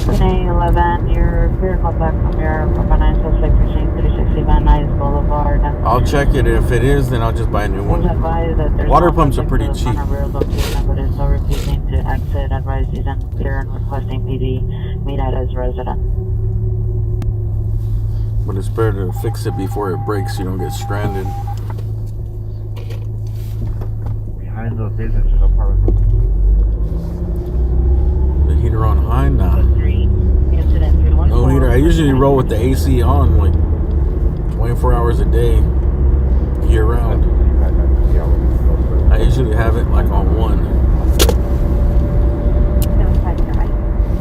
11, your vehicle back from your 9 suspect precinct 360 Van Nuys Boulevard. I'll check it. If it is, then I'll just buy a new one. Water pumps are pretty cheap. But is so refusing to exit, advise you then clear and requesting PD meet at his resident. But it's better to fix it before it breaks so you don't get stranded. Behind those businesses apartments. The heater on high? Nah. No heater. I usually roll with the AC on like 24 hours a day, year round. I usually have it like on 1.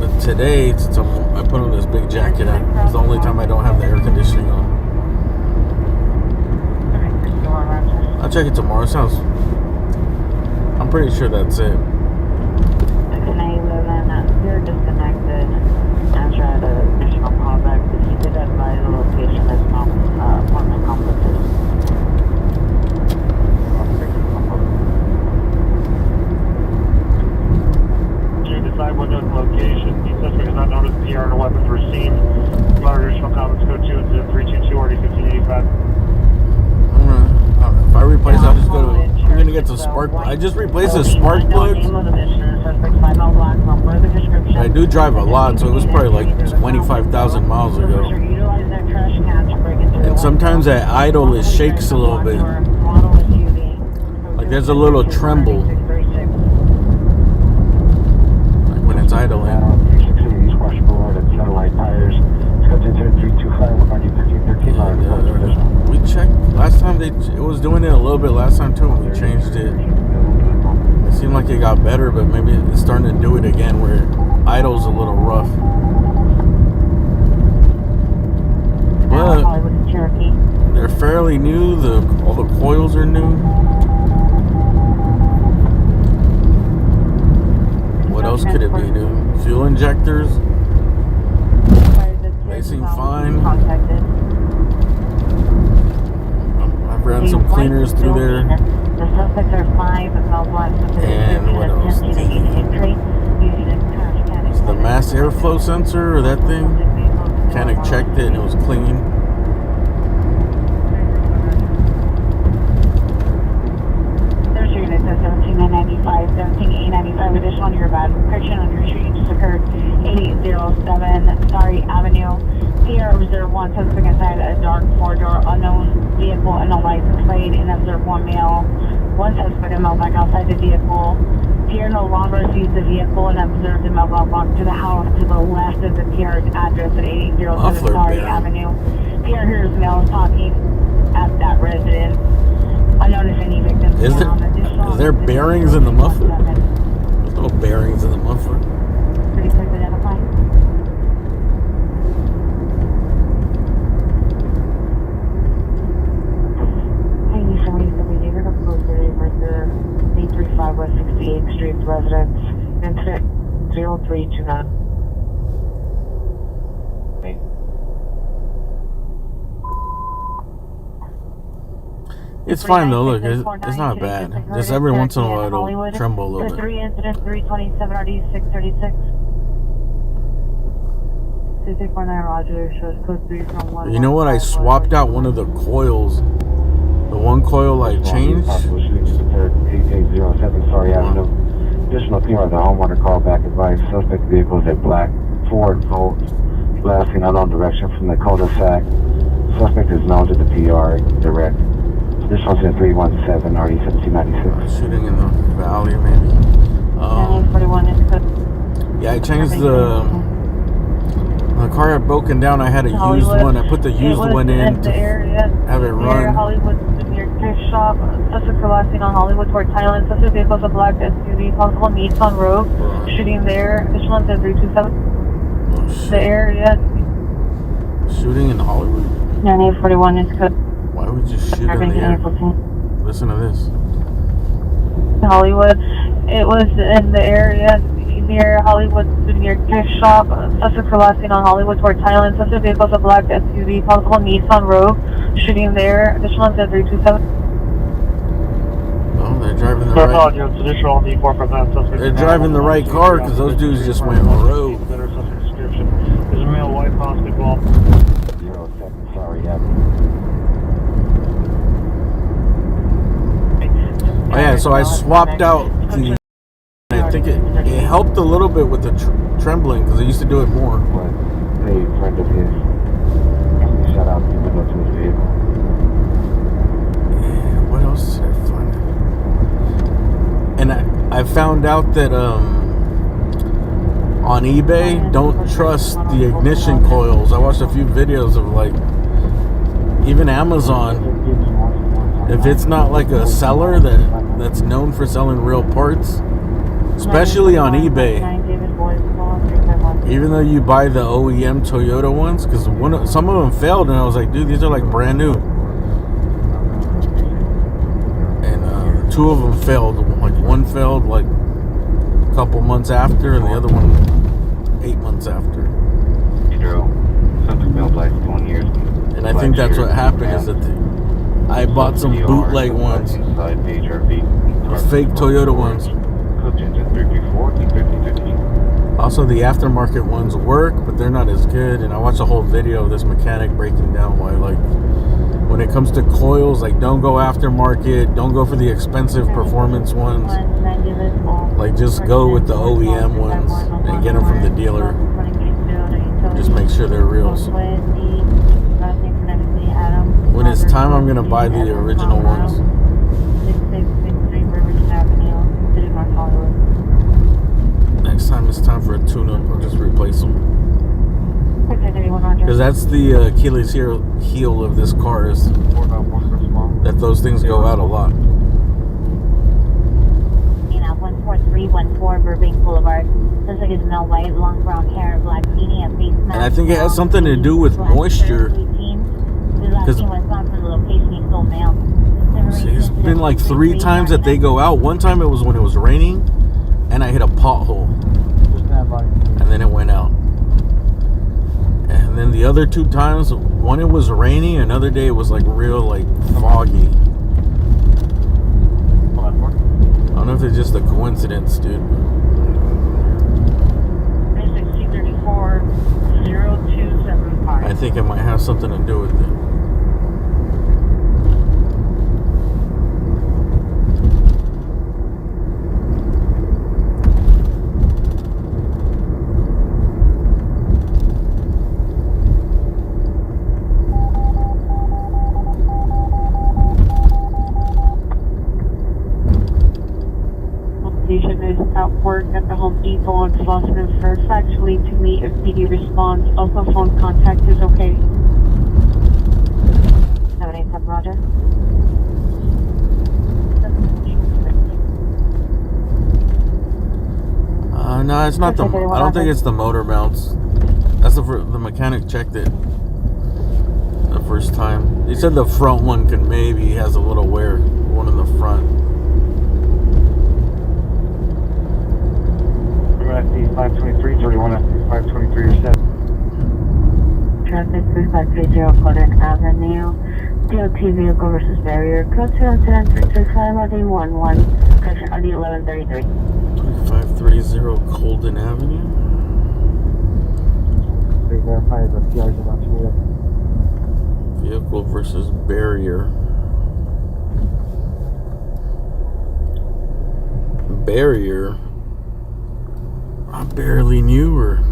But today, I put on this big jacket. It's the only time I don't have the air conditioning on. I'll check it tomorrow. I'm pretty sure that's it. gonna get the spark. I just replaced the spark plugs. I do drive a lot, so it was probably like 25,000 miles ago. And sometimes at idle it shakes a little bit. Like there's a little tremble. Like when it's idling. We checked last time it was doing it a little bit last time too when we changed it. It seemed like it got better, but maybe it's starting to do it again where idle's a little rough. But they're fairly new. All the coils are new. What else could it be new? Fuel injectors. They seem fine. I've ran some cleaners through there. The suspects are 5 And what else? It's the mass airflow sensor or that thing. Mechanic checked it and it was clean. There's your unit 17995, 17895. Additional on your bad. Correction on your street just occurred. 8807 Sorry Avenue. PR Reserve 1 suspect inside a dark 4-door unknown vehicle and no license plate, and observe 1 male. 1 suspect and male back outside the vehicle. PR no longer sees the vehicle and observed the male walk to the house to the left of the PR's address at 8807 Sorry Avenue. PR hears male talking at that residence. Unknown if any victims. Is there bearings in the muffler? There's no bearings in the muffler. Pretty quick to identify. West 68th Street residence, incident 0329. It's fine though, look, it's not bad. Just every once in a while it'll tremble a little bit. 3 incident 327 RD 636. 2349 Roger, shows code 3 from 1. You know what? I swapped out one of the coils. The one coil I changed. 8807 Sorry Avenue. Additional PR on the homeowner call back advice. Suspect vehicle is a black Ford Volt blasting unknown direction from the cul-de-sac. Suspect is known to the PR direct. Additional to 317 RD 1796. Shooting in the valley maybe. 41 is code. Yeah, I changed the car had broken down. I had a used one. I put the used one in to have it run. Hollywood near gift shop. Suspect collapsing on Hollywood toward Thailand. Suspect vehicle is a black SUV. Possible meets on road. Shooting there. Additional to 327. Oh, shit. The area. Shooting in Hollywood. 9841 is code. Why would you shoot in the air? Listen to this. Hollywood. It was in the area near Hollywood near gift shop. Suspect collapsing on Hollywood toward Thailand. Suspect vehicle is a black SUV. Possible meets on road. Shooting there. Additional to 327. Oh, they're driving the right. They're driving the right car because those dudes just went on the road. There's a male white possibly ball. 07 Sorry Avenue. Oh yeah, so I swapped out the. I think it helped a little bit with the trembling because I used to do it more. But a friend of his shot out the window to his vehicle. Yeah, what else did I find? And I found out that on eBay, don't trust the ignition coils. I watched a few videos of like even Amazon. If it's not like a seller that's known for selling real parts, especially on eBay, even though you buy the OEM Toyota ones, because some of them failed, and I was like, dude, these are like brand new. And 2 of them failed. Like one failed like a couple months after, and the other one 8 months after. True. Something male black 20 years. And I think that's what happened is that I bought some bootleg ones, the fake Toyota ones. Also, the aftermarket ones work, but they're not as good. And I watched a whole video of this mechanic breaking down why, like, when it comes to coils, like don't go aftermarket, don't go for the expensive performance ones. Like just go with the OEM ones and get them from the dealer. Just make sure they're reals. When it's time, I'm gonna buy the original ones. 6663 Riverton Avenue, City North Hollywood. Next time it's time for a tune-up, I'll just replace them. Because that's the Achilles heel of this car is that those things go out a lot. 14314 Burbank Boulevard. Looks like it's male white, long brown hair, black beanie, and face mask. And I think it has something to do with moisture. Because it's been like 3 times that they go out. One time it was when it was raining, and I hit a pothole, and then it went out. And then the other 2 times, one it was raining, another day it was like real like foggy. I don't know if it's just a coincidence, dude. 0275. I think it might have something to do with it. Is at work at the Home Depot on Slauson and Fairfax, willing to meet if PD responds. Also, phone contact is okay. 787, Roger. No, it's not the. I don't think it's the motor mounts. That's the mechanic checked it the first time. He said the front one can maybe has a little wear. One in the front. 523, 31 523 or 7. Traffic 3530 Golden Avenue. DOT vehicle versus barrier. Code 207-365 RD11. Correction RD1133. 3530 Golden Avenue. They verify the PR's about to meet up. Vehicle versus barrier. Barrier. I barely knew her.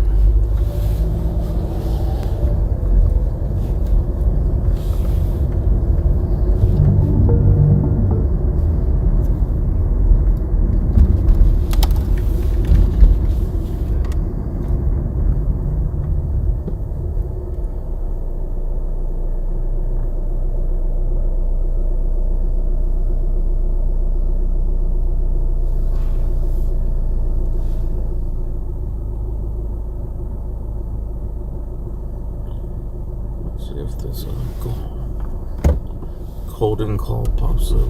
If this Golden call pops up.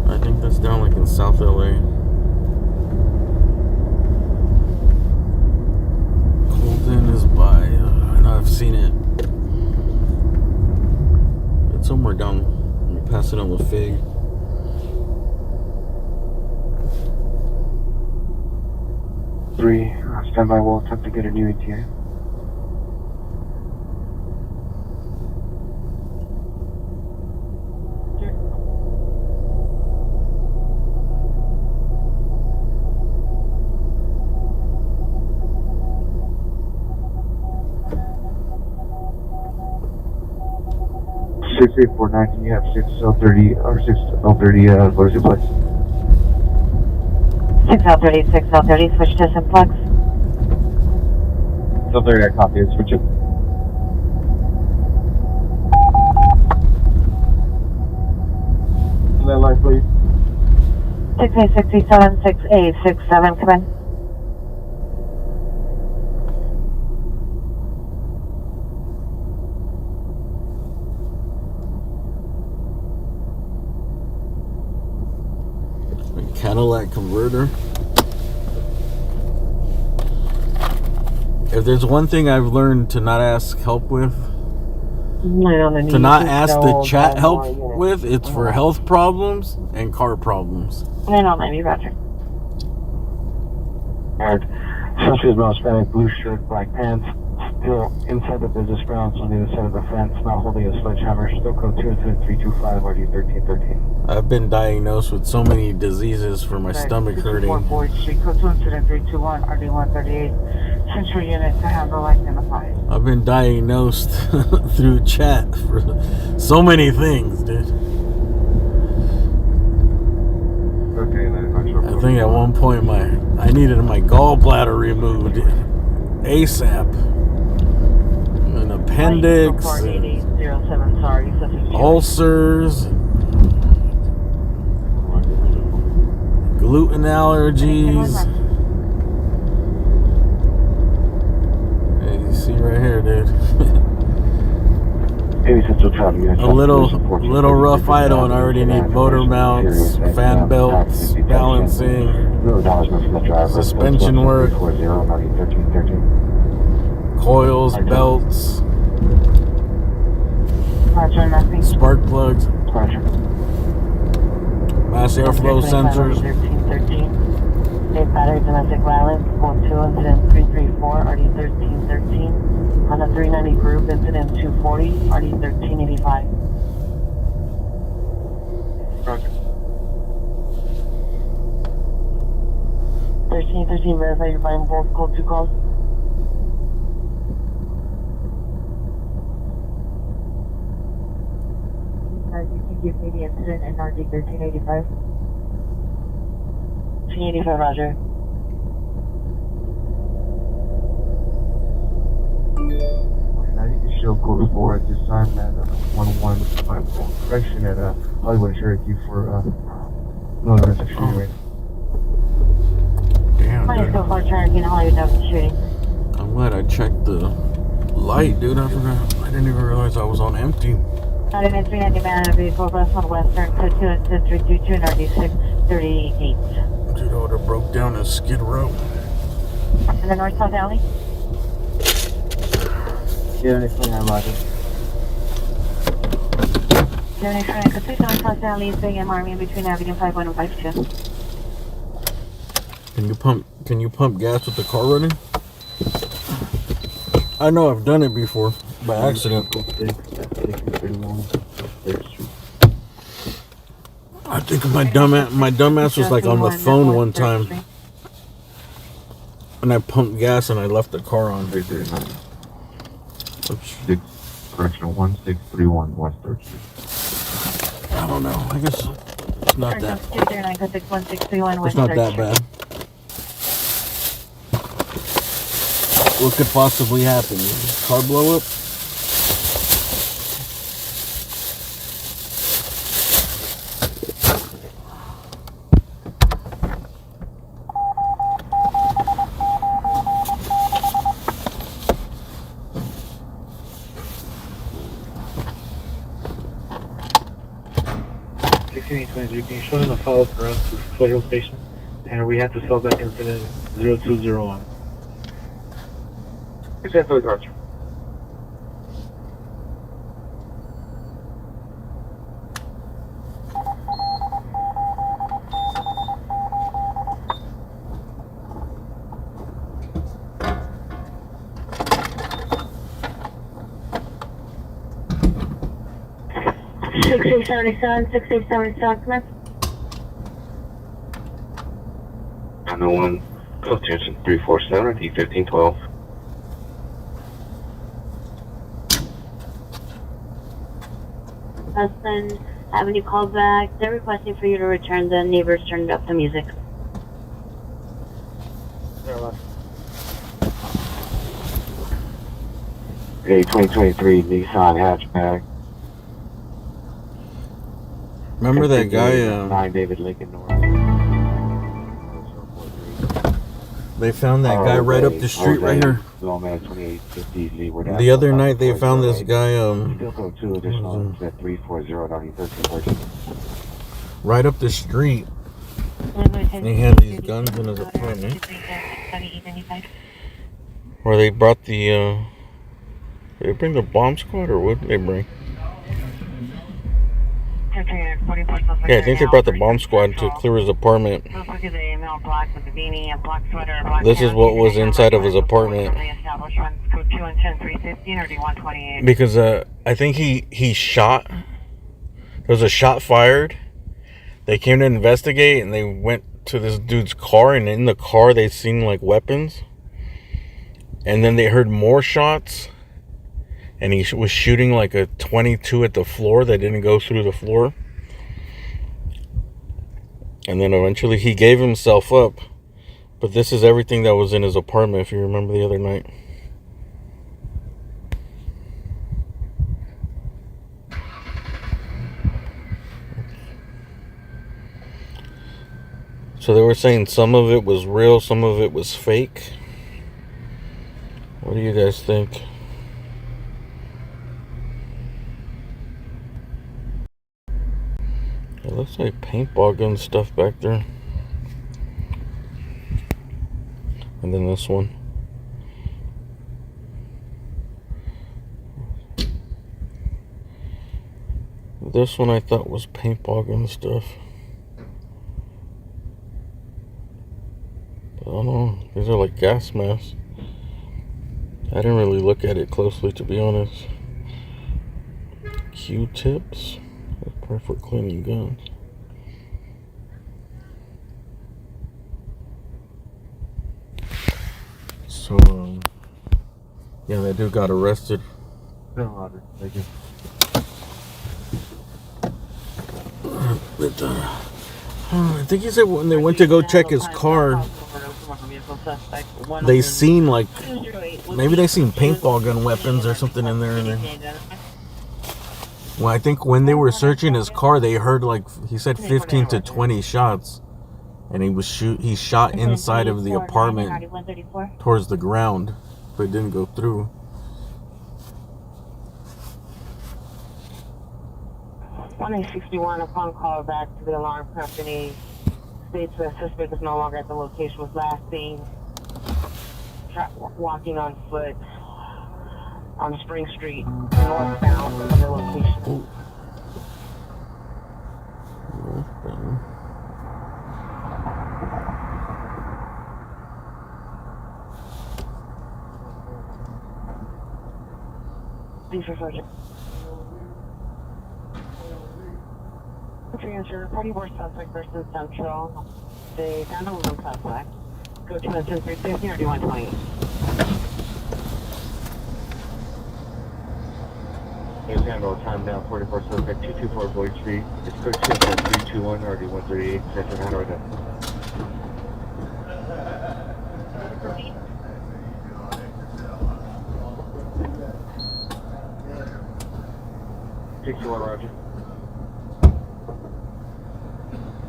I think that's down like in South LA. Golden is by, I know I've seen it. It's somewhere down, pass it on the Fig. Three, stand by, we'll attempt to get a new ETA. Six 849, you have 6030 or 6030, what is your place? 6030, 6030, switch to simplex. So 30, I copy it, switch it. That line, please. 6867, 6867, come in. Cadillac converter. If there's one thing I've learned to not ask help with, to not ask the chat help with, it's for health problems and car problems. And on maybe Roger. Alright. Suspect is male, Hispanic, blue shirt, black pants, Still inside the business grounds on the other side of the fence, not holding a sledgehammer. Still code 2-325 RD1313. I've been diagnosed with so many diseases for my stomach hurting. 4 Street, code 2 incident 321 RD138. Central unit to handle identify. I've been diagnosed through chat for so many things, dude. Okay, I think at one point I needed my gallbladder removed ASAP. An appendix, ulcers, gluten allergies. Hey, you see right here, dude. A little rough idle, and I already need motor mounts, fan belts, balancing, suspension work, coils, belts, spark plugs, mass airflow sensors. State battery domestic violence, 42 incident 334, RD1313. On the 390 group, incident 240, RD1385. Roger. 1313, verify you're buying both code 2 calls. You can give me the incident in RD1385. 1385, roger. I think you show code 4 at this time at 115 correction at Hollywood Cherokee for another intersection rate. Damn, Hi, dude. so far Cherokee and Hollywood Avenue shooting. I'm glad I checked the light, dude. I forgot. I didn't even realize I was on empty. 390 man of vehicle west on western, code 2 incident 322 and RD638. Dude, I would have broke down a skid row. In the north-south alley? Yeah, anything I like it. 79 complete north-south alley is being MRE in between Avenue 51 and 52. Can you pump gas with the car running? I know I've done it before by accident. I think my dumbass was like on the phone one time, and I pumped gas and I left the car on. Oops. Correctional 1631 West 3rd Street. I don't know. I guess it's not that. It's not that bad. What could possibly happen? Car blow up? Being shown in the follow-up around to Federal Station, and we have to sell back incident 0201. Exactly, Roger. come on. I know one, code 347 at D1512. Husband, having you call back. They're requesting for you to return. The neighbors turned up the music. A 2023 Nissan hatchback. Remember that guy? 9 David Lincoln North. They found that guy right up the street right here. The other night they found this guy right up the street. And he had these guns in his apartment. Where they brought the did they bring the bomb squad or what did they bring? Yeah, I think they brought the bomb squad to clear his apartment. This is what was inside of his apartment. Because I think he shot. There was a shot fired. They came to investigate and they went to this dude's car, and in the car they seen like weapons. And then they heard more shots, and he was shooting like a 22 at the floor that didn't go through the floor. And then eventually he gave himself up. But this is everything that was in his apartment, if you remember the other night. So they were saying some of it was real, some of it was fake. What do you guys think? It looks like paintball gun stuff back there. And then this one. This one I thought was paintball gun stuff. But I don't know. These are like gas masks. I didn't really look at it closely, to be honest. Q-tips. Perfect for cleaning guns. So, yeah, that dude got arrested. No, Roger. Thank you. But, I think he said when they went to go check his car, they seen like, maybe they seen paintball gun weapons or something in there. Well, I think when they were searching his car, they heard like, he said 15 to 20 shots. And he shot inside of the apartment towards the ground, but it didn't go through. One 61 upon call back to the alarm company states the suspect is no longer at the location, was last seen walking on foot on Spring Street, northbound from the location. Northbound. These are subject. Transfer 44 suspect versus Central. They found a woman suspect. Go to 10350 or do 120. Here's handle time now, 44 suspect 224 Boyd Street. It's code 2.321 RD 138. Second hand right now. Take you Roger.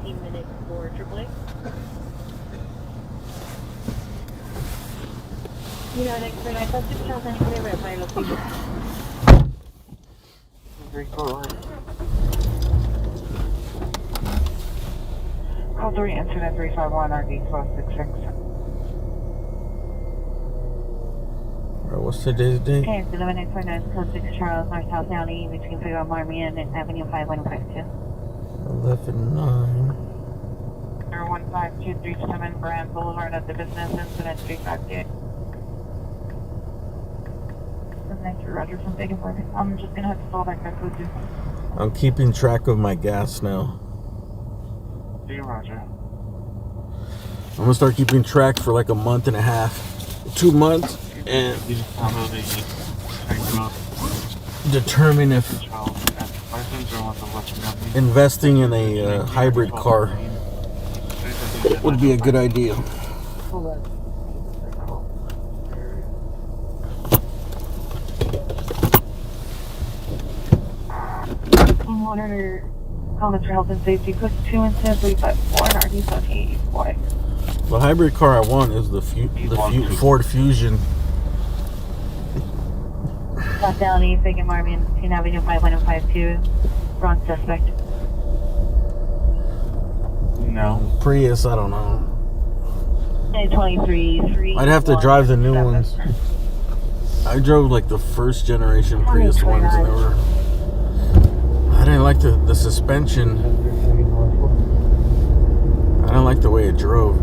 15 minutes for AAA. You know, next time I thought to tell anybody where my location. 341. Call 3, incident 351 RD 1266. Alright, what's today's date? Okay, it's 11-949, code 6 Charles, North South County, between Figueroa Marmion and Avenue 5152. 11-9. 15237 Brand Boulevard at the business incident 358. Roger from Big Apartment. I'm just gonna have to fall back that code too. I'm keeping track of my gas now. See you, Roger. I'm gonna start keeping track for like a month and a half, 2 months, and determine if investing in a hybrid car would be a good idea. Monitor comments for health and safety. Code 2 and 354 and RD 84. The hybrid car I want is the Ford Fusion. South County, Big Marmion, between Avenue 5152. Wrong suspect. No. Prius, I don't know. 23. I'd have to drive the new ones. I drove like the first generation Prius ones, and I didn't like like the suspension. I don't like the way it drove.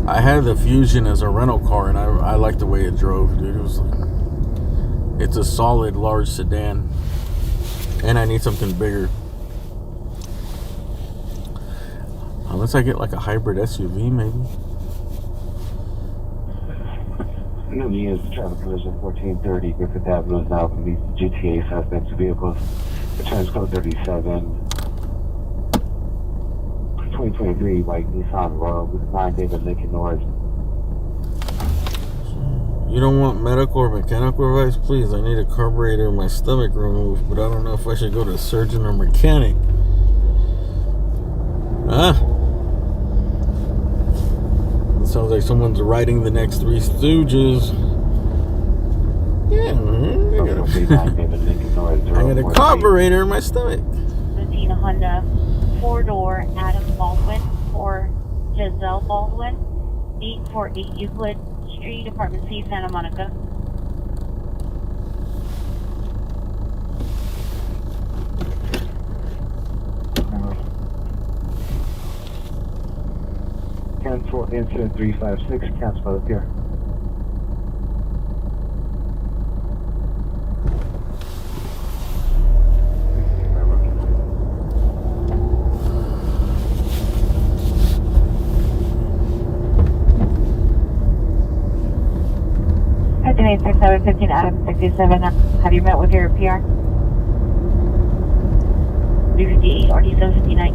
I had the Fusion as a rental car, and I like the way it drove, dude. It's a solid, large sedan, and I need something bigger. Unless I get like a hybrid SUV, maybe. New units, traffic collision 1430, Griffith Avenue is now police GTA suspects vehicles. The transcode 37. 2023 white Nissan Rogue with 9 David Lincoln Norris. You don't want medical or mechanical advice? Please, I need a carburetor in my stomach removed, but I don't know if I should go to a surgeon or mechanic. Huh? It sounds like someone's writing the next Three Stooges. Yeah, I got a carburetor in my stomach. Routine Honda 4-door Adam Baldwin or Giselle Baldwin, 848 Euclid Street, Apartment C, Santa Monica. Cancel incident 356, cancel up here. Estimate 6715 Adam 67. Have you met with your PR? 358 or D759.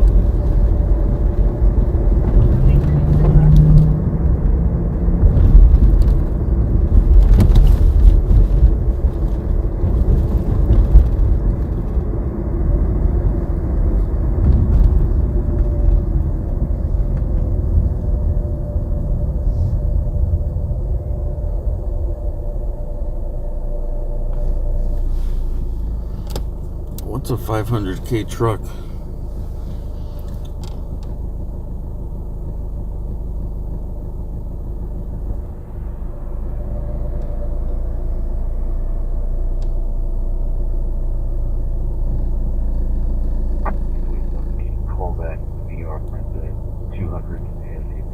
What's a 500K truck? Callback New York, 200 ASAP.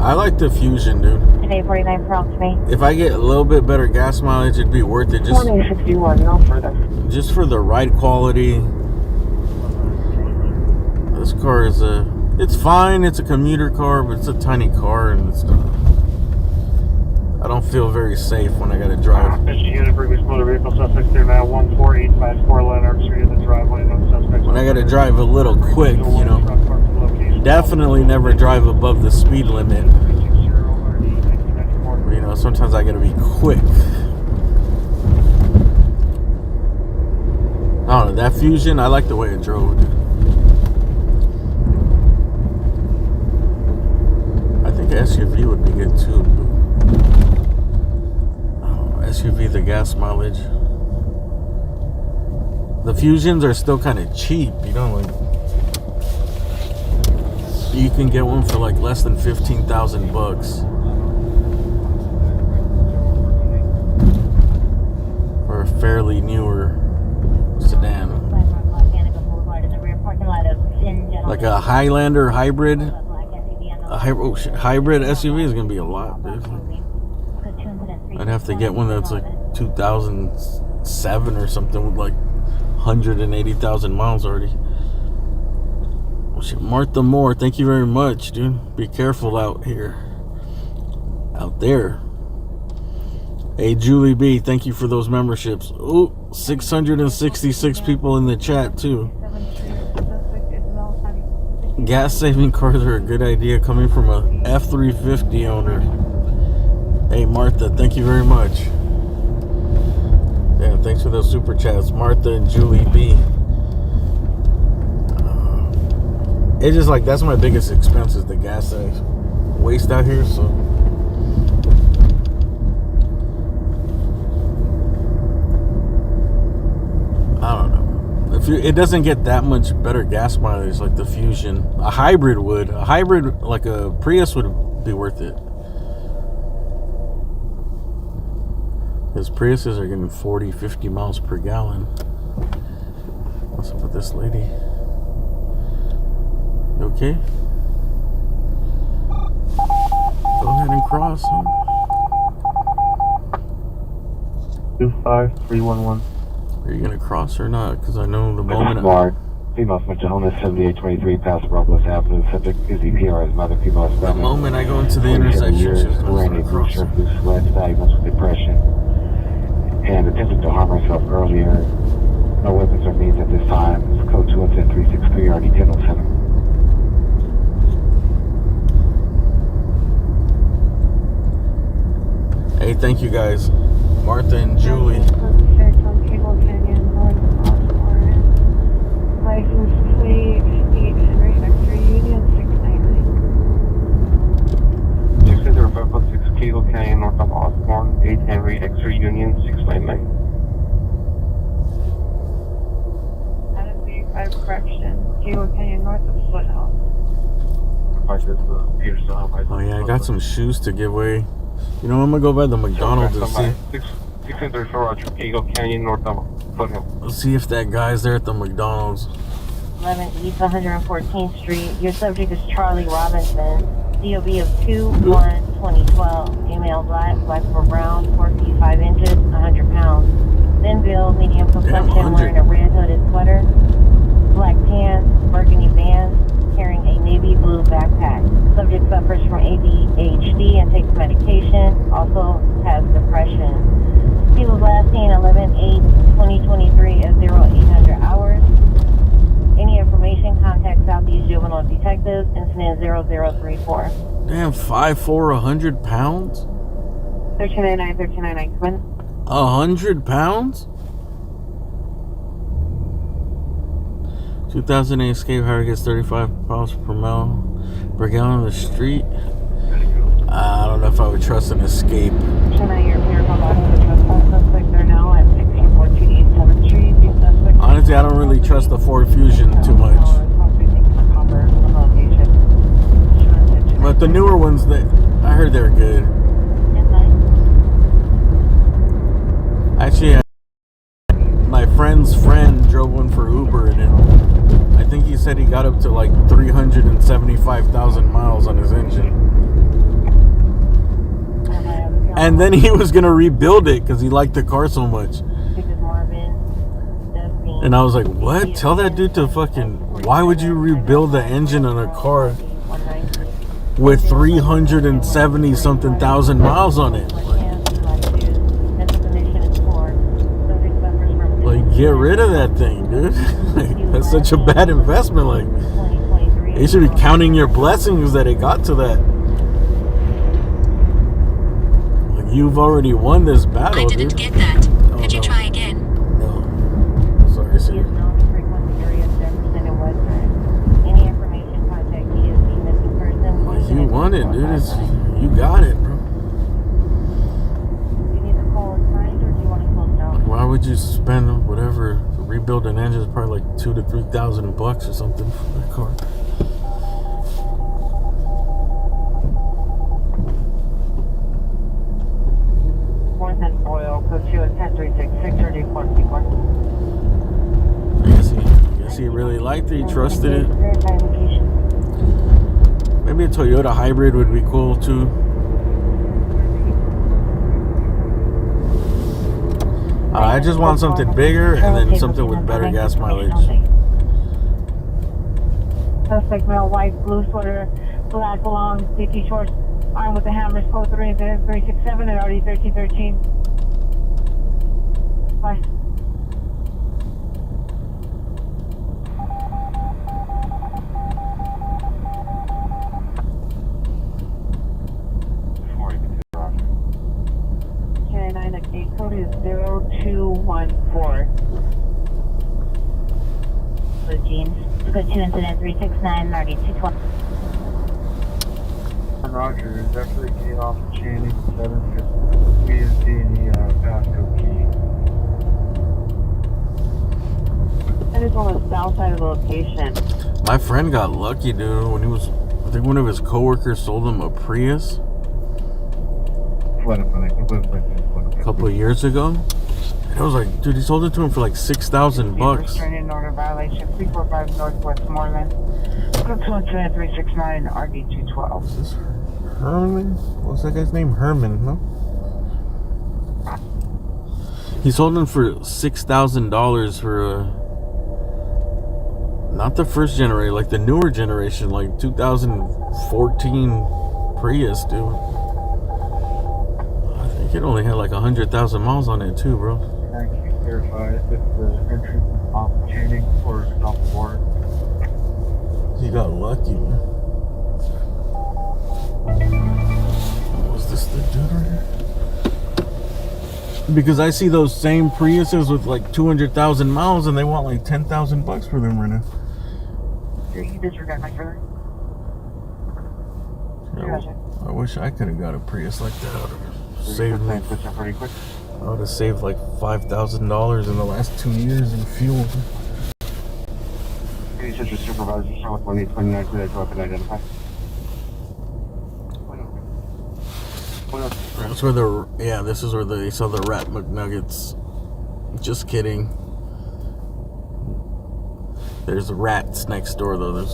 I like the Fusion, dude. 849 prompt me. If I get a little bit better gas mileage, it'd be worth it. Just 2061, no further. Just for the ride quality. This car is it's fine. It's a commuter car, but it's a tiny car, and it's not. I don't feel very safe when I gotta drive. Unit previous motor vehicle suspects there now 14854 Leonard Street in the driveway. No suspects. When I gotta drive a little quick, you know. Definitely never drive above the speed limit. You know, sometimes I gotta be quick. I don't know, that Fusion, I like the way it drove, dude. I think SUV would be good too. SUV, the gas mileage. The Fusions are still kind of cheap, you know, like you can get one for like less than 15,000 bucks for a fairly newer sedan. Like a Highlander hybrid. Hybrid SUV is gonna be a lot, dude. I'd have to get one that's like 2007 or something with like 180,000 miles already. Martha Moore, thank you very much, dude. Be careful out here. Out there. Hey, Julie B, thank you for those memberships. Oh, 666 people in the chat, too. Gas-saving cars are a good idea coming from a F-350 owner. Hey, Martha, thank you very much. Yeah, thanks for those super chats. Martha and Julie B. It's just like, that's my biggest expense is the gas I waste out here, so. I don't know. it doesn't get that much better gas mileage like the Fusion. A hybrid would. A hybrid like a Prius would be worth it. Because Priuses are getting 40, 50 miles per gallon. What's up with this lady? You okay? Go ahead and cross, huh? 25311. Are you gonna cross or not? Because I know the moment. Mark, female Metro Honda 7823 past Robles Avenue. Subject is EPR's mother, female The Hispanic. moment I go into the 47 intersection, years, she's gonna wearing a start blue crossing. shirt, blue sweats, diagnosed with depression, and attempted to harm herself earlier. No weapons or means at this time. It's code 210363 RD 1007. Hey, thank you guys, Martha and Julie. License plate 8 Henry X-ray Union 699. 6056 Kilo Canyon north of Osborne, 8 Henry X-ray Union 699. That is the 5 correction. Kilo Canyon north of Foothouse. Oh yeah, I got some shoes to give away. You know, I'm gonna go by the McDonald's and see. 634 Roger, Kilo Canyon north of Foothill. Let's see if that guy's there at the McDonald's. 11 East 114th Street. Your subject is Charlie Robinson. COB of 2/1/2012. Female, black, black or brown, 4 feet 5 inches, 100 pounds. Thin build, medium complexion, wearing a red hooded sweater, black pants, burgundy bands, carrying a navy blue backpack. Subject suffers from ADHD and takes medication. Also has depression. He was last seen 11/8/2023 at 0800 hours. Any information, contact Southeast Juvenile Detectives, incident 0034. Damn, 5'4", 100 pounds? 1399, 1399, come in. 100 pounds? 2008 Escape Hire gets 35 miles per mile per gallon on the street. I don't know if I would trust an Escape. Honestly, I don't really trust the Ford Fusion too much. But the newer ones, I heard they're good. Actually, my friend's friend drove one for Uber, and I think he said he got up to like 375,000 miles on his engine. And then he was going to rebuild it because he liked the car so much. And I was like, what? Tell that dude to fucking... Why would you rebuild the engine on a car with 370-something thousand miles on it? Like, get rid of that thing, dude. That's such a bad investment. Like, you should be counting your blessings that it got to that. Like, you've already won this battle, I didn't dude. get that. Could you try again? No. Sorry, sir. Like, you won it, dude. You got it, bro. Why would you spend whatever to rebuild an engine? Is probably like $2,000 to $3,000 or something for that car. Fourth and Boyle, code 21036, 634. I guess he really liked it. He trusted it. Maybe a Toyota hybrid would be cool too. I just want something bigger and then something with better gas mileage. Suspect male, white, blue sweater, black long, sticky shorts, armed with the hammers, code 367 and already 1313. Bye. The gate code is 0214. Blue jeans. Code 2 incident 369, already 220. Roger, is actually gate off Channing 750. We didn't see any passcode key. That is on the south side of the location. My friend got lucky, dude, when he was, I think one of his coworkers sold him a Prius a couple of years ago. And I was like, dude, he sold it to him for like $6,000. Restraining order violation 345 Northwest Moreland. Group 20369 RD 212. Is this Herman? What's that guy's name? Herman, no? He sold him for $6,000 for a, not the first generation, like the newer generation, like 2014 Prius, dude. I think it only had like 100,000 miles on it too, bro. Can you verify if the entrance is off chaining or off board? He got lucky, man. Was this the dude right here? Because I see those same Priuses with like 200,000 miles and they want like $10,000 for them right now. You disregard my brother. I wish I could have got a Prius like that. I would have saved me. I would have saved like $5,000 in the last 2 years in fuel. Can you set your supervisor with 129 so they go up and identify? That's where the, yeah, this is where they saw the Rat McNuggets. Just kidding. There's rats next door though.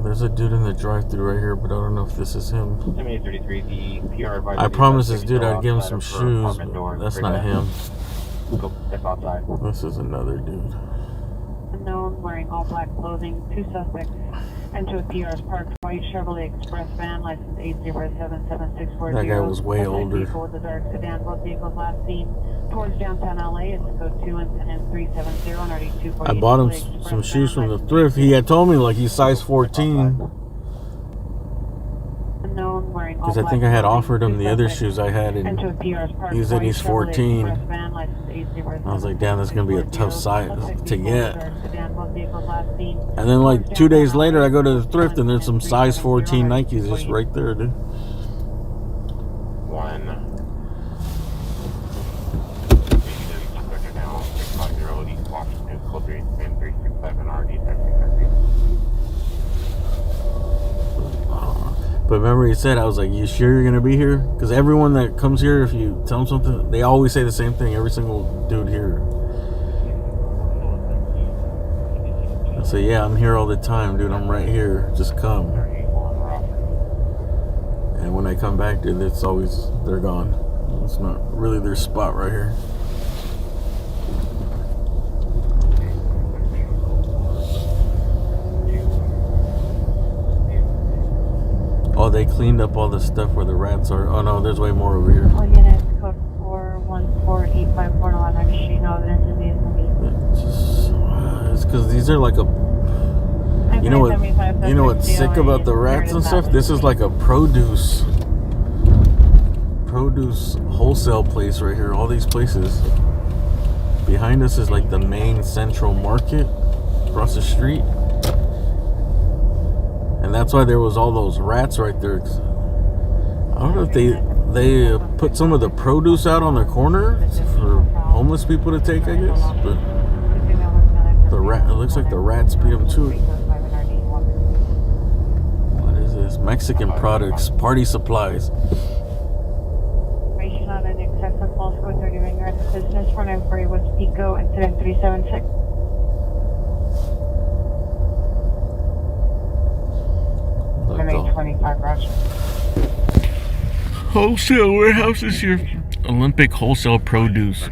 There's a dude in the drive-thru right here, but I don't know if this is him. 7833, the PR I promised this dude I'd give him some shoes, but that's not him. Go step outside. This is another dude. Unknown, wearing all black clothing. 2 suspects enter the PR's parked white Chevrolet Express van, license 8077640. That guy was way older. Vehicle with a dark sedan. Both vehicles last seen towards downtown LA. It's code 2 and 370 on RD 248. I bought him some shoes from the thrift. He had told me like he's size 14. Because I think I had offered him the other shoes I had, and he said he's 14. I was like, damn, that's going to be a tough size to get. And then like 2 days later, I go to the thrift and there's some size 14 Nikes just right there, dude. But remember he said, I was like, you sure you're going to be here? Because everyone that comes here, if you tell them something, they always say the same thing. Every single dude here. I say, yeah, I'm here all the time, dude. I'm right here. Just come. And when I come back, dude, it's always, they're gone. It's not really their spot right here. Oh, they cleaned up all the stuff where the rats are. Oh no, there's way more over here. All units, code 414854 on registry, no evidence of vehicle means. It's because these are like a, you know what's sick about the rats and stuff? This is like a produce wholesale place right here. All these places. Behind us is like the main central market across the street. And that's why there was all those rats right there. I don't know if they put some of the produce out on the corner for homeless people to take, I guess. But the rat, it looks like the rats beat them too. What is this? Mexican products, party supplies. Information on an excess of false code 30 ring business for an inquiry was Pico incident 376. Wholesale warehouses here. Olympic Wholesale Produce.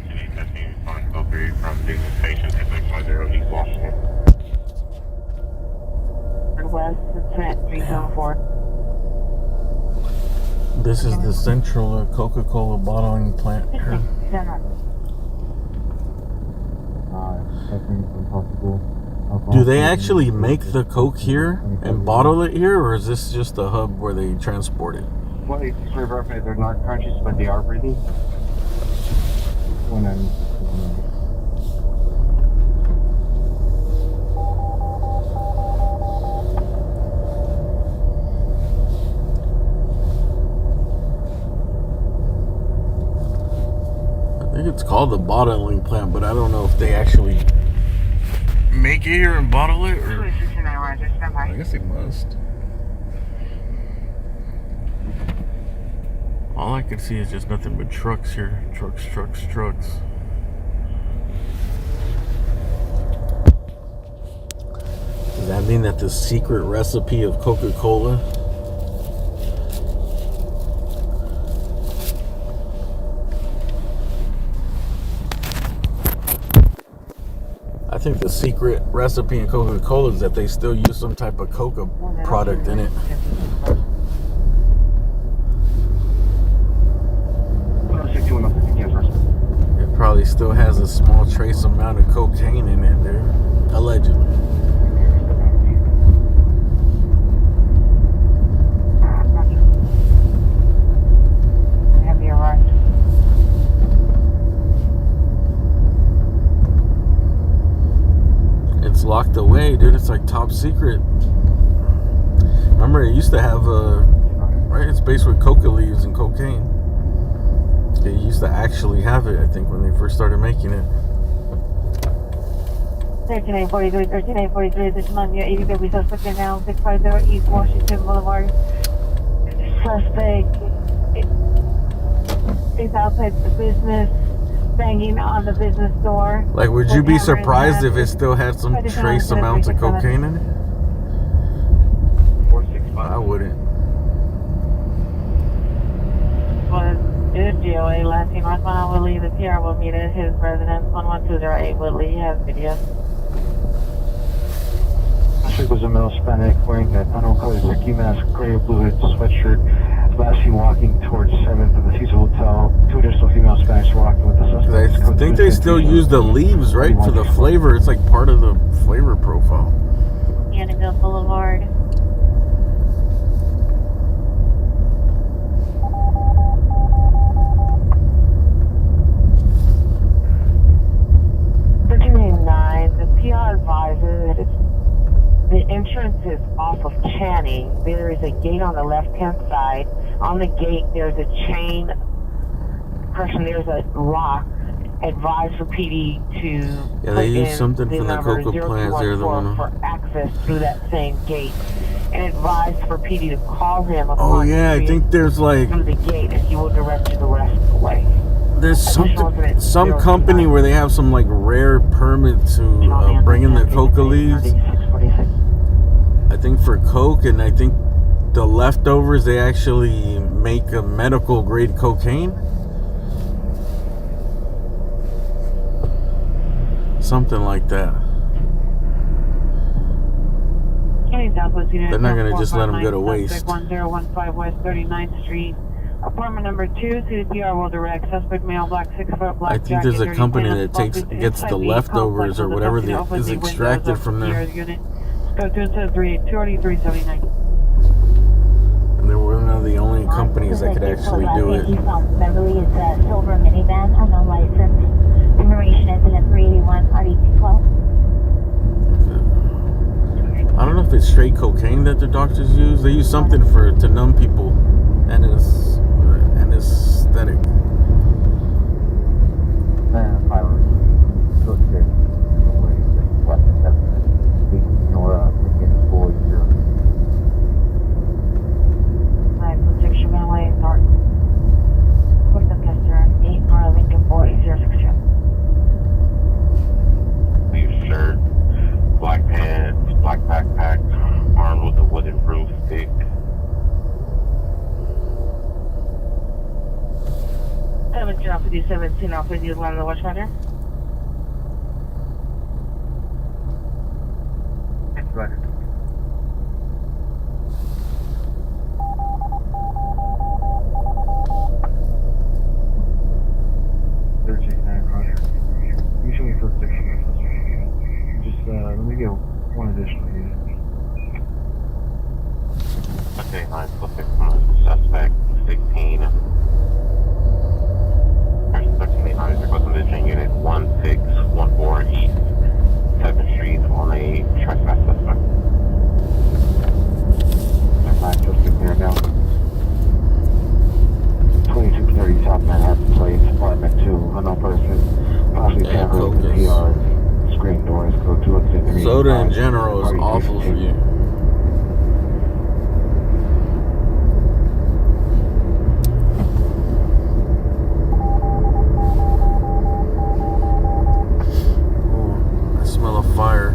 This is the central Coca-Cola bottling plant here. Do they actually make the Coke here and bottle it here, or is this just a hub where they transport it? Well, it's verified they're not conscious, but they are breathing. I think it's called the bottling plant, but I don't know if they actually make it here and bottle it? Or? 269 Roger, stand by. I guess they must. All I can see is just nothing but trucks here. Trucks. Does that mean that the secret recipe of Coca-Cola? I think the secret recipe in Coca-Cola is that they still use some type of Coca product in it. It probably still has a small trace amount of cocaine in it there, allegedly. Have you arrived? It's locked away, dude. It's like top secret. Remember, it used to have right? It's based with coca leaves and cocaine. They used to actually have it, I think, when they first started making it. 3943, this is Monday, 80 baby suspect in now, 650 East Washington Boulevard. Suspect is outside the business, banging on the business door. Like, would you be surprised if it still had some trace amounts of cocaine in it? 465. I wouldn't. Was is GOA last seen Rockman Willie. The PR will meet at his residence 11208 Woodley. Has video. Suspect was a male Hispanic wearing an uncolored Ricky mask, gray or blue hooded sweatshirt. Last seen walking towards 7th of the Caesar Hotel. Two additional female Hispanics were walking with the suspect. I think they still use the leaves, right, for the flavor. It's like part of the flavor profile. Annabelle Boulevard. The PR advises that the entrance is off of Channing. There is a gate on the left-hand side. On the gate, there's a chain. There's a lock. Advise for PD to they use something from the coca plants. They're the one for access through that same gate. And advise for PD to call him. Oh yeah, I think there's like through the gate, and he will direct you the rest of the way. There's some company where they have some like rare permit to bring in the coca leaves. I think for Coke, and I think the leftovers they actually make a medical grade cocaine. Something like that. They're not gonna just let them go to waste. 1015 West 39th Street. Apartment number 2, CPR will direct. Suspect male, black 6 foot, black. I think there's a company that gets the leftovers or whatever is extracted from there. Go to 28379. And they were one of the only companies that could actually do it. Beverly is a silver minivan, unknown license. Information incident 381 RD212. I don't know if it's straight cocaine that the doctors use. They use something to numb people, and it's anesthetic. Black pants, black backpack, armed with a wooden broomstick. 17 off 50, 17 off 50 is one of the watch runner. Right. Usually for 6 minutes. Just let me get one additional unit. Okay, 946 suspect 16. Person 1389 requesting additional unit 1614 East 7th Street on a trespass suspect. That's 946 there now. 2230 South Manhattan Place, apartment 2, unknown person, possibly tampering with the PR screen doors. Go to exit Soda in general is awful for you. Oh, I smell a fire.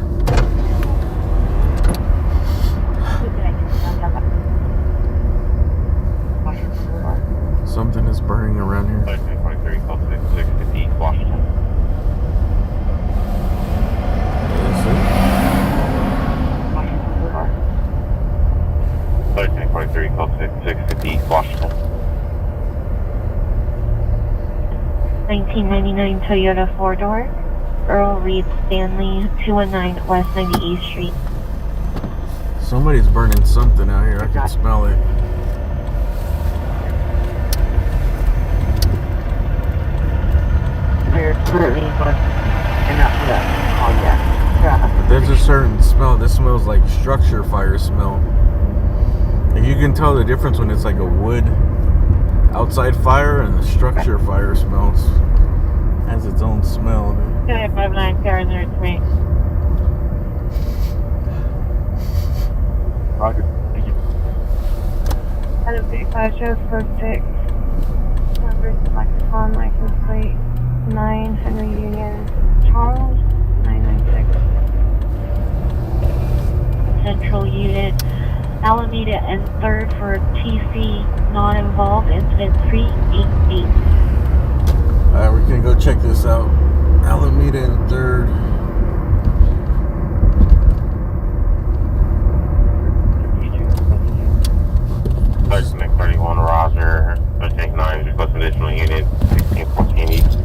Something is burning around here. 23, call 650 Washington. Is it? 23, call 650 Washington. 1999 Toyota 4-door. Earl Reed Stanley, 219 West 98th Street. Somebody's burning something out here. I can smell it. But there's a certain smell. This smells like structure fire smell. And you can tell the difference when it's like a wood outside fire and the structure fire smells. Has its own smell. 259 cars are to me. Roger. Thank you. Item 35 shows 46. Number selected on license plate 9 Henry Union Charles 996. Central unit, Alameda and 3rd for TC not involved, incident 388. Alright, we're gonna go check this out. Alameda and 3rd. License 31 Roger, Tank 9, request additional unit 1614 East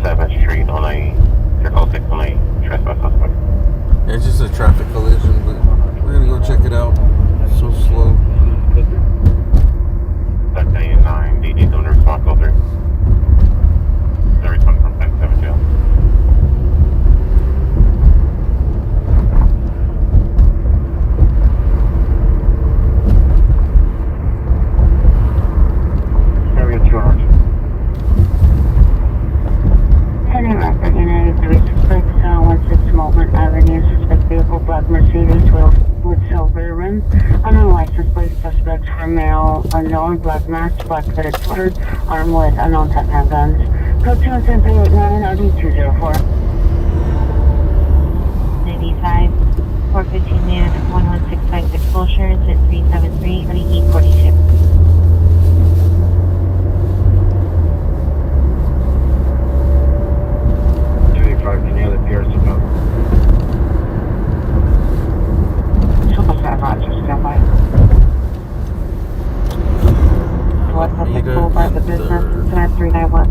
7th Street on a 606 on a trespass suspect. Yeah, it's just a traffic collision, but we're gonna go check it out. So slow. That's 9, DD under response filter. They're responding from 7 jail. Area 200. Heading left at United 366 16 Mulberry Avenue, suspect vehicle black Mercedes with silver rims. Unknown license plate, suspects for male, unknown, black mask, black fitted sweater, armed with unknown type handguns. Code 2 and 389 OD 204. 95, 415 man, 11656 Bullshire, at 373, 2846. 285, any other pairs to go? Roger, stand by. What's up the school by the business? Incident 391.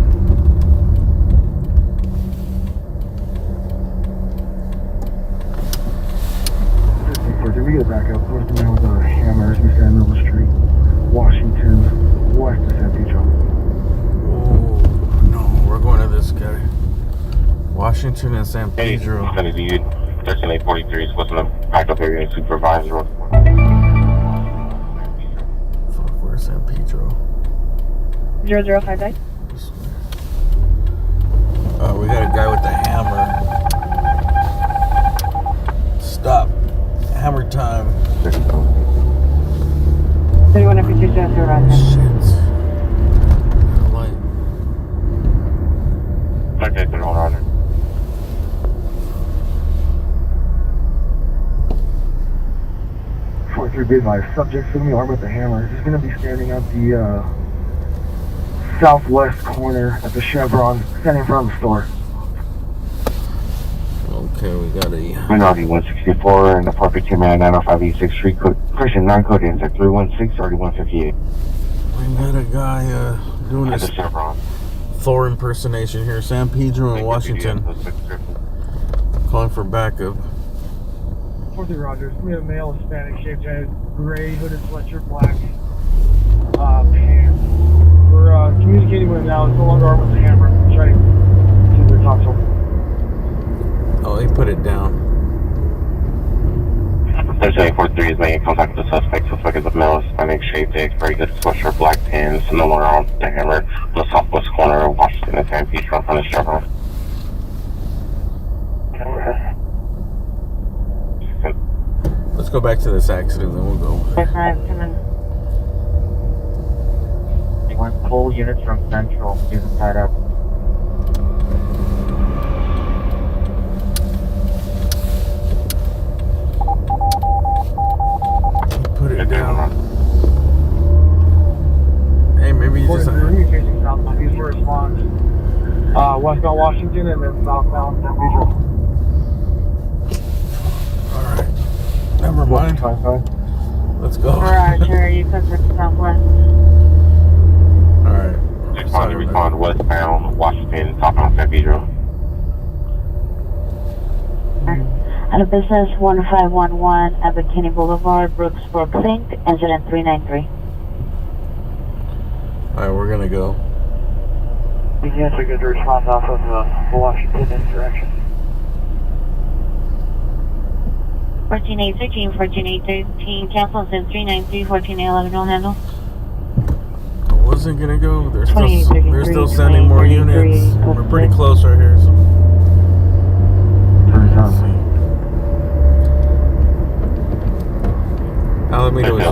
Did we get back up? Where's the man with the hammers? We stand Middle Street, Washington, west of San Pedro. Oh, no, we're going to this guy. Washington and San Pedro. Hey, Kennedy, 13843 is what's in the backup area and supervisor. Fuck, where's San Pedro? 0059. We got a guy with the hammer. Stop. Hammer time. 31 FP2 Roger. Shit. Light. Okay, 31 Roger. Big advice. Subject semi armed with the hammer. He's going to be standing at the southwest corner at the Chevron, standing in front of the store. Okay, we got a Minority 164 and the 415 man 905 East 6th Street code. Person 9 code ends at 316 3158. we got a guy doing At the his Chevron. Thor impersonation here. San Pedro and Washington. Calling for backup. 43 Rogers. We have a male Hispanic shaped head, gray hooded sweatshirt, black pants. We're communicating with him now. It's no longer armed with the hammer. Try to see if we talk to him. Oh, they put it down. 3843 is making contact with the suspect. Suspect is a male Hispanic shaped head, very good sweatshirt, black pants, no longer armed with the hammer. On the southwest corner of Washington and San Pedro in front of Chevron. Let's go back to this accident, then we'll go. One full unit from Central, using tied up. Put it down. Hey, maybe you just. Chasing southbound. These were response. Westbound Washington and then southbound San Pedro. Alright. Never mind. Let's go. Alright, Jerry, you said for southwest. Alright. Respond westbound Washington, southbound San Pedro. Out of business 1511 at Bikini Boulevard, Brooksburg, Inc., incident 393. Alright, we're gonna go. Yes, we get the response off of the Washington insurrection. 14813, 14813, cancel incident 393, 14811 on handle. I wasn't gonna go. They're still sending more units. We're pretty close right here. So. Alameda was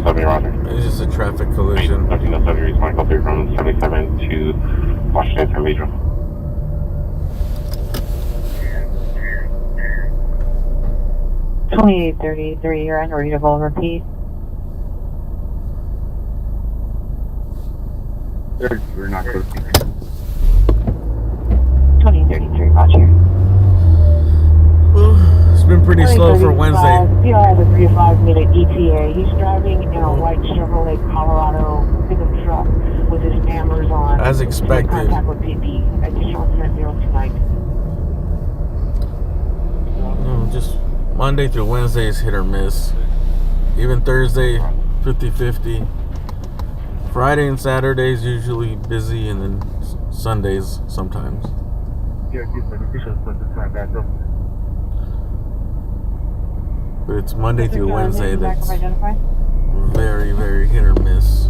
just a traffic collision. 1307, respond call through from 77 to Washington, San Pedro. You're unreadable, repeat. We're not close. 2033, roger. Well, it's been pretty slow for Wednesday. PI has a 35-minute ETA. He's driving in a white Chevrolet Colorado pickup truck with his hammers on. As expected. Contact with PP. Additional 029. No, just Monday through Wednesday is hit or miss. Even Thursday, 50-50. Friday and Saturday is usually busy, and then Sundays sometimes. But it's Monday through Wednesday that's very, very hit or miss.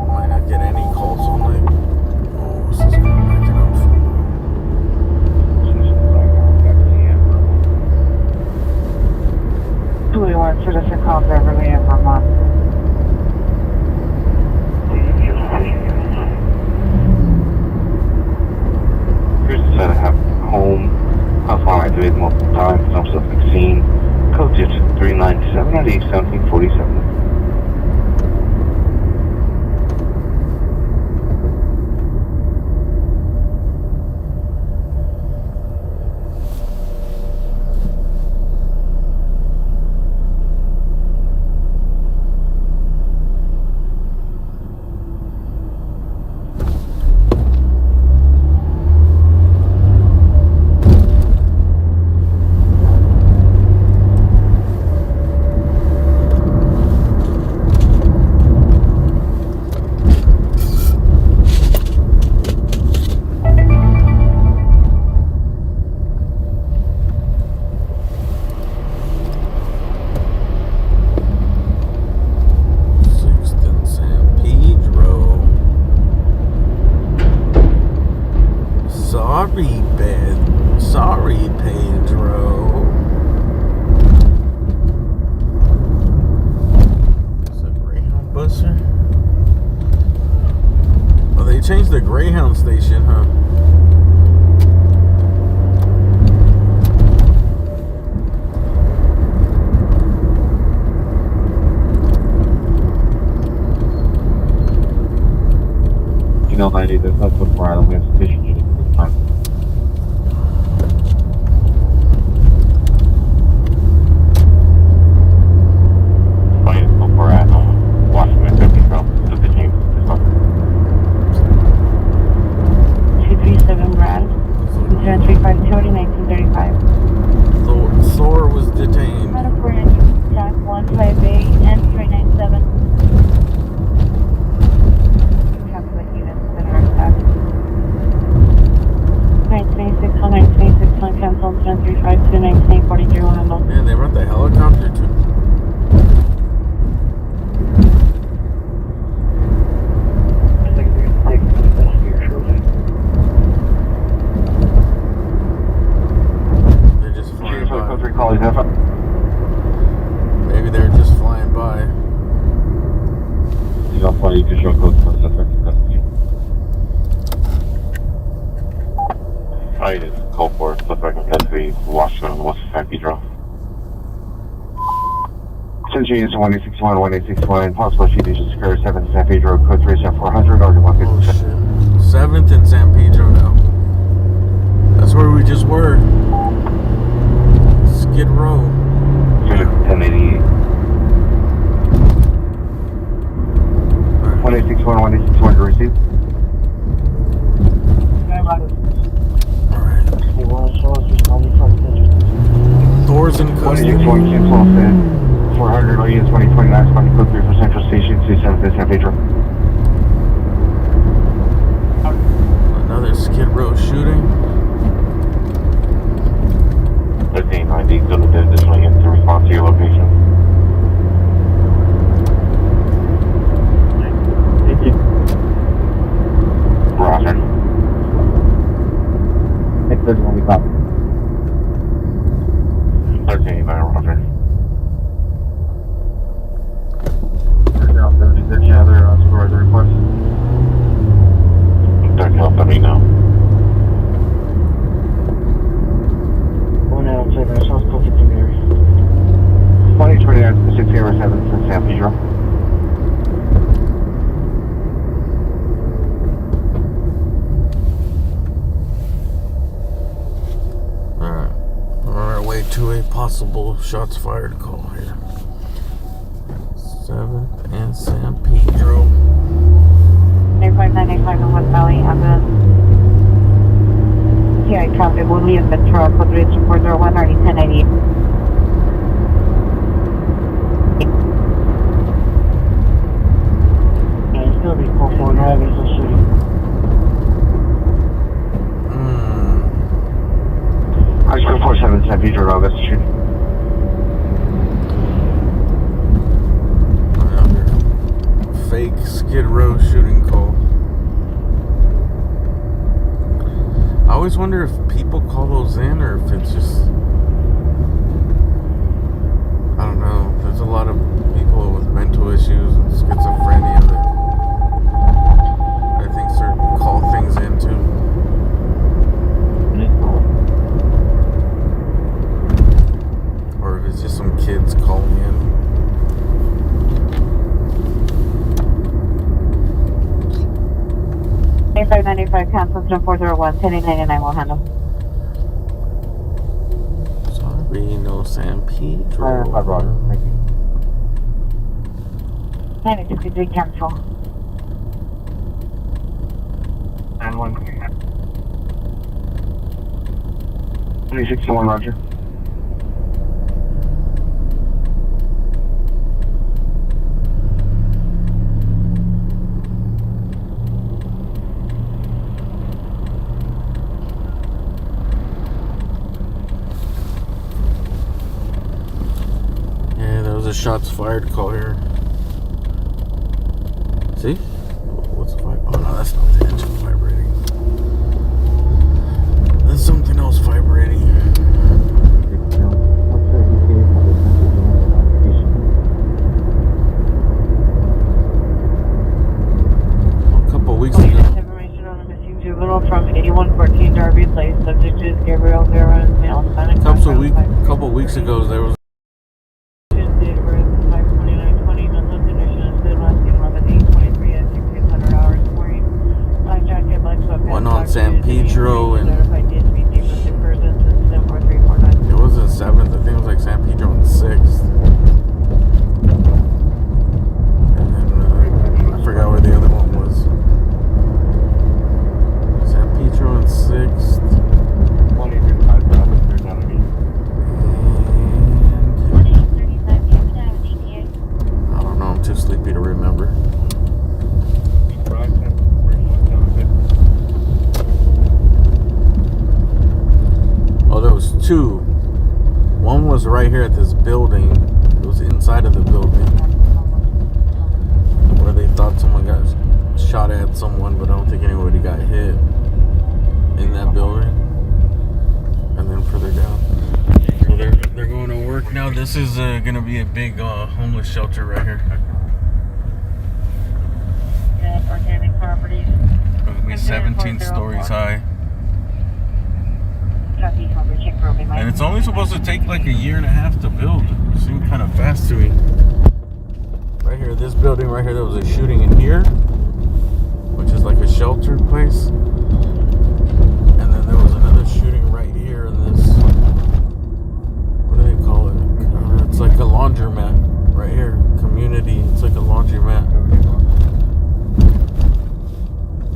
Might not get any calls all night. Oh, this is backing up. 281 Citizen Call Beverly and Vermont. Here's the set I have home. I've activated multiple times. No suspect seen. Code digit 397 at 81747. code 3 call identified. Maybe they're just flying by. You don't fly, you can show code for suspect in custody. I just call for suspect in custody, Washington, West San Pedro. Century is 1861, 1861, possible shooting just occurred 7th San Pedro, code 3 400, order 150. Oh shit. 7th in San Pedro now. That's where we just were. Skid Row. 1088. 1861, 1861 to receive. Thor's in custody. 1861, cancel said 400, OES 2020, last code 3 for Central Station, 27th San Pedro. Another Skid Row shooting. 1390, still the additional units to respond to your location. Roger. Next 31, we copy. 1389, Roger. Now 76, yeah, they're on supervisor request. 1370 now. One out, check our source code 15 area. 2029, 6 Air 7 from San Pedro. Alright. We're on our way to a possible shots fired call here. 7th and San Pedro. 85985 in West Valley, have a TI traffic, Woodley and Ventura, code 3 401, already 1098. Yeah, it's gonna be 44 driving, so shooting. High school 47 San Pedro, Road, that's the shooting. Another fake Skid Row shooting call. I always wonder if people call those in or if it's just, I don't know. There's a lot of people with mental issues and schizophrenia that I think sort of call things in too. Or if it's just some kids calling in. 85985, cancel 401, 1099 will handle. Sorry, no San Pedro. Roger, thank you. 9063, cancel. And 1. 2061, Roger. Yeah, there was a shots fired call here. See? What's the fire? Oh no, that's not the engine vibrating. There's something else vibrating. A couple weeks ago. Information on a missing juvenile from 8114 Darby Place. Subject is Gabriel Guerra, male, Hispanic. Couple weeks ago, there was Date of birth 5/29/20. Mental condition is good. Last seen 11/8/23 at 1600 hours. Wearing black jacket, black sweatpants. one on San Pedro and Notified DSP missing persons and 74349. it wasn't 7th. I think it was like San Pedro and 6th. And then I forgot where the other one was. San Pedro and 6th. 135,000, there's not any. I don't know, I'm too sleepy to remember. Oh, there was two. One was right here at this building. It was inside of the building where they thought someone got shot at someone, but I don't think anybody got hit in that building. And then further down. So this is gonna be a big homeless shelter right here. Yeah, organic properties. It'll be 17 stories high. Copy, coverage, check for And it's only supposed to take like a year and a half to build. It seemed kind of fast to me. Right here, this building right here, there was a shooting in here, which is like a shelter place. And then there was another shooting right here in this, what do they call it? It's like a laundromat right here. Community, it's like a laundromat.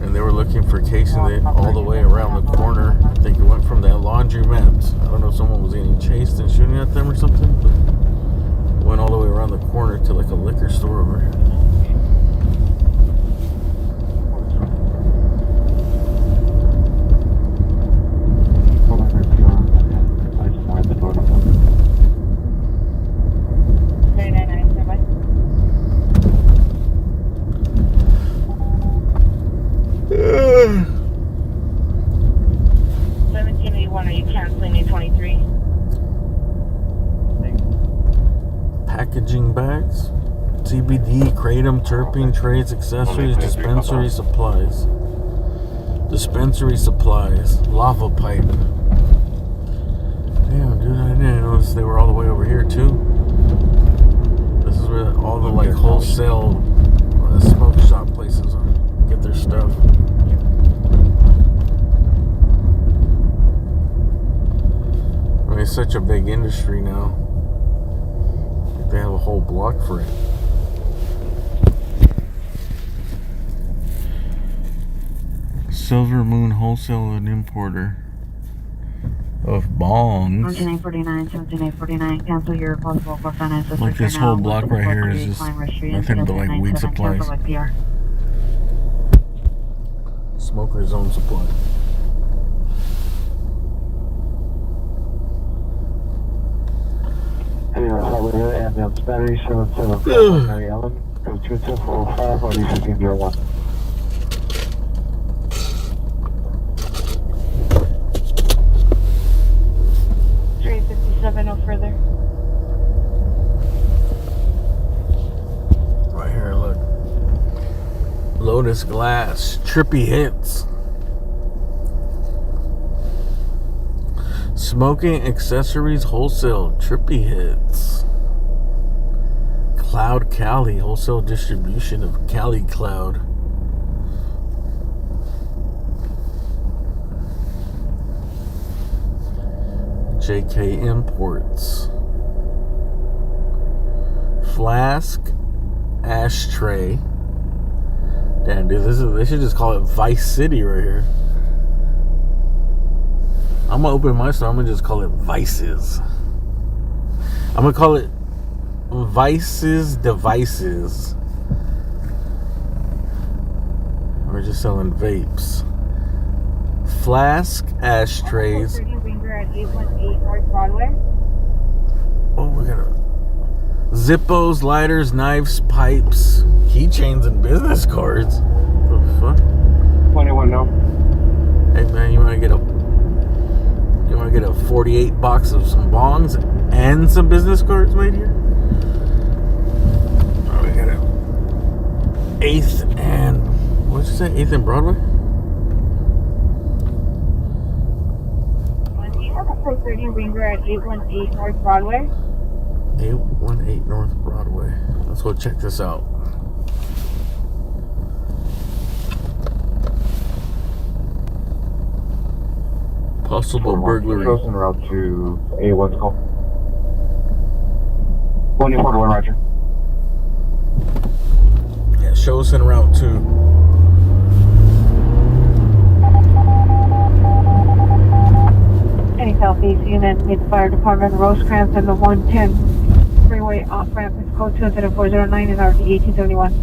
And they were looking for Casey all the way around the corner. I think it went from that laundromat. I don't know if someone was getting chased and shooting at them or something, but it went all the way around the corner to like a liquor store over here. Are you canceling a 23? Packaging bags, CBD, kratom, terpene, trades, accessories, dispensary supplies. Dispensary supplies, lava pipe. Damn, dude, I didn't notice they were all the way over here too. This is where all the like wholesale smoke shop places get their stuff. I mean, it's such a big industry now. They have a whole block for it. Silver Moon Wholesale and Importer of bonds. 17849, 17849. Cancel your possible for finances. Like this whole block right here is just nothing but like weed supplies. Smoker zone supply. Ambulance battery 775 Mary Ellen, go 22405 on E1501. No further. Right here, look. Lotus Glass, trippy hits. Smoking accessories wholesale, trippy hits. Cloud Cali, wholesale distribution of Cali Cloud. JK Imports. Flask, ashtray. Damn, dude, they should just call it Vice City right here. I'm gonna open my store. I'm gonna just call it Vices. I'm gonna call it Vices Devices. We're just selling vapes. Flask, ashtrays. Oh, we got Zippos, lighters, knives, pipes, keychains, and business cards. What the fuck? 21 no. Hey man, you wanna get a 48 box of some bongs and some business cards made here? Oh, we got a 8th and what'd you say? 8th and Broadway? 430 Ringer at 818 North Broadway. 818 North Broadway. Let's go check this out. Possible burglary. Goes en route to A1's call. 24-1, Roger. Yeah, show us en route to. Any Southeast unit, meet the fire department, Rosecrans and the 110 freeway off ramp. It's code 20409 is RT 1871.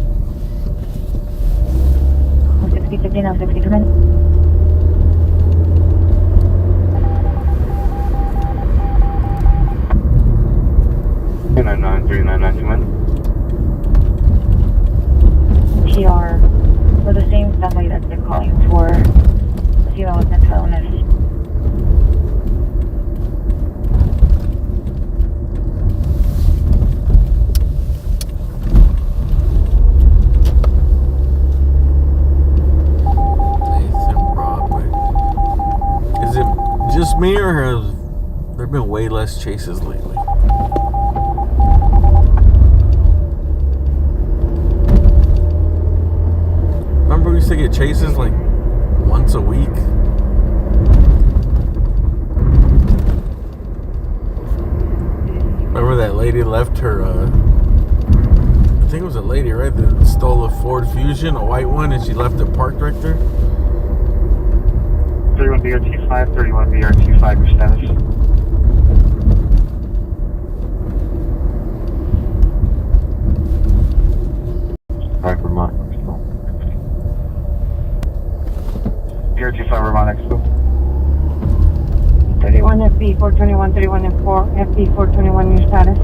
6050, now 60, come in. 299-399-2 PR for the same family that they're calling for zero with mental illness. me, or has there been way less chases lately? Remember we used to get chases like once a week? Remember that lady left her, I think it was a lady, right? That stole a Ford Fusion, a white one, and she left it parked right there? 31 BRT5, 31 BRT5, your status. Right, Vermont. BRT5, Vermont Expo. 31 FB 421, 31 and 4, FB 421, your status.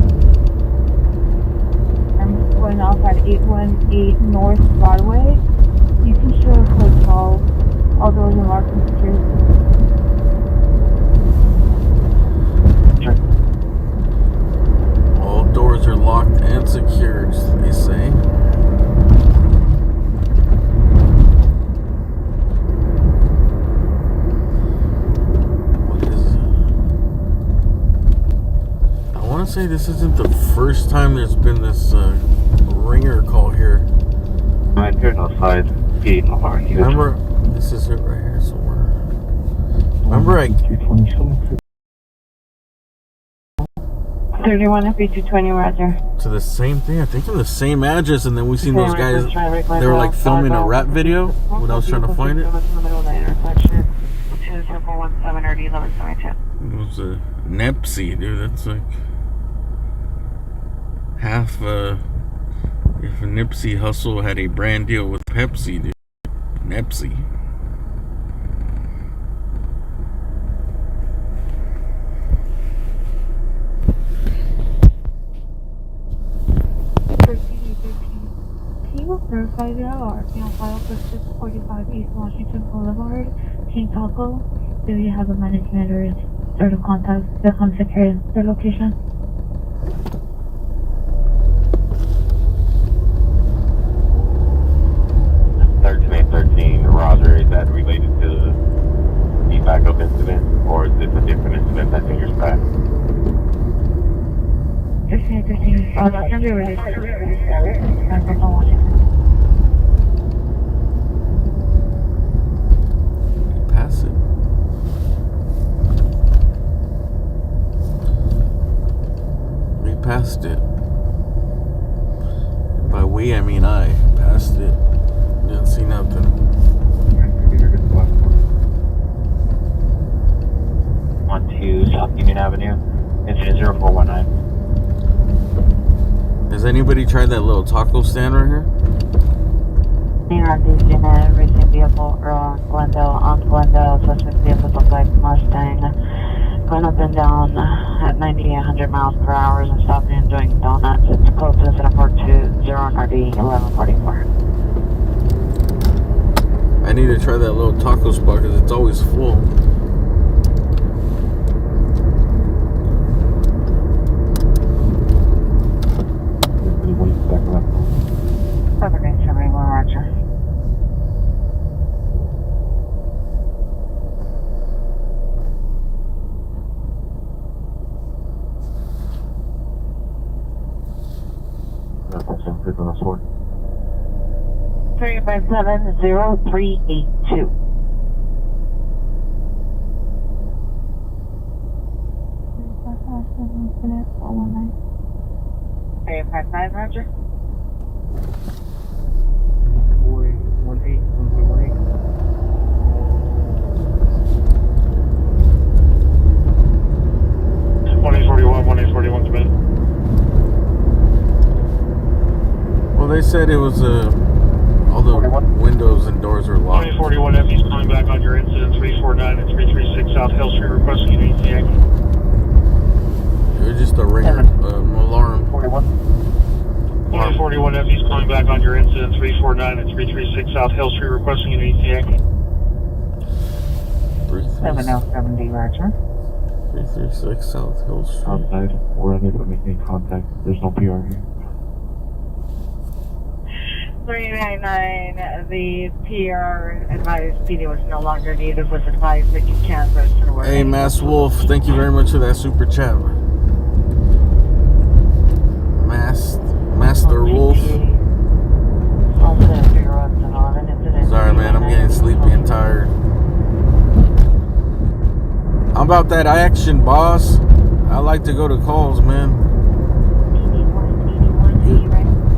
I'm going off at 818 North Broadway. You can show us hotel, all doors are locked and secured. Check. All doors are locked and secured, they say. I want to say this isn't the first time there's been this ringer call here. Right here, no side. Gate, no parking. Remember, this is it right here somewhere. Remember, 31 FB 220, Roger. to the same thing. I think in the same address, and then we seen those guys. They were like filming a rap video when I was trying to find it. It was a Nepsi, dude. That's like half. If Nipsey Hussle had a brand deal with Pepsi, dude. Nepsi. Can you verify that our file for 645 East Washington Boulevard, King Taco? Do you have a management or sort of contact that comes secure their location? Roger, is that related to the backup incident, or is this a different incident that's in your stack? 13. Oh, that's gonna be related to Washington. Pass it. We passed it. By we, I mean I passed it. Didn't see nothing. 12 South Union Avenue, incident 0419. Has anybody tried that little taco stand right here? Northeast Unit, racing vehicle, Glendale, on Glendale, suspect vehicle looks like Mustang, going up and down at 90, 100 miles per hour and stopping and doing donuts. It's close to incident 420 and RD 1144. I need to try that little taco spot because it's always full. Perfect, somebody will Roger. That's something on the sword. 357-0382. Hey, 55, Roger. 418, 118. Well, they said it was all the windows and doors are locked. 2041 FD's coming back on your incident 349 and 336 South Hill Street, requesting you to ETA. It was just a ringer, alarm. 2041 FD's coming back on your incident 349 and 336 South Hill Street, requesting you to ETA. 7070, Roger. 336 South Hill Street. Outside, we're unable to make any contact. There's no PR here. 399, the PR advised PD was no longer needed, was advised that you can register to work. Hey, Mass Wolf, thank you very much for that super chat. Master Wolf. Sorry, man, I'm getting sleepy and tired. How about that action, boss? I like to go to calls, man.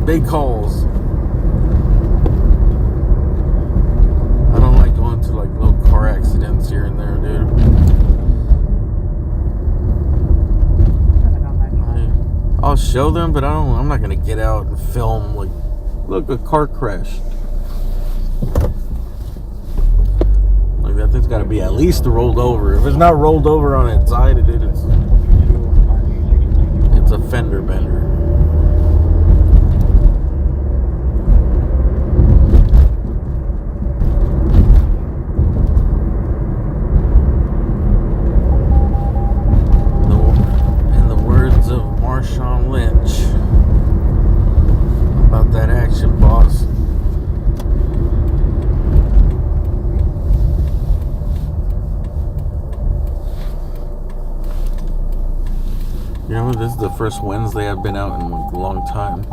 Big calls. I don't like going to like little car accidents here and there, dude. I'll show them, but I'm not gonna get out and film like, look, a car crash. Like that thing's gotta be at least rolled over. If it's not rolled over on its side, it's a fender bender. You know, this is the first Wednesday I've been out in like a long time.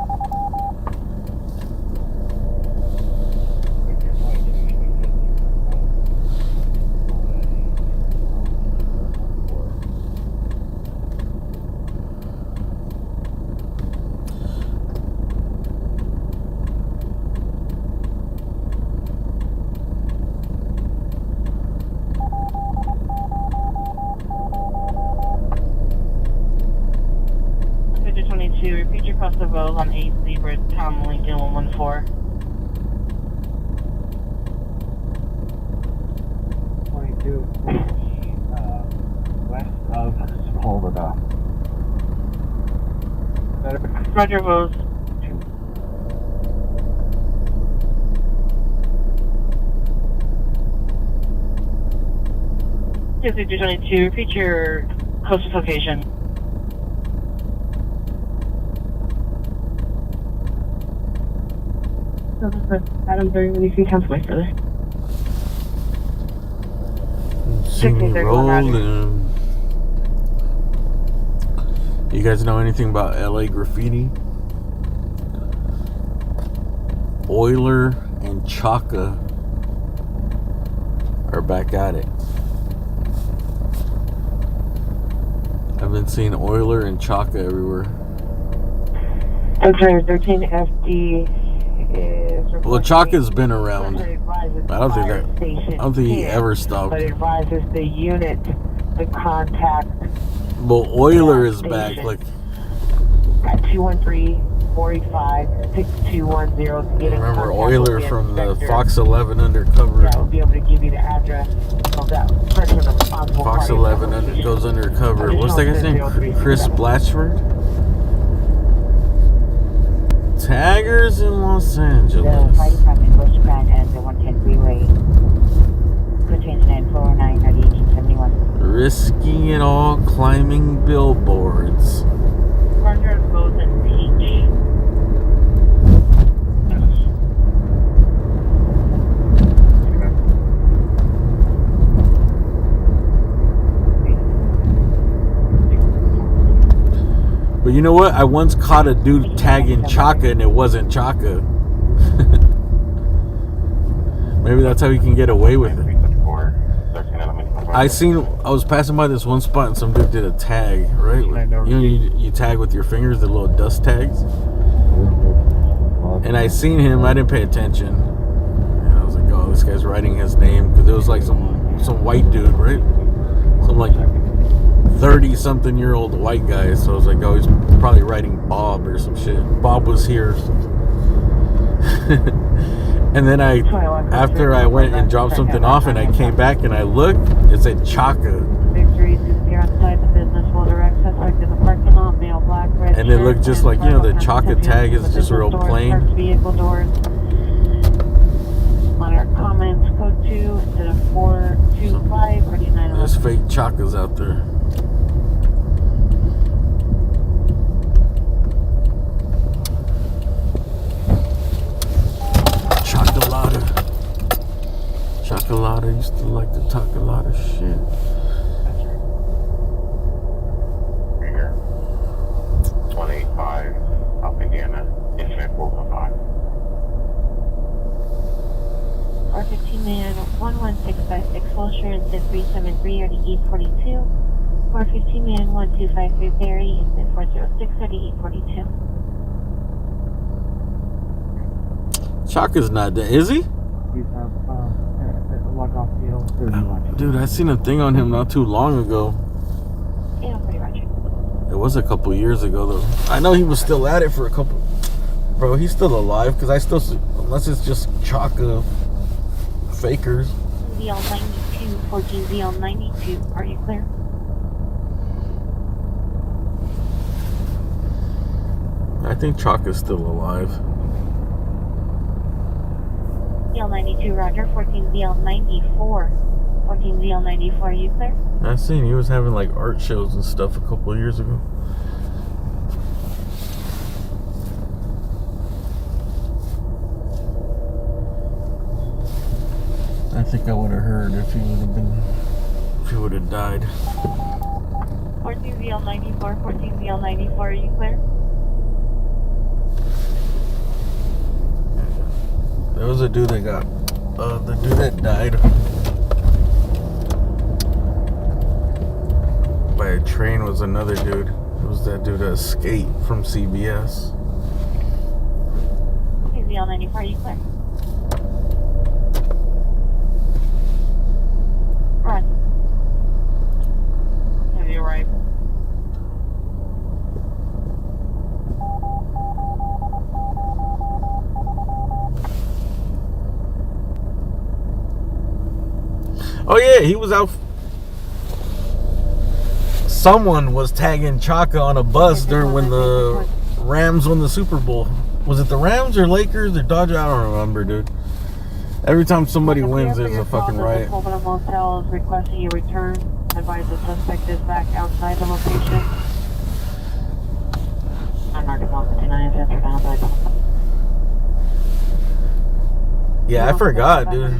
Repeat your cross the road on 8 Zebra, Tom Lincoln 114. 22, west of Holbada. Roger, Rose. Yes, 22, repeat your closest location. Adam 30 minutes, you can cancel my further. Rolling. You guys know anything about LA graffiti? Euler and Chaka are back at it. I've been seeing Euler and Chaka everywhere. Okay, 13 FD. Well, Chaka's been around. I don't think he ever stopped. But it advises the unit, the contact. Well, Euler is back. Like at 213-485-6210 to get in remember contact Euler with the from the inspector. Fox 11 undercover. That will be able to give you the address of that person responsible. Fox 11 goes undercover. What's that guy's name? Chris Blatchford. Taggers in Los Angeles. The fire department West Grand and the 110 freeway. Code change 949 1871. Risking it all, climbing billboards. Roger, Rose and Peach. But you know what? I once caught a dude tagging Chaka and it wasn't Chaka. Maybe that's how you can get away with it. I was passing by this one spot and some dude did a tag, right? You know, you tag with your fingers, the little dust tags. And I seen him, I didn't pay attention. And I was like, oh, this guy's writing his name. Because it was like some white dude, right? Some like 30-something-year-old white guy. So I was like, oh, he's probably writing Bob or some shit. Bob was here. And then after I went and dropped something off and I came back and I looked, it said Chaka. And it looked just like, you know, the Chaka tag is just real plain. Monitor comments, code 2 instead of 425 or 911. There's fake Chakas out there. full assurance at 373 or the 842. 415 man 1253 Perry is at 406 or the 842. Chaka's not dead, is he? Please have log off deal 31. Dude, I seen a thing on him not too long ago. Yeah, pretty much. It was a couple years ago though. I know he was still at it for a couple. Bro, he's still alive because I still see, unless it's just Chaka fakers. ZL92, 14 ZL92, are you clear? I think Chaka's still alive. ZL92, roger, 14 ZL94. 14 ZL94, are you clear? I seen he was having like art shows and stuff a couple of years ago. I think I would have heard if he would have died. 14 ZL94, 14 ZL94, are you clear? There was a dude that got, the dude that died by a train was another dude. It was that dude that escaped from CBS. 14 ZL94, are you clear? Run. Have you arrived? Oh yeah, he was out. Someone was tagging Chaka on a bus during when the Rams won the Super Bowl. Was it the Rams or Lakers or Dodgers? I don't remember, dude. Every time somebody wins, there's a fucking riot. The motel is requesting you return. Advise the suspect is back outside the location. I'm not going to 9 after that. Yeah, I forgot, dude.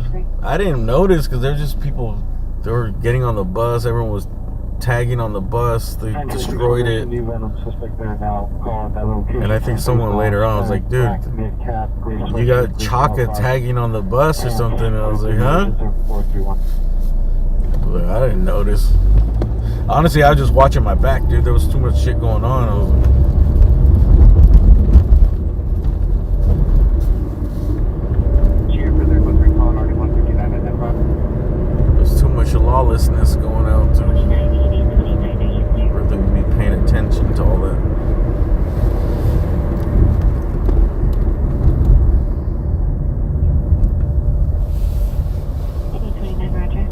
I didn't notice because there's just people. They were getting on the bus. Everyone was tagging on the bus. They destroyed it. And I think someone later on was like, dude, you got Chaka tagging on the bus or something. And I was like, huh? I didn't notice. Honestly, I was just watching my back, dude. There was too much shit going on. I was like, there's too much lawlessness going out to really be paying attention to all that.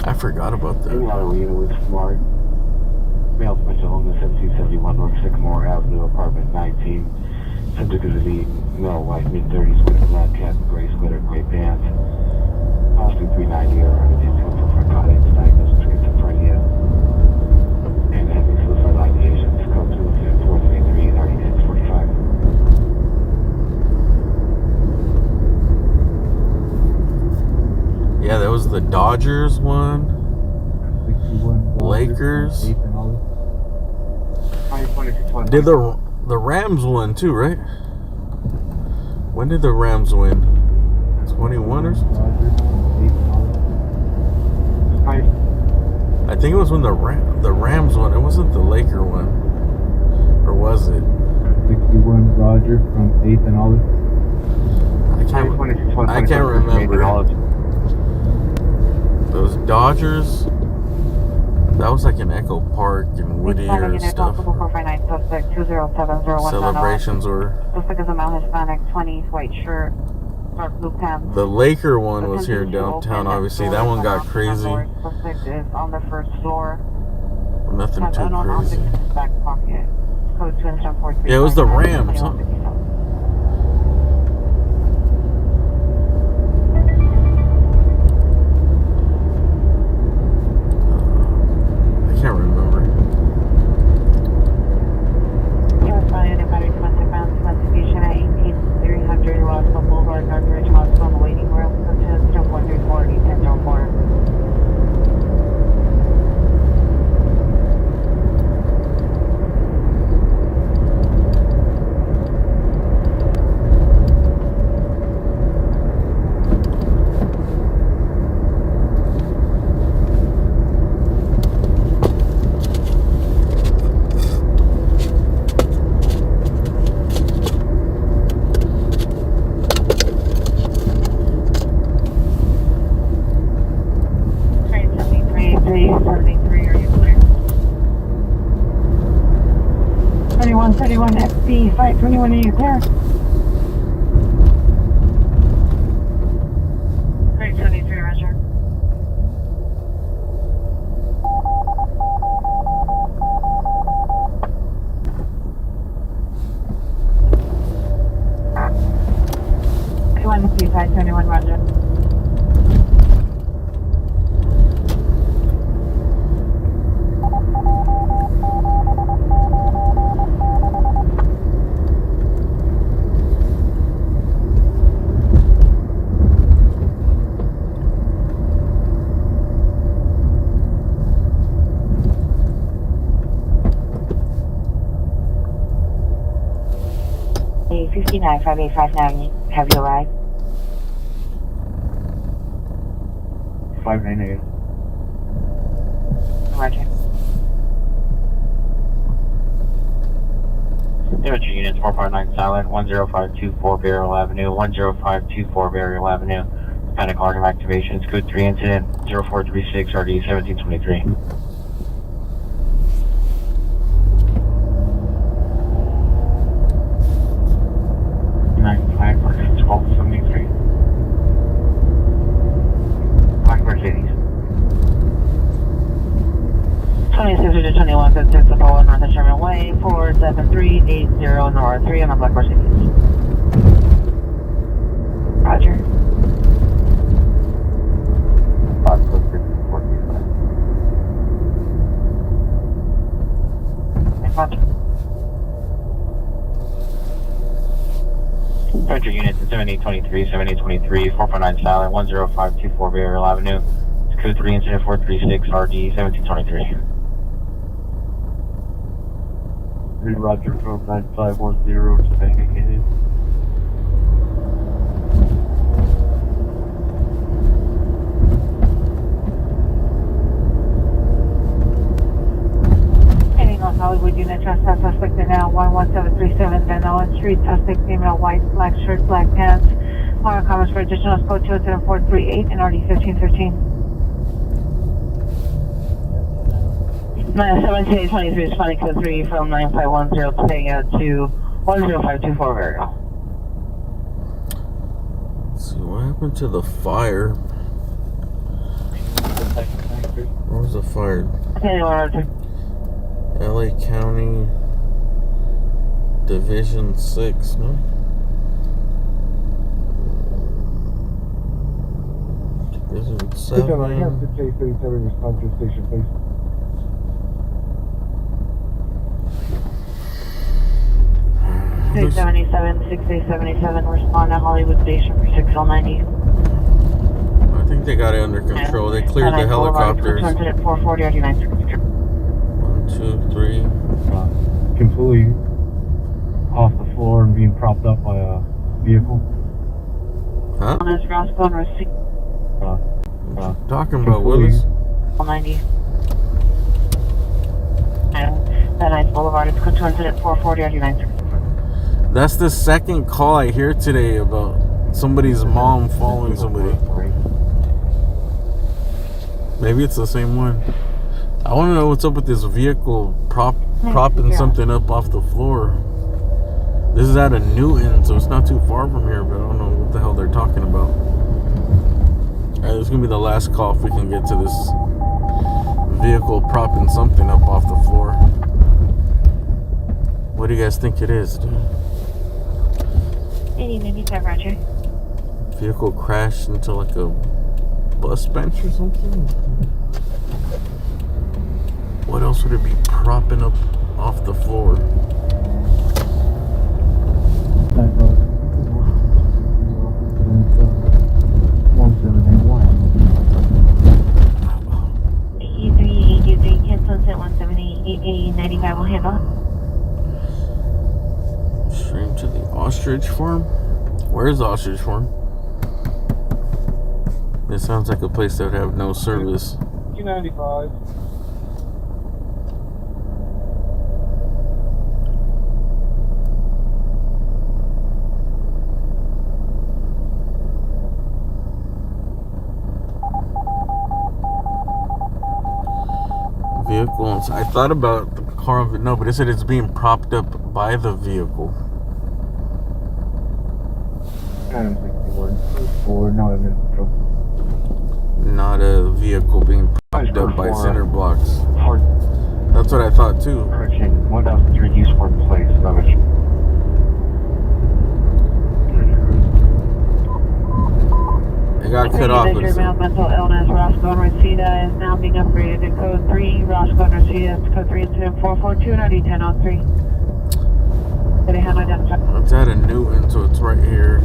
I forgot about that. Male special home is 1771 North Sycamore Avenue, apartment 19. Subject is a male, white, mid-30s, with a black cap, gray sweater, gray pants. Possibly 390 or unintentional for narcotics, diagnosed with schizophrenia. And having suicidal ideations. Code 20433 3645. Yeah, that was the Dodgers one. Lakers. Did the Rams win too, right? When did the Rams win? 21 or something? I think it was when the Rams won. It wasn't the Laker one. Or was it? 61 Roger from 8th and Olive. I can't remember. Those Dodgers. That was like in Echo Park and Whittier and stuff. Celebrations were. Suspect is a male Hispanic, 20s, white shirt, dark blue pants. The Laker one was here in downtown, obviously. That one got crazy. Suspect is on the first floor. Nothing too crazy. Back pocket. Code 274. Yeah, it was the Rams, huh? I can't remember. Investigation at 18300 Roswell Boulevard, Northridge Hospital, the waiting room. Code 20434, 1004. 2131 FB 521, are you clear? Great 73, Roger. I want to see 521, Roger. A 59 5859, have you arrived? 598. Roger. Imaging units 459 silent, 10524 Burial Avenue, 10524 Burial Avenue. Panic alarm activations, code 3 incident, 0436 RD 1723. Flag 1273. Black Mercedes. 26 to 21, 56 to forward North Sherman Way, 47380 North 3 on the Black Mercedes. Roger. 546 Roger units at 7823, 7823, 449 silent, 10524 Burial Avenue. It's code 3 incident 436 RD 1723. Roger from 9510 to Banking Canyon. Heading on Hollywood unit, trespass suspect in now 11737 Van Allen Street, suspect female, white, black shirt, black pants. More comments for additional code 27438 and RD 1513. 1723 is flight code 3 from 9510 today to 10524 Virgo. Let's see, what happened to the fire? Where was the fire? LA County Division 6, no? Division 7? Respond to station, please. Six 677, respond to Hollywood Station for 6090. I think they got it under control. They cleared the helicopters. 440 RD9. 1, 2, 3. Completely off the floor and being propped up by a vehicle. Huh? On his Roscoe and receipt. Talking about Willis? 90. And Van Nuys Boulevard, it's code 440 RD9. That's the second call I hear today about somebody's mom following somebody. Maybe it's the same one. I want to know what's up with this vehicle propping something up off the floor. This is out of Newton, so it's not too far from here, but I don't know what the hell they're talking about. Alright, this is going to be the last call if we can get to this vehicle propping something up off the floor. What do you guys think it is, dude? 8095, Roger. Vehicle crashed into like a bus bench or something? What else would it be propping up off the floor? Sunset 178 will handle. Stream to the ostrich farm? Where's the ostrich farm? It sounds like a place that would have no service. 295. Vehicles. I thought about car. No, but it said it's being propped up by the vehicle. 61. 4, no evidence. Not a vehicle being propped up by center blocks. That's what I thought too. Approaching 1003 Eastport Place, Leverage. It got cut off. Mental illness, Roscoe and Reseda is now being upgraded to code 3. Roscoe and Reseda is code 3 incident 442 and ID 1003. Did they have identified? It's at a Newton, so it's right here.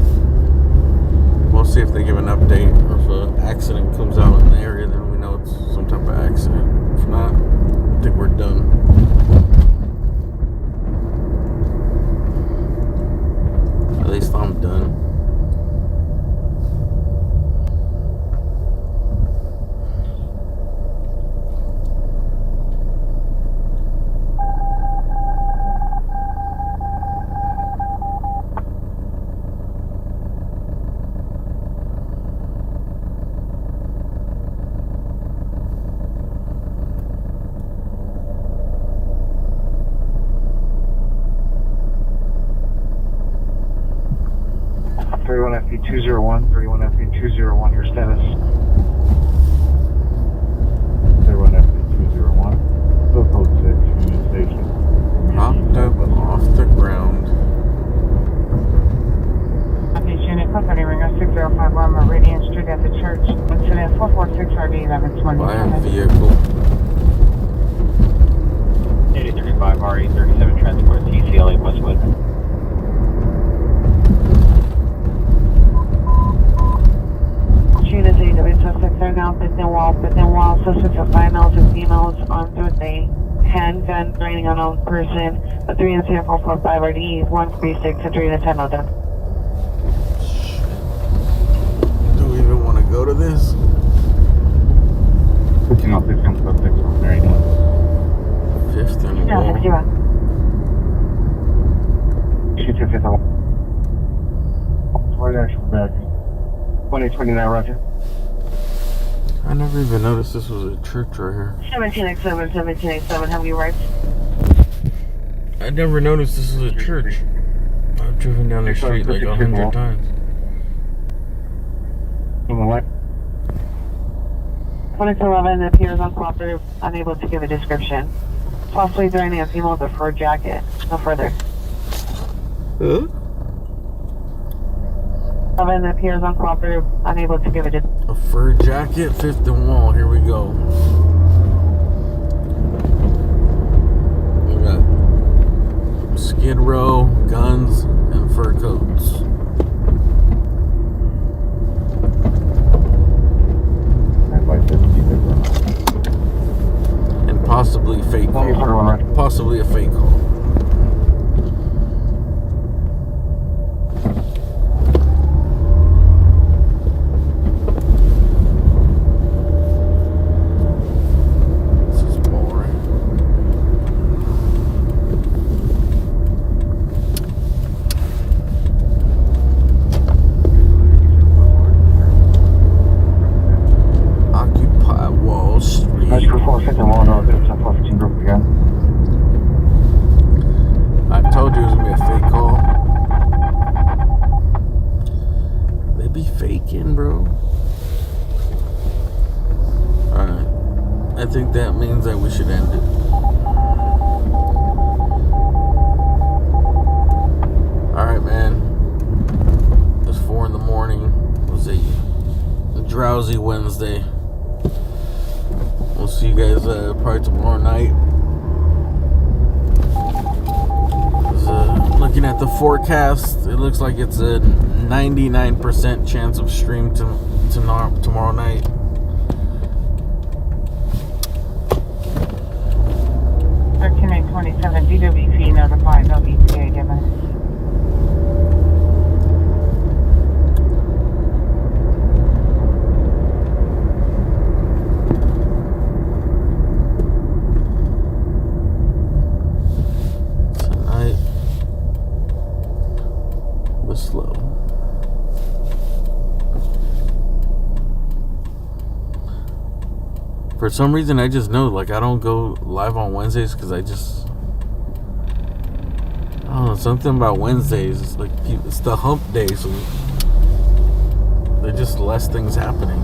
We'll see if they give an update, or if an accident comes out in the area, then we know it's some type of accident. If not, I think we're done. At least I'm done. FP201, 31 FP201, your status. 31 FP201, still code 6, Union Station. Hopped up off the ground. Unit code 30 Ringer 6051 Meridian Street at the church. Incident 446 RD 1120. By a vehicle. 8035 RE37 transport TCLA Westwood. Units AW suspects are now within wall. Suspects are 5 males and females armed with a handgun threatening an unknown person. A 3 incident 445 RD 136 and 3 and 10 of them. Do we even want to go to this? 1506 comes up 6 on Mary Dillon. 5th and No, Wall. 61. Shoot your 5th on. Right action back. 2029, Roger. I never even noticed this was a church right here. 1787, 1787, have you arrived? I never noticed this was a church. I've driven down the street like 100 times. On the left. 2211 appears uncooperative, unable to give a description. Possibly threatening a female with a fur jacket. No further. Huh? 11 appears uncooperative, unable to give a description. A fur jacket, 5th and Wall. Here we go. We got Skid Row, guns, and fur coats. And possibly fake call. Possibly a fake call. I told you it was gonna be a fake call. They be faking, bro. Alright. I think that means that we should end it. Alright, man. It's 4 in the morning. It was a drowsy Wednesday. We'll see you guys probably tomorrow night. Looking at the forecast, it looks like it's a 99% chance of stream tomorrow night. Tonight 27 DWP notified, no ETA given. Slow. For some reason, I just know, like, I don't go live on Wednesdays because I just something about Wednesdays. It's like it's the hump day, so there's just less things happening.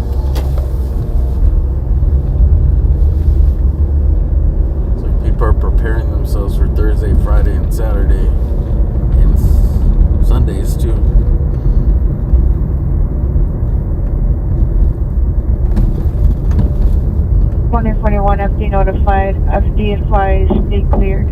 It's like people are preparing themselves for Thursday, Friday, and Saturday, and Sundays too. 2041 FD notified. FD advised. Stay cleared.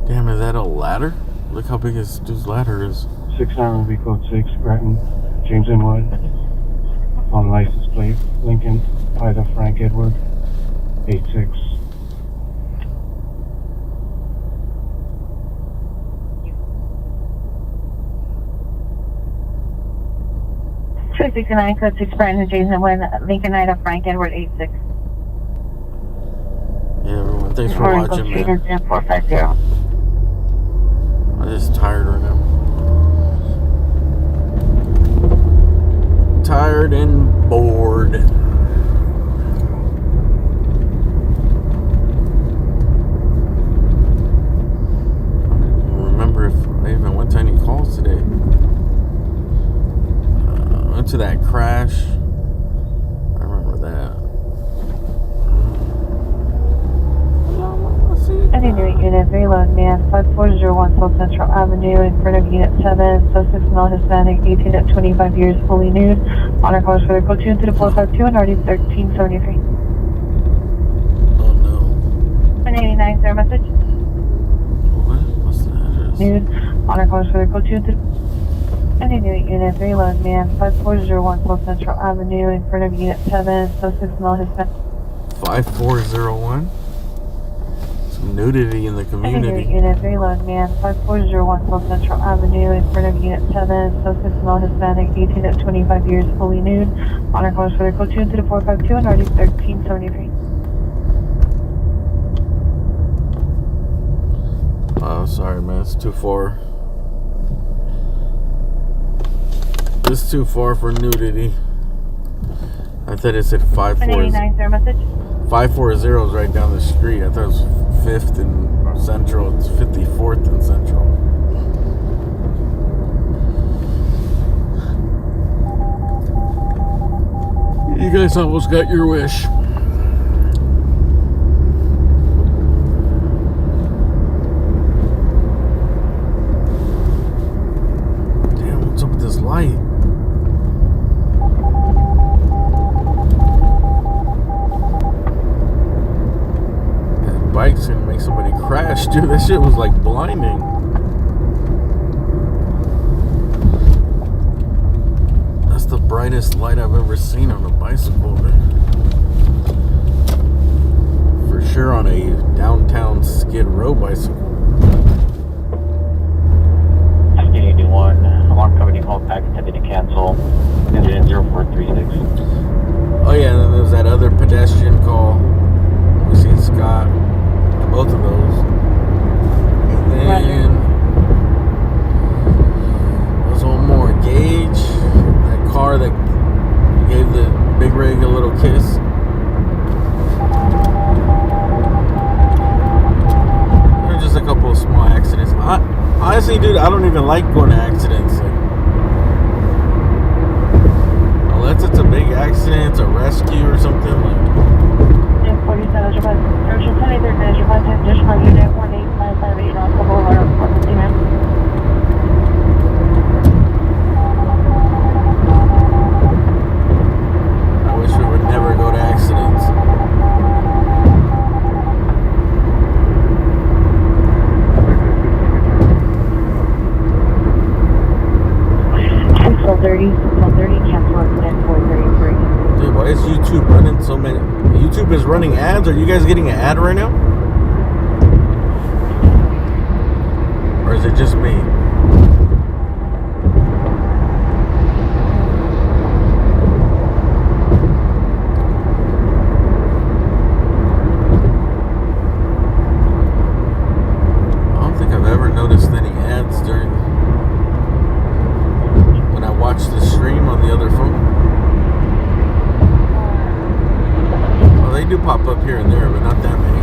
Damn, is that a ladder? Look how big this dude's ladder is. 69 will be code 6, Grattan, James and Wood. On license plate, Lincoln, either Frank Edward, 86. Two 69, code 6, Brandon Jason Wynn, Lincoln Ida, Frank Edward, 86. Yeah, everyone, thanks for watching, man. 450. I'm just tired right now. Tired and bored. Remember if I even went to any calls today. Went to that crash. I remember that. Any new unit, reload man, 5401 South Central Avenue in front of Unit 7, suspect male Hispanic, 18 to 25 years, fully nude. Honor calls for the code 2 into the 452 and already 1373. Oh no. 189, is there a message? What's the address? Nude. Honor calls for the code 2 into any new unit, reload man, 5401 South Central Avenue in front of Unit 7, suspect male Hispanic. 5401? Nudity in the community. Unit reload man, 5401 South Central Avenue in front of Unit 7, suspect male Hispanic, 18 to 25 years, fully nude. Honor calls for the code 2 into the 452 and already 1373. Oh, sorry, man. It's too far. It's too far for nudity. I thought it said 540. 189, is there a message? 540 is right down the street. I thought it was 5th and Central. It's 54th and Central. You guys almost got your wish. Damn, what's up with this light? Bike's gonna make somebody crash, dude. That shit was like blinding. That's the brightest light I've ever seen on a bicycle. For sure on a downtown Skid Row bicycle. 1981, alarm company call back, attempted to cancel. Incident 0436. Oh yeah, and then there's that other pedestrian call. We seen Scott. Both of those. And then there's one more. Gage, that car that gave the big rig a little kiss. There's just a couple of small accidents. Honestly, dude, I don't even like going to accidents. Like, unless it's a big accident, it's a rescue or something. Like, 47 Japan. Urgent 23rd minute, Japan time, additional unit 18558 on the Boulevard of Pharmacy, ma'am. I wish we would never go to accidents. Till 30, cancel incident 433. Dude, why is YouTube running so many? YouTube is running ads? Are you guys getting an ad right now? Or is it just me? noticed any ads during when I watched the stream on the other phone. Well, they do pop up here and there, but not that many.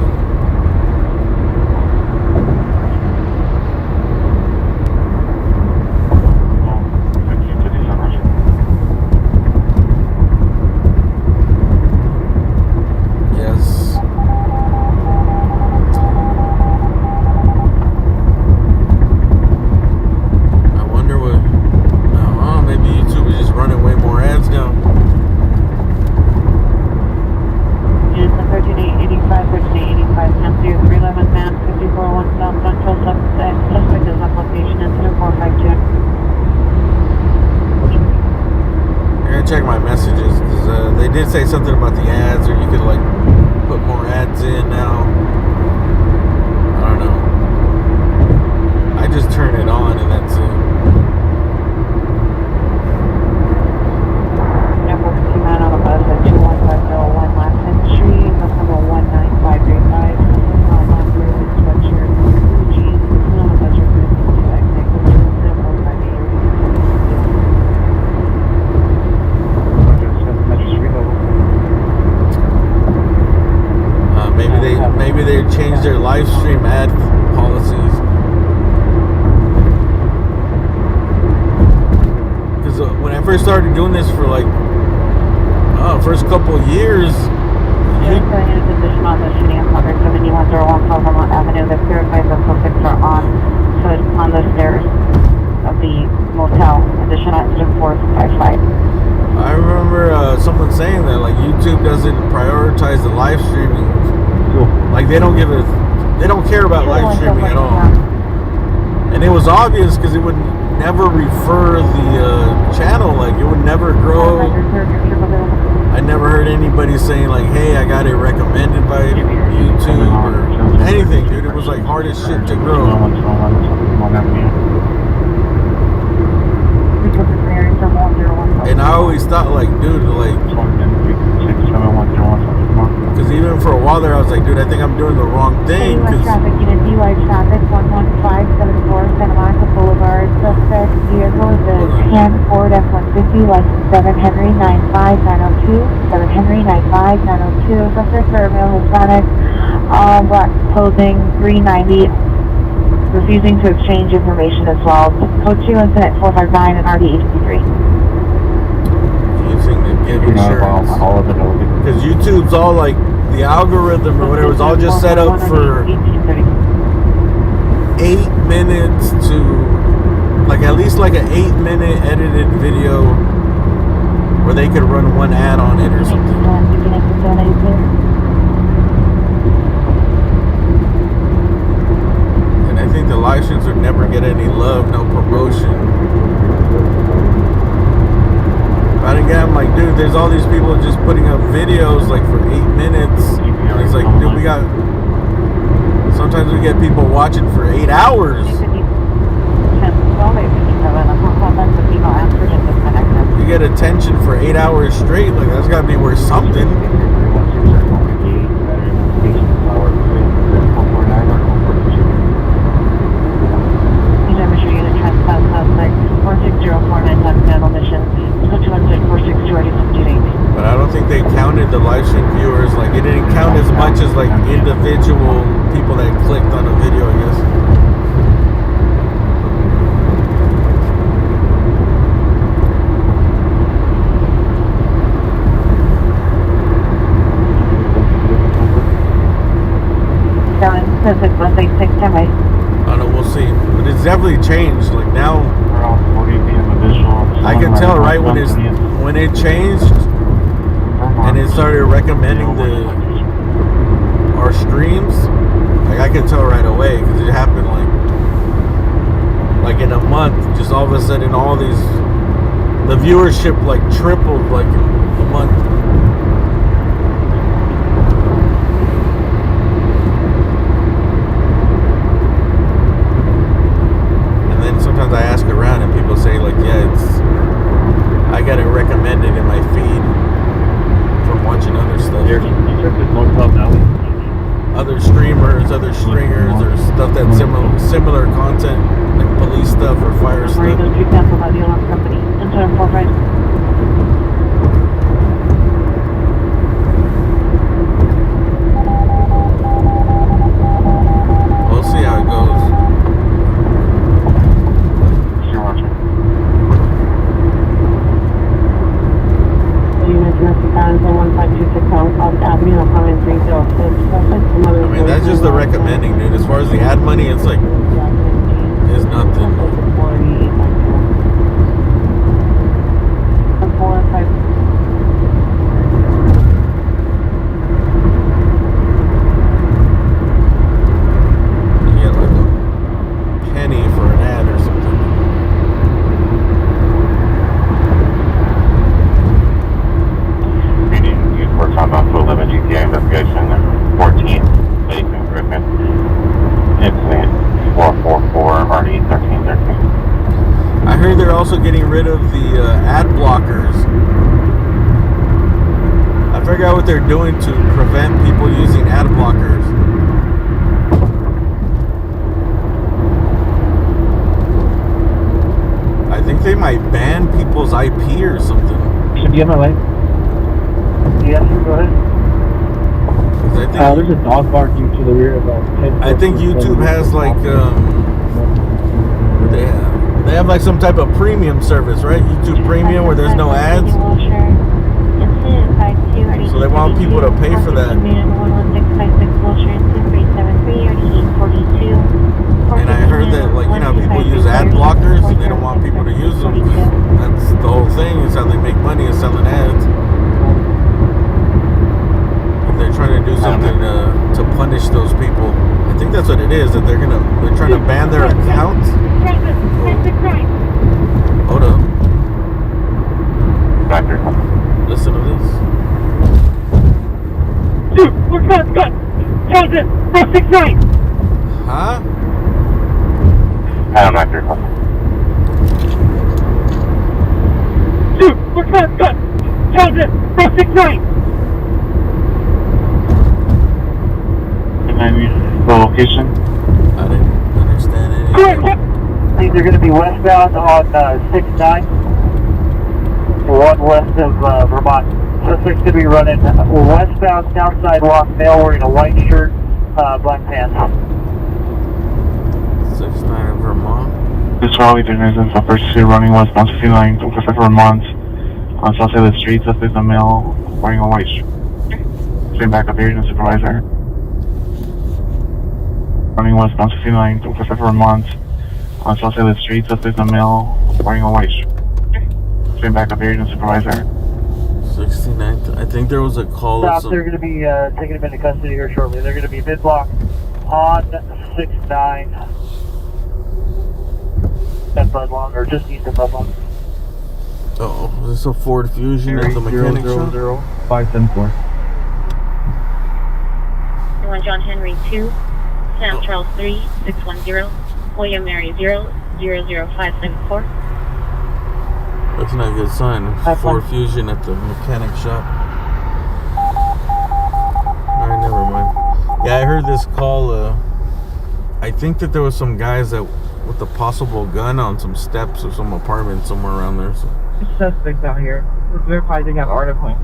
Check my messages because they did say something about the ads, or you could like put more ads in now. I don't know. I just turn it on and that's it. Number 59 on a bus at 21501 last entry, bus number 19535. Last room is sweatshirt, blue jeans, no bus reference to exit, 458. Maybe they changed their live stream ad policies. Because when I first started doing this for like first couple of years, Going into position on the shooting on 7101 Vermont Avenue. The purifiers of suspects are on foot on the stairs of the motel. Addition on engine 455. I remember someone saying that like YouTube doesn't prioritize the live streaming. Like they don't care about live streaming at all. And it was obvious because it would never refer the channel, like it would never grow. I never heard anybody saying like, hey, I got it recommended by YouTube or anything, dude. It was like hard as shit to grow. And I always thought like, dude, like, because even for a while there, I was like, dude, I think I'm doing the wrong thing. Cause traffic unit DY traffic 11574 Santa Monica Boulevard. Suspect vehicle is a tan Ford F-150, license 7 Henry 95902. 7 Henry 95902. Suspect are male Hispanic, black clothing, 390. Refusing to exchange information as well. Code 2 incident 459 and RD-83. Refusing to give insurance. Because YouTube's all like, the algorithm or whatever is all just set up for 8 minutes to like at least like an 8-minute edited video where they could run one ad on it or something. And I think the live streams would never get any love, no promotion. But again, I'm like, dude, there's all these people just putting up videos like for 8 minutes. And it's like, dude, sometimes we get people watching for 8 hours. You get attention for 8 hours straight, like that's gotta be worth something. But I don't think they counted the live stream viewers. Like it didn't count as much as like individual people that clicked on a video, I guess. I don't know, we'll see. But it's definitely changed. Like now, I can tell right when it changed and it started recommending our streams. Like I can tell right away because it happened like in a month. Just all of a sudden, the viewership like tripled like in a month. Sometimes I ask around and people say like, yeah, I got it recommended in my feed from watching other stuff. Other streamers, other stringers, or stuff stuff that's similar content, like police stuff or fire stuff. Number 802 cancel by the alarm company. 10-745. We'll see how it goes. Sure, Roger. Units necessary for 1526 South Avenue, apartment 306. I mean, that's just the recommending, dude. As far as the ad money, it's like, it's nothing. 4 5. You get like a penny for an ad or something. We're talking about 211 GTA investigation 14, Nathan Griffin. Incident 444 RD 1313. I heard they're also getting rid of the ad blockers. I forgot what they're doing to prevent people using ad blockers. I think they might ban people's IP or something. Should be on my way. Yes, go ahead. 'Cause I think There's a dog barking to the rear of 10. I think YouTube has like they have like some type of premium service, right? YouTube Premium where there's no ads. So they want people to pay for that. And I heard that, like, you know, people use ad blockers and they don't want people to use them. That's the whole thing, is how they make money, is selling ads. If they're trying to do something to punish those people, I think that's what it is. That they're trying to ban their accounts. Hold up. Listen to this. Dude, we're cut. Johnson, 469. Huh? I'm not sure. Dude, we're cut. Johnson, 469. And I need the location. I didn't understand it. These are going to be westbound on 69. One west of Vermont. Suspect's going to be running westbound south sidewalk, male wearing a white shirt, black pants. 69 Vermont. This Raleigh Denizens of First Street running west 169 to Pacific Vermont. On south side of the street, suspect a male wearing a white shirt. Straight back up here to supervisor. Running west 169 to Pacific Vermont. On south side of the street, suspect a male wearing a white shirt. Straight back up here to supervisor. 69th. I think there was a call. Stop, they're going to be taking him into custody here shortly. They're going to be mid-block on 69. At Budlong, or just east of Budlong. Oh, is this a Ford Fusion at the mechanic shop? 574. You want John Henry 2, Sam Charles 3, 610, William Mary 0, 00574. That's not a good sign. Ford Fusion at the mechanic shop. Alright, never mind. Yeah, I heard this call. I think that there was some guys that with a possible gun on some steps of some apartment somewhere around there. So. Suspects out here. We're verified they got article.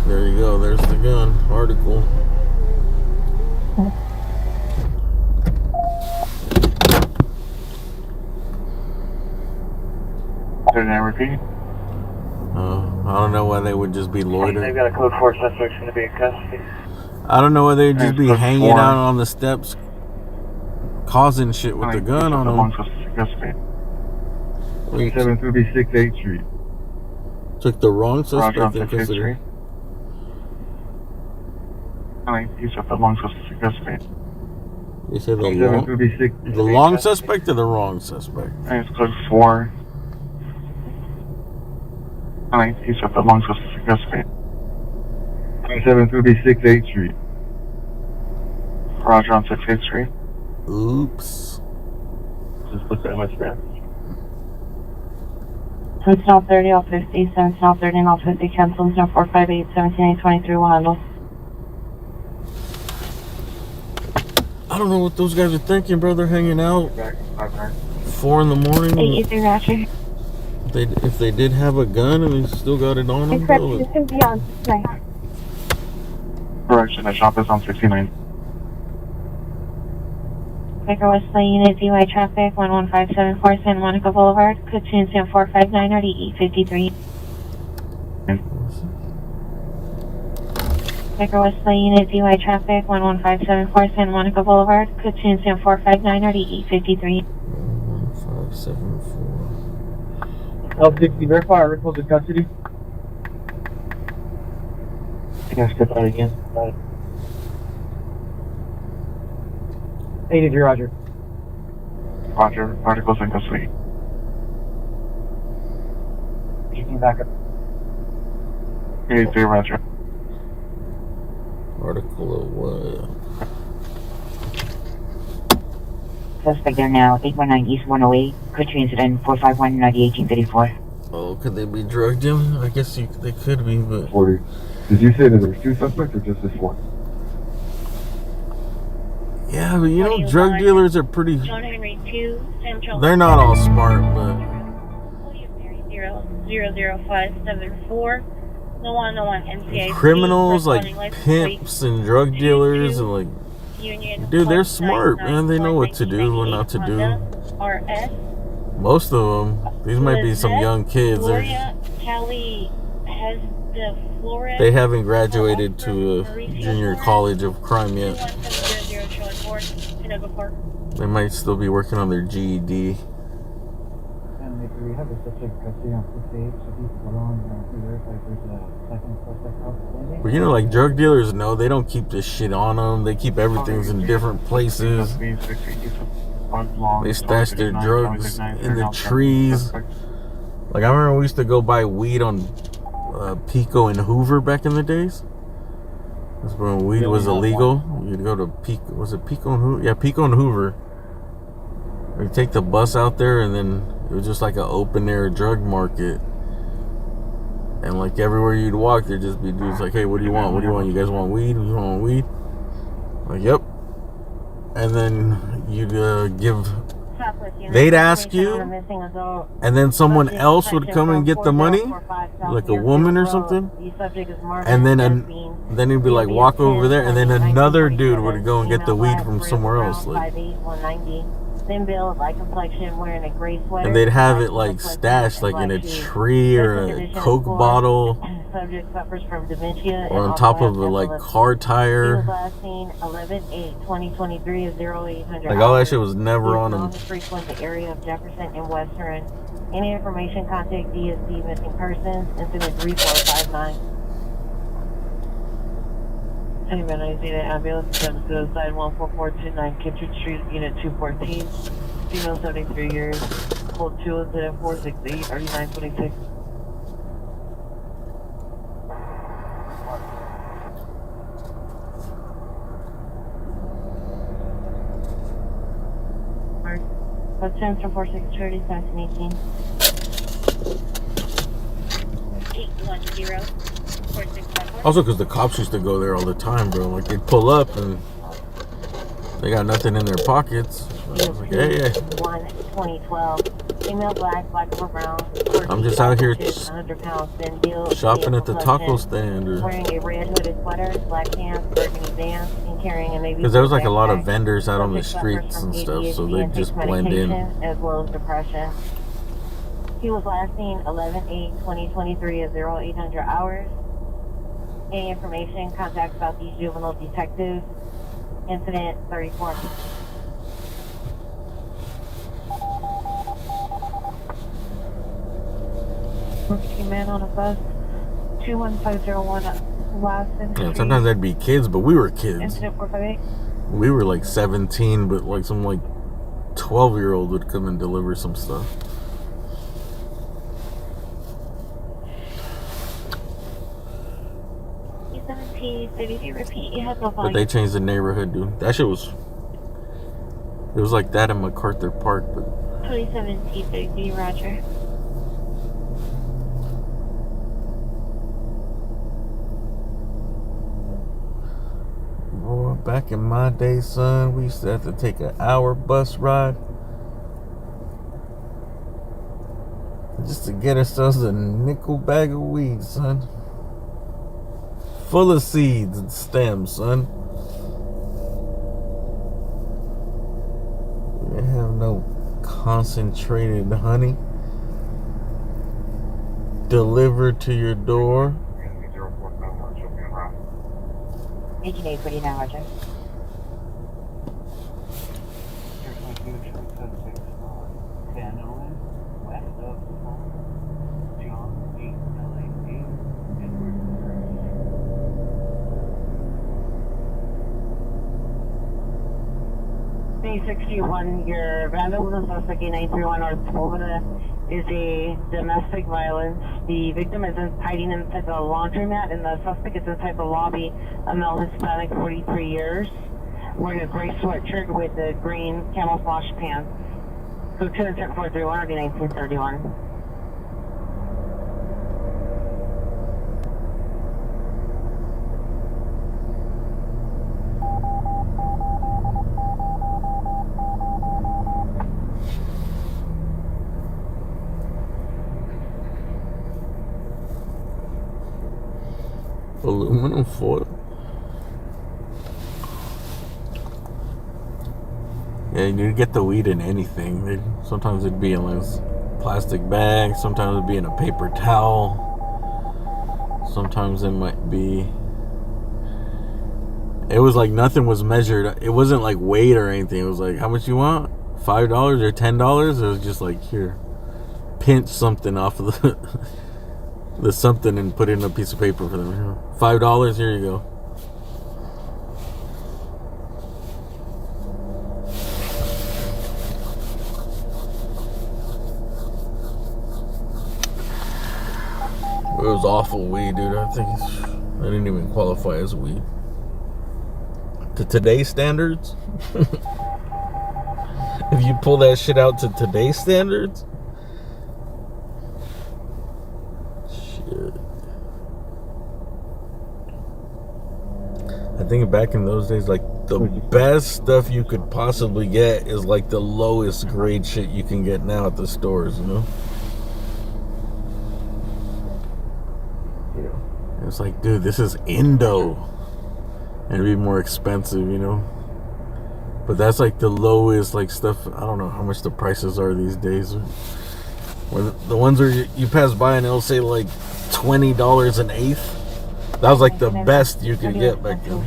There you go. There's the gun article. Did I repeat? I don't know why they would just be loitering. They've got a code 4 suspects going to be in custody. I don't know why they'd just be hanging out on the steps, causing shit with the gun on them. 736 8th Street. Took the wrong suspect in custody. You said the long suspect. You said the long suspect or the wrong suspect? It's code 4. You said the long suspect. 736 8th Street. Roger on 6th Street. Oops. Just look at my spam. 7 South 30 off 50, 7 South 30 and off 50, cancel 0458 17 23 100. I don't know what those guys are thinking, bro. They're hanging out 4 in the morning. 883 Roger. If they did have a gun and they still got it on them, bro. This is beyond 69. Correction, the shop is on 69. Baker West Lane Unit ZY traffic 11574 San Monica Boulevard. Could soon Sam 459 or 853. Baker West Lane Unit ZY traffic 11574 San Monica Boulevard. Could soon Sam 459 or 853. 1574. L60, verify our records in custody. You can step out again. 83 Roger. Roger, articles in custody. You can back up. 83 Roger. Article of what? Suspect there now, 819 East 108. Could incident 451 1834. Oh, could they be drug dealing? I guess they could be, but 40. Did you say that there was 2 suspects or just this one? yeah, but you know, drug dealers are pretty. John Henry 2 Central. They're not all smart, but 00574. No one NCIC. criminals like pimps and drug dealers and like, dude, they're smart, man. They know what to do, what not to do. RS. Most of them. These might be some young kids. They haven't graduated to a junior college of crime yet. They might still be working on their GED. We have a suspect custody on 68, so he's along to verify if there's a second suspect outstanding. But you know, like drug dealers know they don't keep this shit on them. They keep everything in different places. They stash their drugs in the trees. Like I remember we used to go buy weed on Pico and Hoover back in the days. That's when weed was illegal. You'd go to Pico. Was it Pico and Hoover? Yeah, Pico and Hoover. You take the bus out there, and then it was just like an open air drug market. And like everywhere you'd walk, there'd just be dudes like, "Hey, what do you want? What do you want? You guys want weed? You want weed?" Like, yep. And then you'd give. They'd ask you, and then someone else would come and get the money, like a woman or something. And then he'd be like, walk over there, and then another dude would go and get the weed from somewhere else. Like, Thin build, light complexion, wearing a gray sweater. and they'd have it like stashed like in a tree or a Coke bottle Subject suffers from dementia or on top of a like car tire. Last seen 11/8/2023 of 0800. Like all that shit was never on them. Frequent the area of Jefferson and Western. Any information, contact DSD missing persons. Incident 3459. Anyone I see the ambulance comes suicide 14429 Kittredge Street, Unit 214. Female 73 years. Hold 2 incident 468 3926. What's 10 from 4630 2018? 810 4654. Also, because the cops used to go there all the time, bro. Like they'd pull up and they got nothing in their pockets. I was like, hey. 2012. Female black over brown. I'm just out here 100 pounds, shopping at the taco stand, or wearing a red hooded sweater, black pants, burgundy vans, and carrying a navy. because there was like a lot of vendors out on the streets and stuff, so they just blend in. As well as depression. He was last seen 11/8/2023 at 0800 hours. Any information, contact Southeast Juvenile Detectives. Incident 34. Man on a bus 21501 last Yeah, sometimes that'd be kids, but we were kids. Incident 458. We were like 17, but like some like 12-year-old would come and deliver some stuff. Repeat. You have no But they changed the neighborhood, dude. That shit was. It was like that in MacArthur Park, but. 2017 Roger. Boy, back in my day, son, we used to have to take an hour bus ride just to get ourselves a nickel bag of weed, son. Full of seeds and stems, son. We didn't have no concentrated honey delivered to your door. 1849, Roger. B61, your vandalism suspect 8931 North Florida is a domestic violence. The victim is hiding inside the laundromat and the suspect is inside the lobby. A male Hispanic, 43 years, wearing a gray sweatshirt with the green camouflage pants. So 20431 or 1931. Aluminum foil. Yeah, you get the weed in anything. Sometimes it'd be in this plastic bag. Sometimes it'd be in a paper towel. Sometimes it might be. It was like nothing was measured. It wasn't like weight or anything. It was like, how much you want? $5 or $10? It was just like, here, pinch something off of the something and put it in a piece of paper for them. $5, here you go. It was awful weed, dude. I think I didn't even qualify as weed. To today's standards? If you pull that shit out to today's standards? Shit. I think back in those days, like, the best stuff you could possibly get is like the lowest grade shit you can get now at the stores, you know? It's like, dude, this is Indo. And it'd be more expensive, you know? But that's like the lowest, like, stuff. I don't know how much the prices are these days. When the ones where you pass by and it'll say like $20 an eighth. That was like the best you could get back then.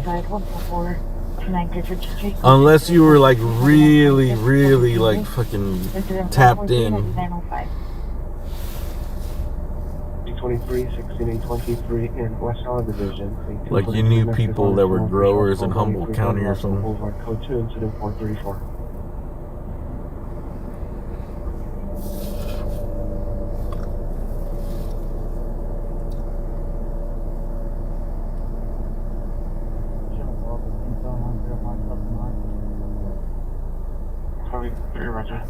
Unless you were like really, really like fucking tapped in. 23, 16823 in West Holland Division. Like you knew people that were growers in Humboldt County or something. Code 2, incident 434. Roger.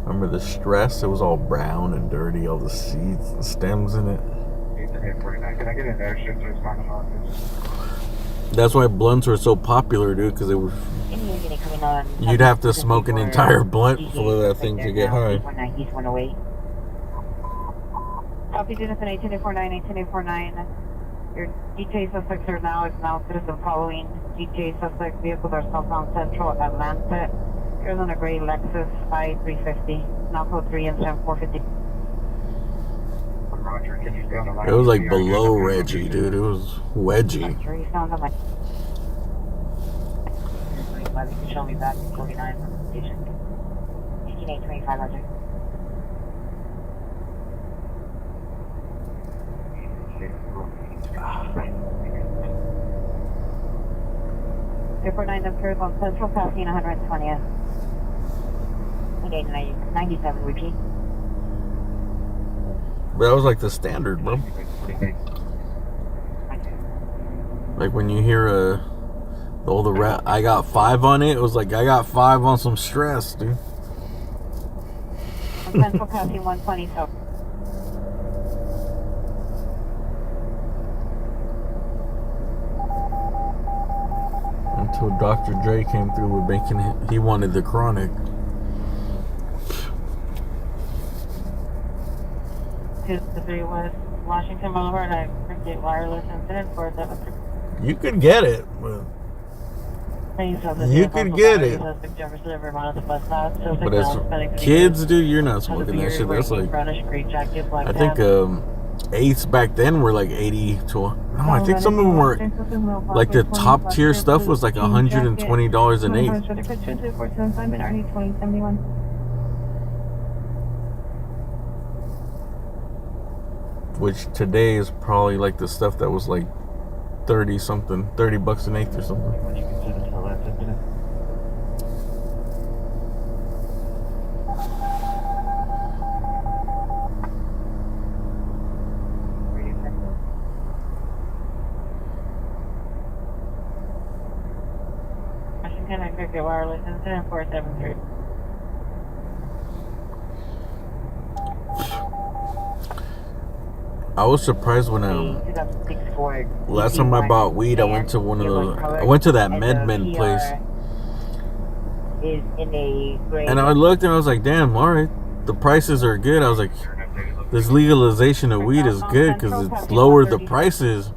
Remember the stress? It was all brown and dirty, all the seeds and stems in it. Can I get an air shift to respond to office? That's why blunts were so popular, dude, because they were. You'd have to smoke an entire blunt full of that thing to get high. Copy, Jennifer, 18849, 18849. Your GTA suspects are now citizen the following GTA suspect vehicles are southbound Central Atlanta. Arizona Gray Lexus I-350. Now code 3 incident 450. Roger, can you stay on the line? It was like below Reggie, dude. It was wedgy. You can show me back 49 from the station. 18825, Roger. Airport 9 appears on Central passing 120th. 97, repeat. But that was like the standard, bro. Like when you hear a Oh, I got 5 on it. It was like I got 5 on some stress, dude. Central passing 120 south. Until Dr. Dre came through with making it, he wanted the chronic. To the 3 West Washington Boulevard, I forget wireless incident for the. You could get it, but you could get it. But as kids, dude, you're not smoking that shit. That's like, I think eighths back then were like 80 to. No, I think some of them were like the top tier stuff was like $120 an eighth. Which today is probably like the stuff that was like 30 something, $30 an eighth or something. Washington, I could get wireless incident 473. I was surprised when last time I bought weed, I went to I went to that MedMen place, and I looked and I was like, damn, all right, the prices are good. I was like, this legalization of weed is good because it's lowered the prices,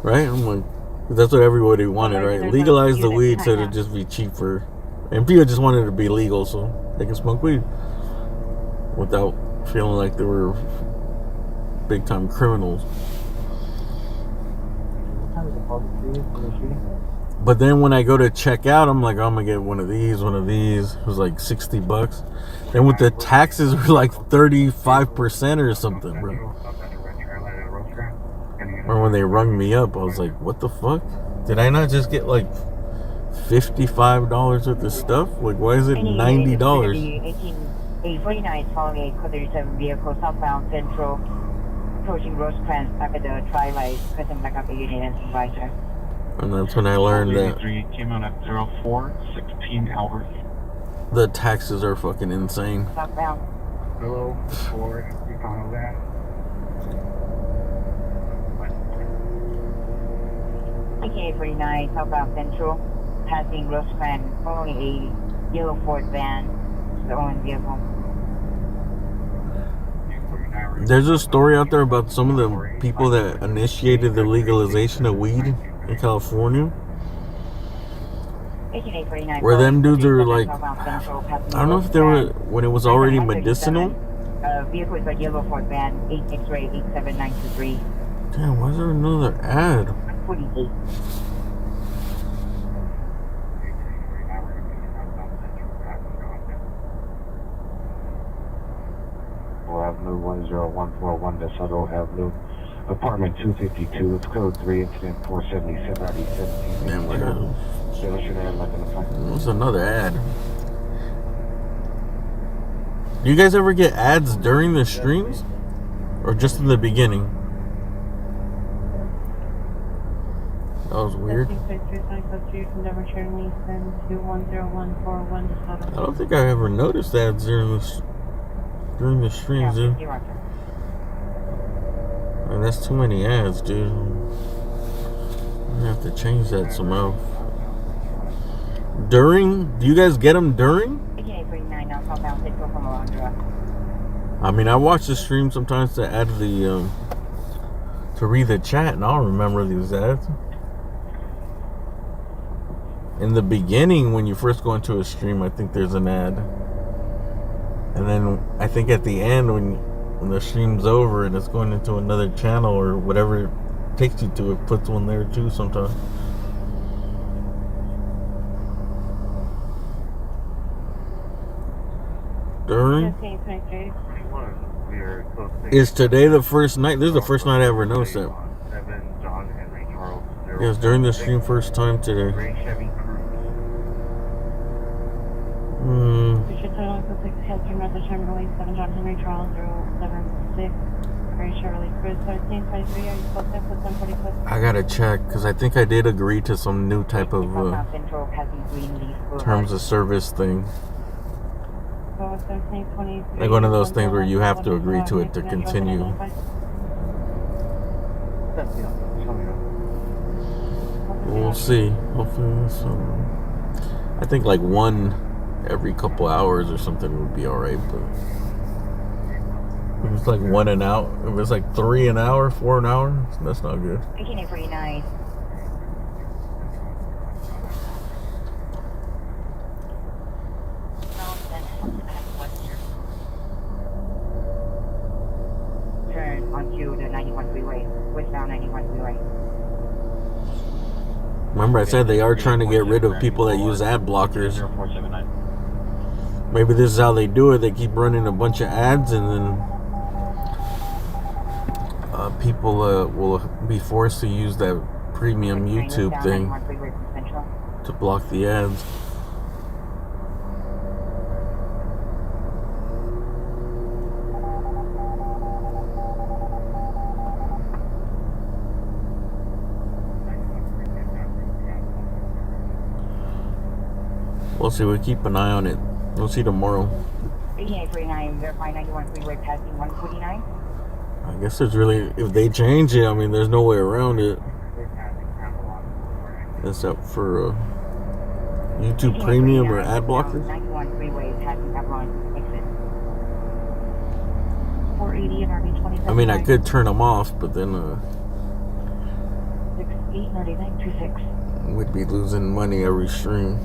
right? I'm like, that's what everybody wanted, right? Legalize the weed so it'd just be cheaper, and people just wanted it to be legal so they can smoke weed without feeling like they were big time criminals. But then when I go to check out, I'm like, oh, I'm gonna get one of these. It was like $60. Then with the taxes were like 35% or something, bro. Or when they rung me up, I was like, what the fuck? Did I not just get like $55 worth of stuff? Like, why is it $90? 849 following a code 37 vehicle southbound Central, approaching Rosecrans back at the tri-light, present backup unit and supervisor. And that's when I learned that came out at 04:16 hours. The taxes are fucking insane. Southbound. Hello, Ford, you follow that? Taking 849 southbound Central, passing Rosecrans, following a yellow Ford van, the own vehicle. There's a story out there about some of the people that initiated the legalization of weed in California, where them dudes are like, I don't know if they were when it was already medicinal. Vehicle is a yellow Ford van, 8 X-ray 87923. Damn, why is there another ad? 48. Avenue 10141 DeSoto Avenue, apartment 252. It's code 3, incident 477 RD17. Damn, what What's another ad? Do you guys ever get ads during the streams, or just in the beginning? That was weird. I don't think I ever noticed ads during the streams, dude. And that's too many ads, dude. I have to change that somehow. During? Do you guys get them during? I mean, I watch the stream sometimes to add the to read the chat, and I'll remember these ads. In the beginning, when you first go into a stream, I think there's an ad. And then I think at the end, when the stream's over and it's going into another channel or whatever it takes you to, it puts one there too sometimes. During? Is today the first night? This is the first night I ever noticed that. Yes, during the stream first time today. Richard Total, Echo 6, Hudson, Message, Terminal 7, John Henry, Charles, 076. Very Charlie, Chris, 1323, are you supposed to put 146? I gotta check, because I think I did agree to some new type of terms of service thing. Like one of those things where you have to agree to it to continue. We'll see. Hopefully, I think like one every couple hours or something would be alright, but if it's like one an hour, if it's like 3 an hour, 4 an hour, that's not good. 1849. Turn onto the 91 freeway, westbound 91 freeway. Remember I said they are trying to get rid of people that use ad blockers. Maybe this is how they do it. They keep running a bunch of ads and then people will be forced to use that premium YouTube thing to block the ads. We'll see. We'll keep an eye on it. We'll see tomorrow. 1849, verify 91 freeway passing 149. I guess it's really, if they change it, I mean, there's no way around it. Except for YouTube Premium or ad blockers. 91 freeway passing Avalon exit. 480 and RV27. I mean, I could turn them off, but then 689926. we'd be losing money every stream.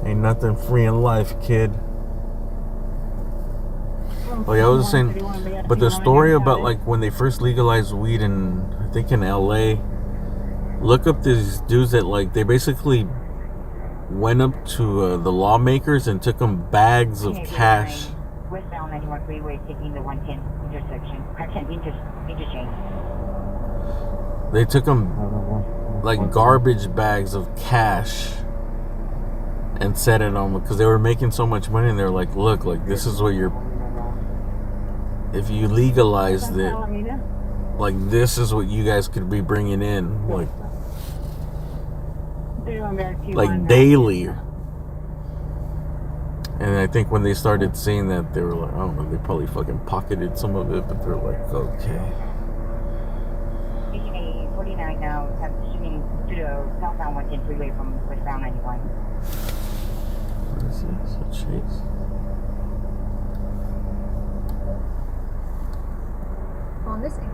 Ain't nothing free in life, kid. Oh yeah, I was saying, but the story about like when they first legalized weed in, I think in LA, look up these dudes that like, they basically went up to the lawmakers and took them bags of cash. Westbound 91 freeway taking the 110 intersection, 110 interchange. They took them like garbage bags of cash and set it on, because they were making so much money, and they're like, look, like this is what you're, if you legalized it, like this is what you guys could be bringing in, like daily. And I think when they started seeing that, they were like, I don't know, they probably fucking pocketed some of it, but they're like, okay. 49 now, shooting to the southbound 110 freeway from westbound 91. What is this? A chase? On this thing.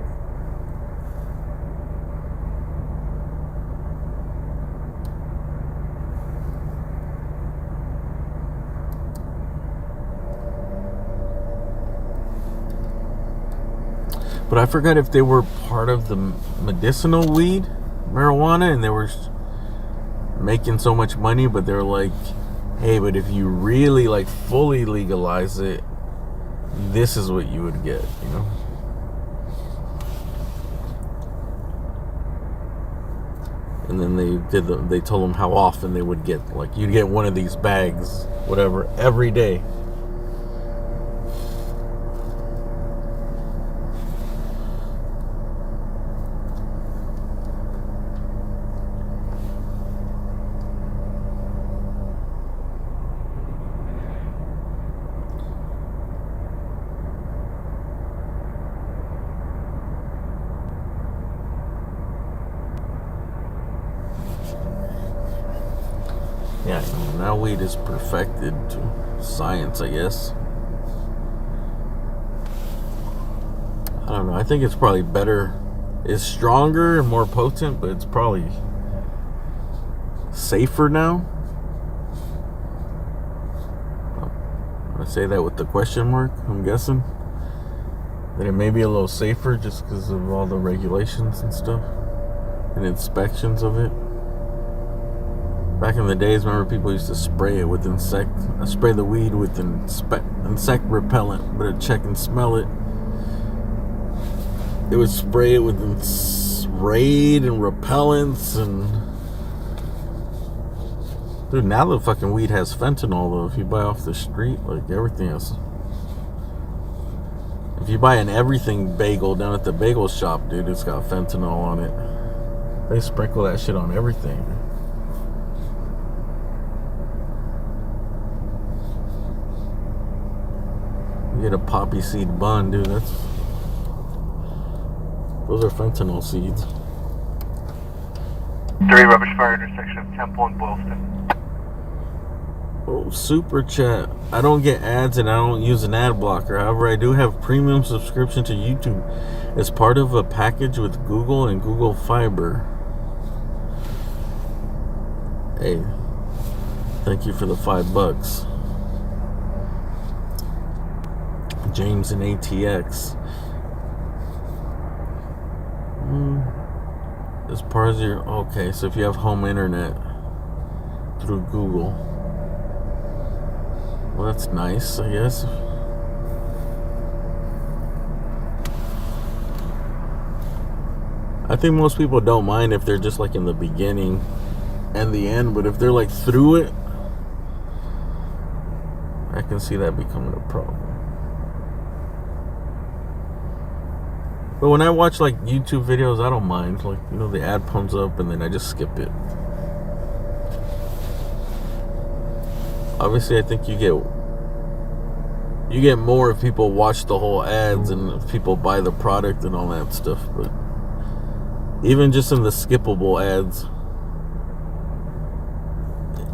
But I forgot if they were part of the medicinal weed, marijuana, and they were making so much money, but they're like, hey, but if you really like fully legalize it, this is what you would get, you know? And then they told them how often they would get, like you'd get one of these bags, whatever, every day. Yeah, now weed is perfected to science, I guess. I don't know. I think it's probably better. It's stronger and more potent, but it's probably safer now. I say that with the question mark, I'm guessing. That it may be a little safer just because of all the regulations and stuff and inspections of it. Back in the days, remember people used to spray it with spray the weed with insect repellent, but check and smell it. They would spray it with raid and repellents and... Dude, now the fucking weed has fentanyl though. If you buy off the street, like everything else. If you buy an everything bagel down at the bagel shop, dude, it's got fentanyl on it. They sprinkle that shit on everything. You get a poppy seed bun, dude, those are fentanyl seeds. 3 rubbish fire intersection of Temple and Boylston. Oh, super chat. I don't get ads and I don't use an ad blocker. However, I do have premium subscription to YouTube as part of a package with Google and Google Fiber. Hey, thank you for the $5. James and ATX. As part of your... Okay, so if you have home internet through Google... Well, that's nice, I guess. I think most people don't mind if they're just like in the beginning and the end, but if they're like through it, I can see that becoming a problem. But when I watch like YouTube videos, I don't mind. Like, you know, the ad comes up and then I just skip it. Obviously, I think you get more if people watch the whole ads and if people buy the product and all that stuff. But even just in the skippable ads,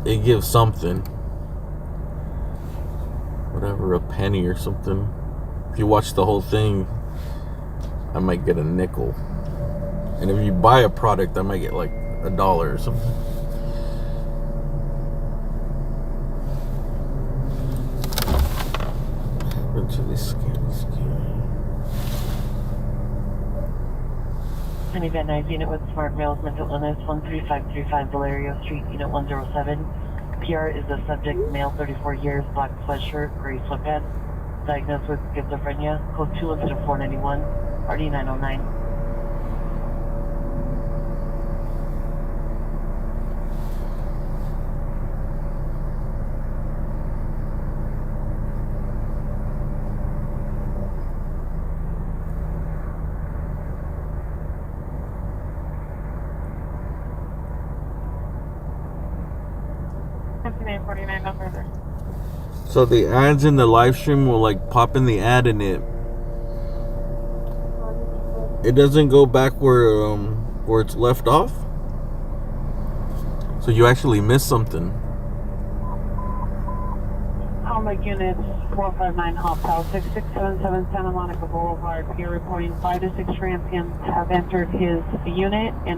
it gives something. Whatever, a penny or something. If you watch the whole thing, I might get a nickel. And if you buy a product, I might get like $1 or something. Van Nuys, Unit with Smart Rails, Mental Illness, 13535 Valerio Street, Unit 107. PR is the subject, male, 34 years, black sweatshirt, gray sweatpants. Diagnosed with schizophrenia, code 2 instead of 491, RD 909. So the ads in the live stream will like pop in the ad and it doesn't go back where it's left off. So you actually miss something. Combat units 459 Hop House 6677 Santa Monica Boulevard. Peer reporting 5 to 6 transients have entered his unit in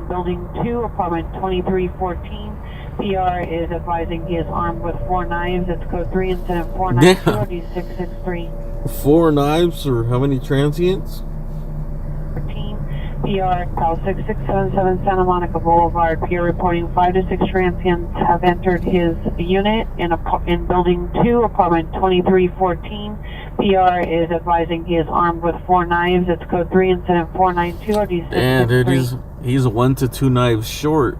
building 2, apartment 2314. PR is advising he is armed with 4 knives. It's code 3 instead of 492 D663. 4 knives or how many transients? 13. PR House 6677 Santa Monica Boulevard. PR reporting 5 to 6 transients have entered his unit in building 2, apartment 2314. PR is advising he is armed with 4 knives. It's code 3 instead of 492 or D663. And dude, he's 1 to 2 knives short.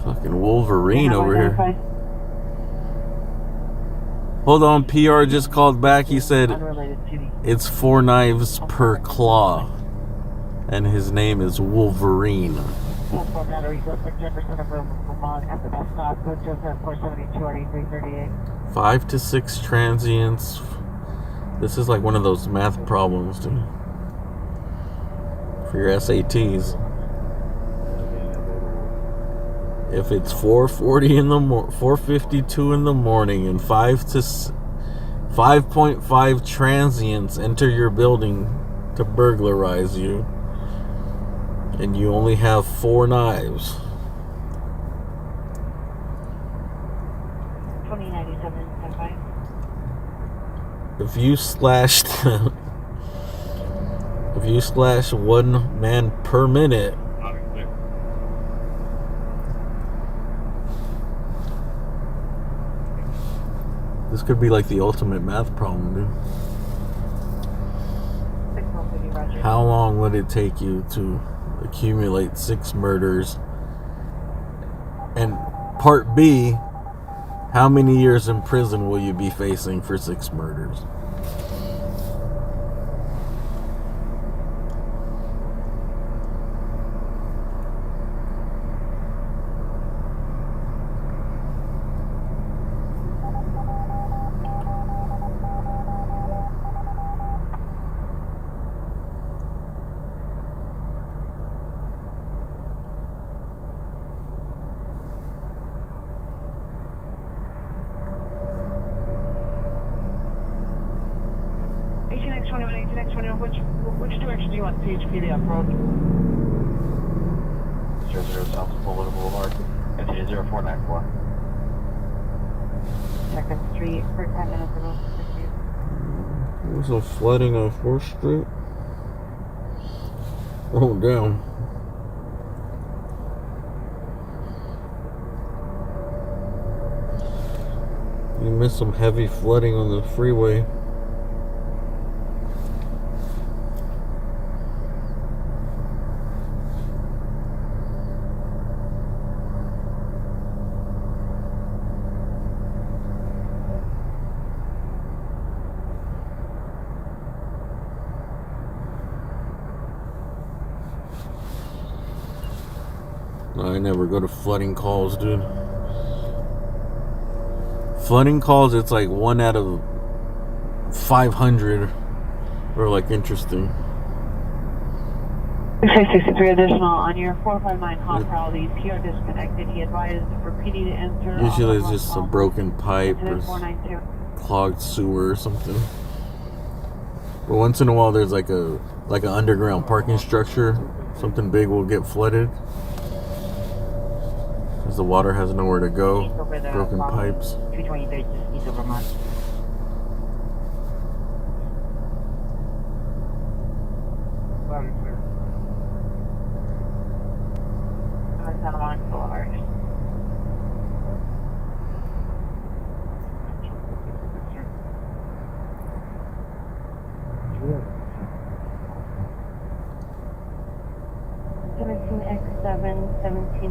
Fucking Wolverine over here. Hold on, PR just called back. He said it's 4 knives per claw. And his name is Wolverine. 5 to 6 transients. This is like one of those math problems, dude. For your SATs. If it's 4:40 in the 4:52 in the morning and 5.5 transients enter your building to burglarize you, and you only have 4 knives. 2097. If you slash 1 man per minute, This could be like the ultimate math problem, dude. 6150, roger. How long would it take you to accumulate 6 murders? And part B, how many years in prison will you be facing for 6 murders? Which direction do you want PHP to approach? 00 South Boulevard Boulevard, continue 0494. 2nd Street for 10 minutes ago. There's some flooding on 4th Street. Oh, damn. You missed some heavy flooding on the freeway. I never go to flooding calls, dude. Flooding calls, it's like 1 out of 500 are like interesting. 663 additional on your 459 hot prowl. The PR disconnected. He advised repeating to enter. Usually it's just a broken pipe or clogged sewer or something. But once in a while there's like an underground parking structure. Something big will get flooded. Because the water has nowhere to go. Broken pipes. 223 just east of Vermont. Santa Monica Boulevard.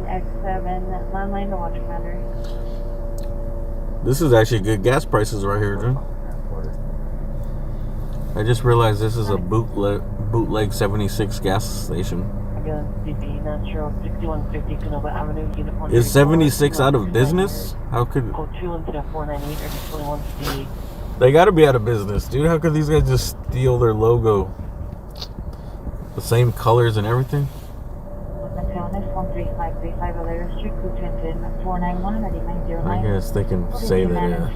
X7, landline to watch matter. This is actually good gas prices right here, dude. I just realized this is a bootleg 76 gas station. Is 76 out of business? How could... They gotta be out of business, dude. How could these guys just steal their logo? The same colors and everything? I guess they can say that, yeah.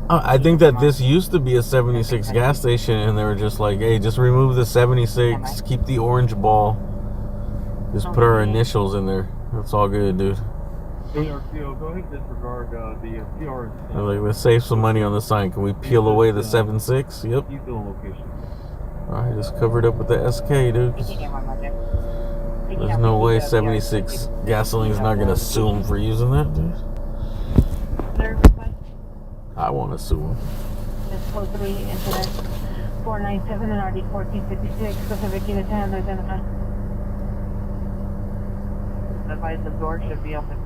I think that this used to be a 76 gas station and they were just like, hey, just remove the 76, keep the orange ball, just put our initials in there. That's all good, dude. Go ahead and disregard the PR. Like, let's save some money on the sign. Can we peel away the 76? Yep. Keep the location. I just covered up with the SK, dude. There's no way 76 gasoline's not gonna sue him for using that, dude. I want to sue him. Miss 43, incident 497 and RD 1456, Pacific Unit 10, there's an advise the door should be open.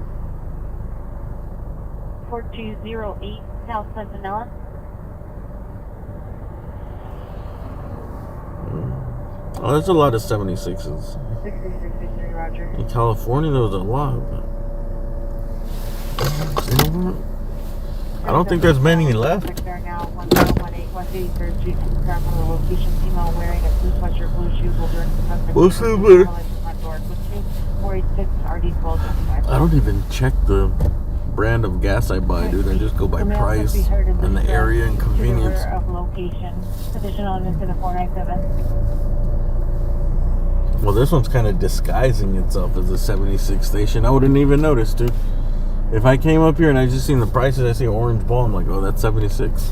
4208 South Centinela. Oh, there's a lot of 76s. 6363, roger. In California, there was a lot. I don't think there's many left. There now, 1018 Street, confirm the location. Female wearing a blue sweatshirt, blue shoes, will during the suspect. What's that, man? 486 RD 1225. I don't even check the brand of gas I buy, dude. I just go by price and the area and convenience. Of location. Additional incident 497. Well, this one's kind of disguising itself as a 76 station. I wouldn't even notice, dude. If I came up here and I just seen the prices, I see an orange ball, I'm like, oh, that's 76.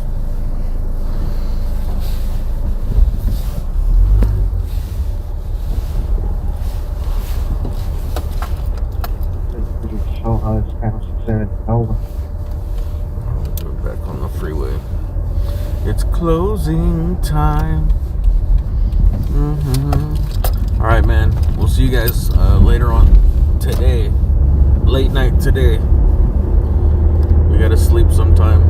Show us panel 67 Over. We're back on the freeway. It's closing time. All right, man. We'll see you guys later on today. Late night today. We gotta sleep sometime.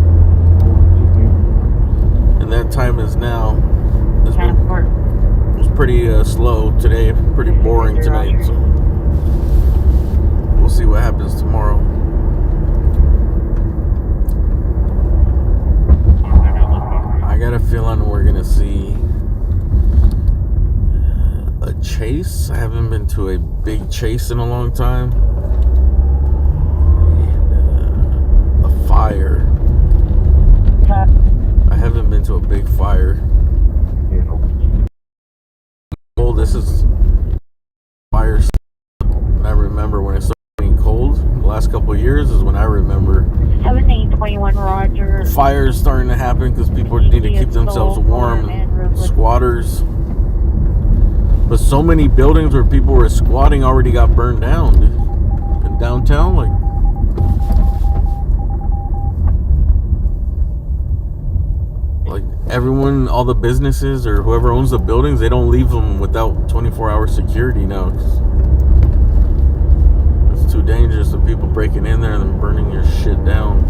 And that time is now. It's pretty slow today. Pretty boring tonight. So we'll see what happens tomorrow. I got a feeling we're gonna see a chase. I haven't been to a big chase in a long time. And a fire. I haven't been to a big fire. Oh, this is fire. And I remember when it started getting cold. The last couple of years is when I remember 7821 Roger. Fires starting to happen because people need to keep themselves warm. And squatters. But so many buildings where people were squatting already got burned down, dude. In downtown, like everyone, all the businesses or whoever owns the buildings, they don't leave them without 24-hour security now. 'Cause it's too dangerous of people breaking in there and then burning your shit down.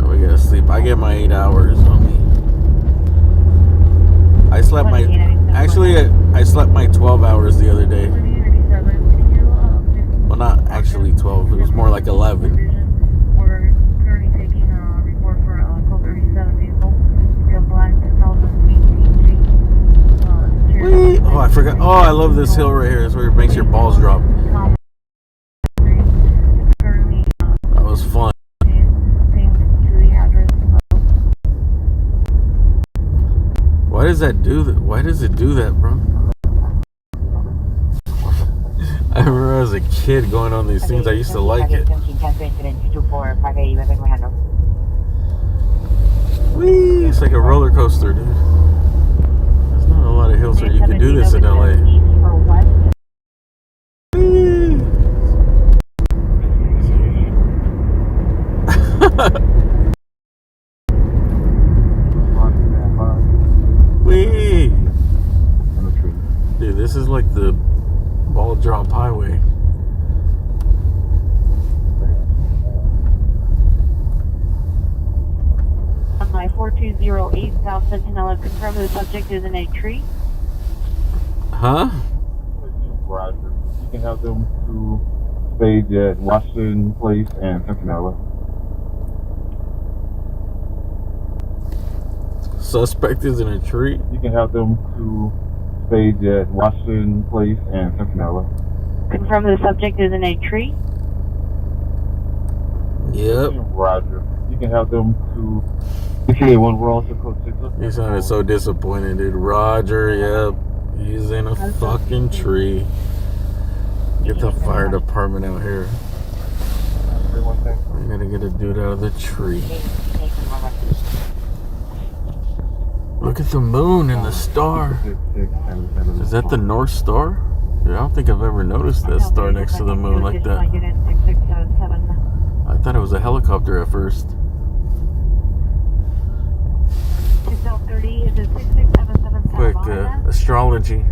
We gotta sleep. I get my 8 hours on me. I slept my 12 hours the other day. Well, not actually 12. It was more like 11. We're currently taking a report for a code 37 vehicle. We have black 2018. Oh, I forgot. Oh, I love this hill right here. It's where it makes your balls drop. That was fun. Why does that do that? Why does it do that, bro? I remember as a kid going on these things. I used to like it. Whee! It's like a roller coaster, dude. There's not a lot of hills where you can do this in LA. Whee! Dude, this is like the ball drop highway. My 4208 South Sentinel, confirm the subject is in a tree. Huh? Roger. You can have them to stage at Washington Place and Centinela. Suspect is in a tree. You can have them to stage at Washington Place and Centinela. Confirm the subject is in a tree. Yep. Roger. You can have them to. Okay, one. We're also code 6. He sounded so disappointed, dude. Roger, yep. He's in a fucking tree. Get the fire department out here. We gotta get a dude out of the tree. Look at the moon and the star. Is that the North Star? Dude, I don't think I've ever noticed that star next to the moon like that. I thought it was a helicopter at first. Quick, astrology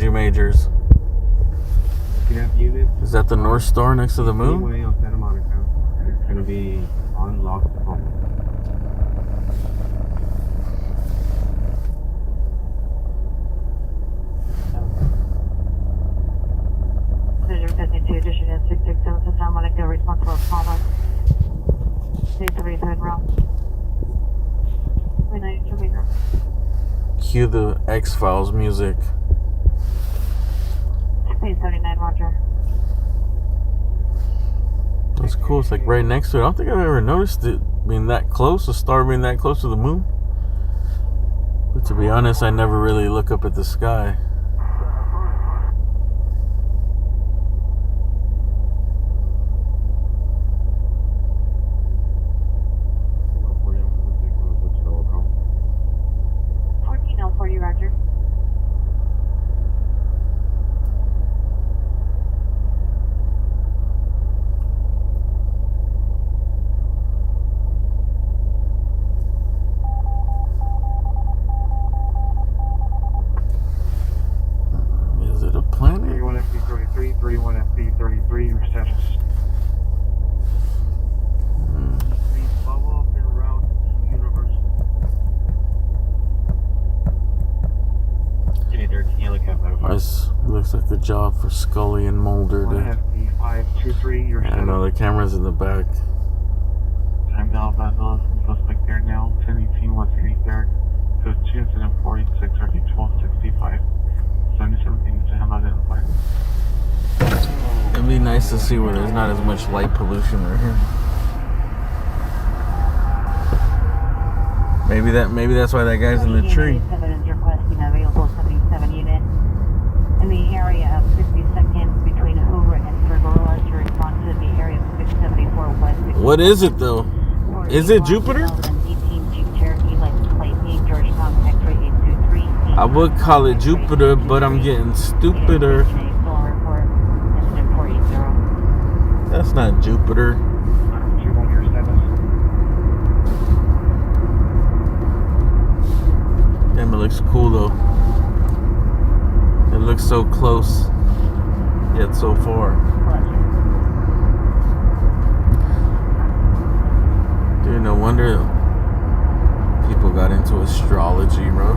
majors. Is that the North Star next to the moon? It's gonna be unlocked. Responsible caller. 337 route. Cue the X-Files music. 39 Roger. That's cool. It's like right next to it. I don't think I've ever noticed it being that close, a star being that close to the moon. But to be honest, I never really look up at the sky. Looks like a job for Scully and Mulder. FB 523, your I know the camera's in the back. I'm now Vandals, suspect there now, 1018 West 83rd, 52 incident 46, RT 1265, 77 to him identified. It'd be nice to see where there's not as much light pollution right here. Maybe that's why that guy's in the tree. 7 is requesting available 77 unit in the area of 52nd between Hoover and Pergola to respond to the area of 674 West. What is it though? Is it Jupiter? I would call it Jupiter, but I'm getting stupider. That's not Jupiter. Damn, it looks cool though. It looks so close, yet so far. Dude, no wonder people got into astrology, bro.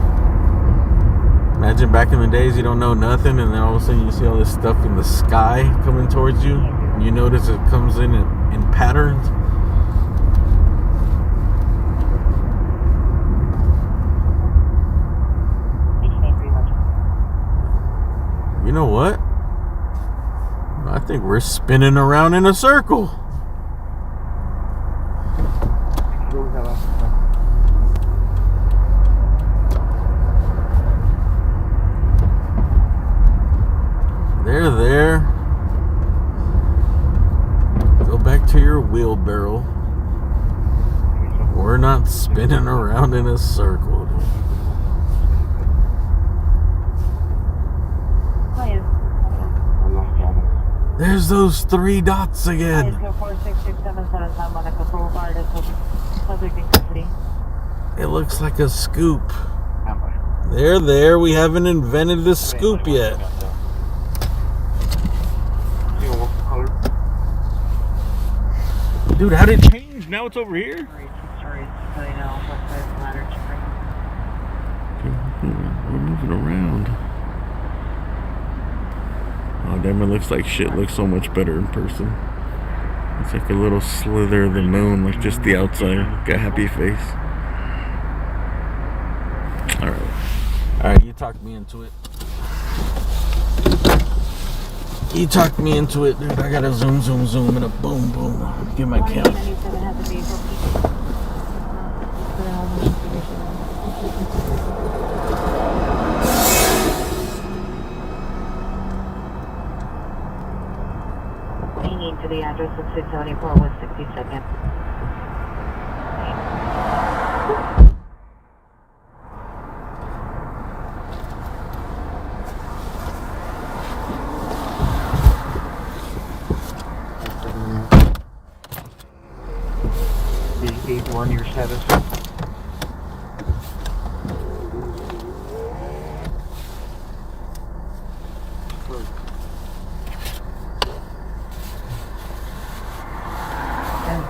Imagine back in the days you don't know nothing, and then all of a sudden you see all this stuff in the sky coming towards you. And you notice it comes in patterns. You know what? I think we're spinning around in a circle. There. Go back to your wheelbarrow. We're not spinning around in a circle, dude. There's those 3 dots again. It looks like a scoop. There. We haven't invented the scoop yet. Dude, how did it change? Now it's over here? We're moving around. Oh, damn, it looks like shit. Looks so much better in person. It's like a little slither of the moon, like just the outside. Got a happy face. Alright, you talked me into it. You talked me into it, dude. I gotta zoom, and a boom. Get my count. To the address of 674 West 62nd. The 81 your status.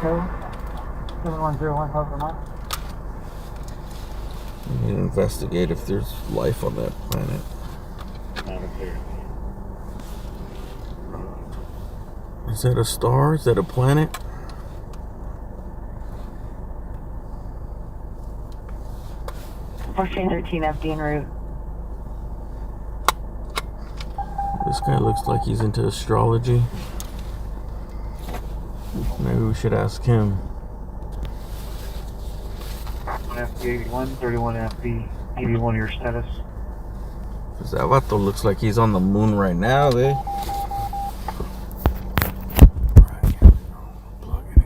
Go. 7101 over We need to investigate if there's life on that planet. Is that a star? Is that a planet? Fourteen 13 FD en route. This guy looks like he's into astrology. Maybe we should ask him. 1 FD 81, 31 FD 81 your status. Cause that vato looks like he's on the moon right now, eh? Right, here we go. Plug it in.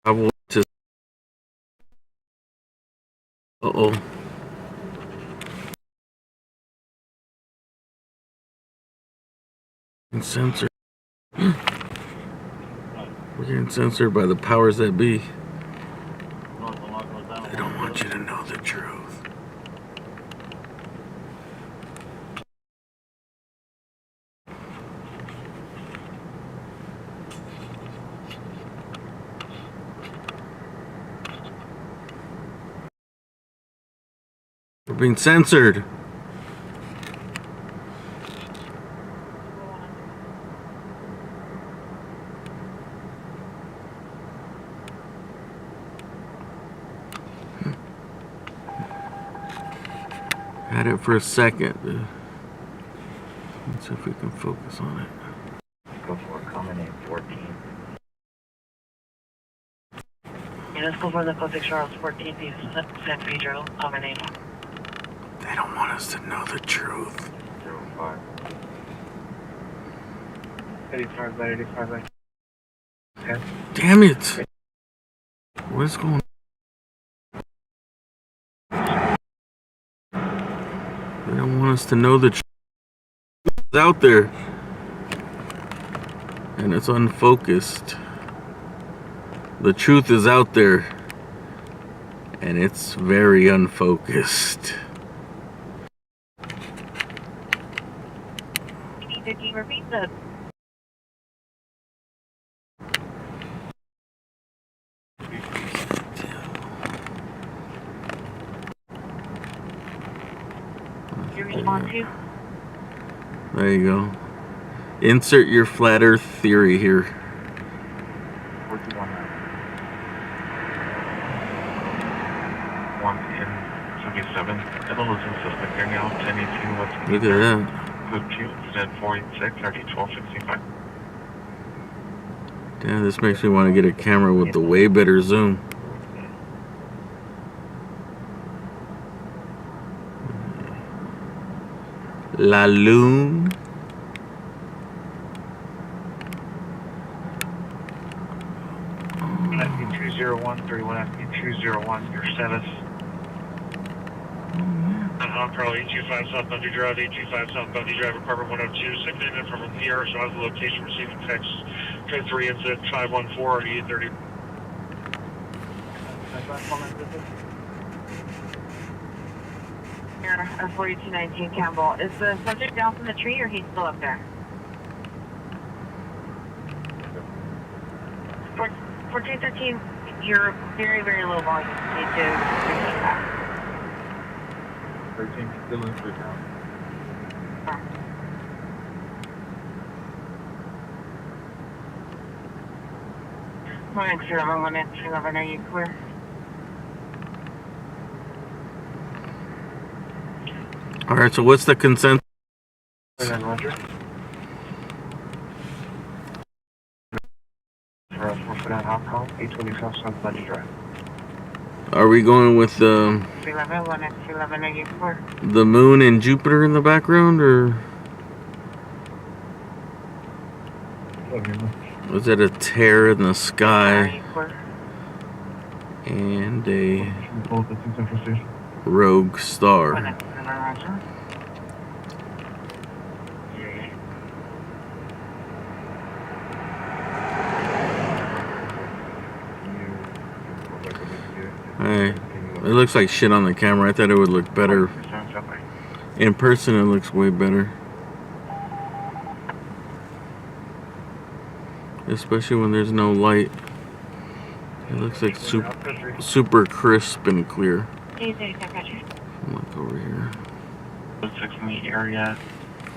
I want to. Uh-oh. Censored. We're getting censored by the powers that be. They don't want you to know the truth. We're being censored. Had it for a second. Let's see if we can focus on it. Go for common name 14. Let's go for the code 6 Charles 14 piece, San Pedro, common name. They don't want us to know the truth. 05. 85 by 85 by 10. Damn it! What is going on? They don't want us to know the truth. It's out there. And it's unfocused. The truth is out there. And it's very unfocused. Can you repeat the... You respond to? There you go. Insert your flat earth theory here. 177. Hello, is in suspect there now. 1018 West. Look at that. Code Q, Z486, RD 1265. Damn, this makes me want to get a camera with the way better zoom. La Lune. Asking 201, 31, asking 201, your status. Probably 825 South Bundy Drive, 825 South Bundy Drive, apartment 102, same name from PR, so I have the location, receiving text, code 3 and 514 or 830. Here, 4219 Campbell. Is the subject down from the tree or he's still up there? For 4213, you're very, very low volume. You need to repeat that. 13 still in street now. One X 11, are you clear? Alright, so what's the consensus? Roger. For 4 foot alcohol, 825 South Bundy Drive. Are we going with the 11, 1X11, are you clear? the moon and Jupiter in the background, or was it a tear in the Are sky you clear? and a Both at 2 Central Station. rogue star? 1X11, Roger. Hey, it looks like shit on the camera. I thought it would look better. In person, it looks way better. Especially when there's no light. It looks like super crisp and clear. Look over here. 6 in the area,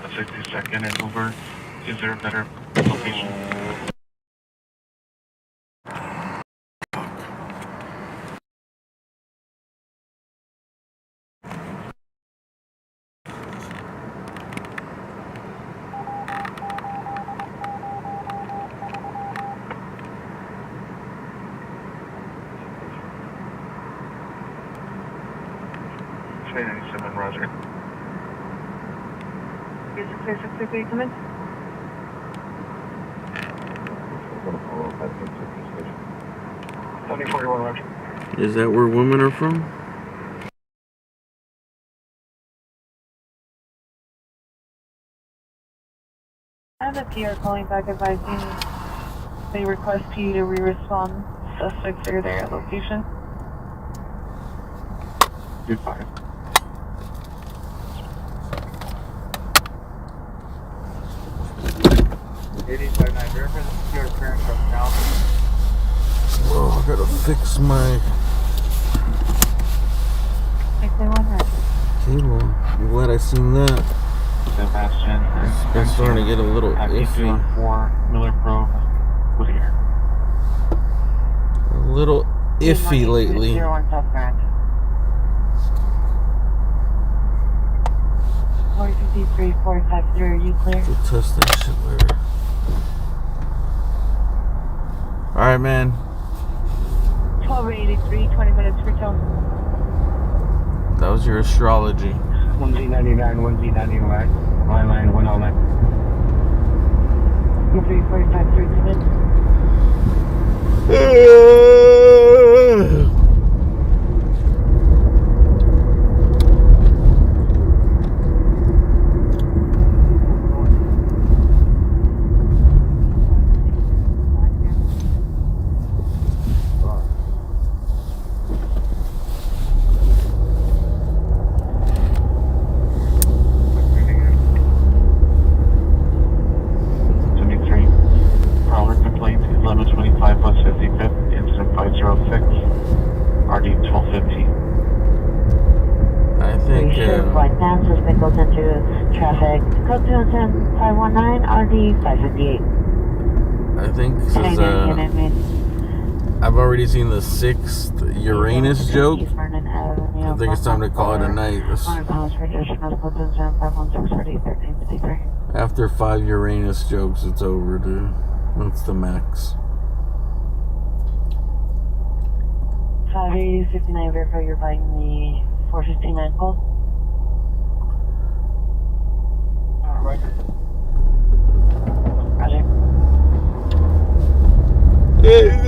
62nd and over. Is there a better location? Roger. Is it clear for you come in? Gonna follow up at 2 Central Station. 7041, Roger. Is that where women are from? I have a PR calling back advising they request you to re-respond. Suspects are there at location. Good 5. Whoa, I gotta fix my... 631, Roger. well, I'm glad I seen that. Sebastian. It's been starting to get a little iffy. 4 Miller Grove was here. A little iffy lately. 01 South Grand. 453, 450, are you clear? To test that shit later. Alright, man. 1283, 20 minutes for tone. That was your astrology. 1Z99, 1Z99. Line 109. 345, 3 come in. Traffic, code 210-519, RD 558. I think this is, I've already seen the 6th Uranus joke. I think it's time to call it a night. After 5 Uranus jokes, it's over, dude. That's the max. 580-59, verify you're buying the 459 call. Roger. It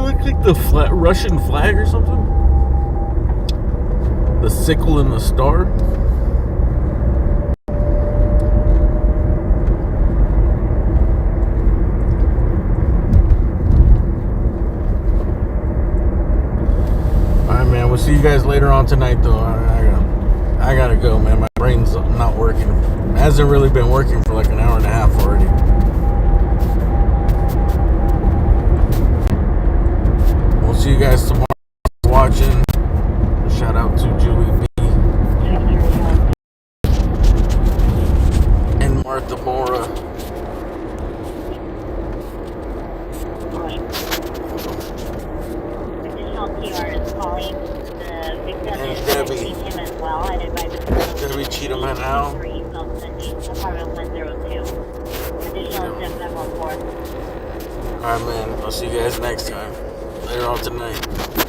looks like the Russian flag or something. The sickle and the star. Alright, man. We'll see you guys later on tonight, though. I gotta go, man. My brain's not working. It hasn't really been working for like an hour and a half already. We'll see you guys tomorrow for watching. Shout out to Julie B. and Martha Mora. Additional PR is calling the victim And is Debbie. him as well. I'd advise Debbie Cheatham and Al. apartment 102. Additional step 914. Alright, man. I'll see you guys next time. Later on tonight.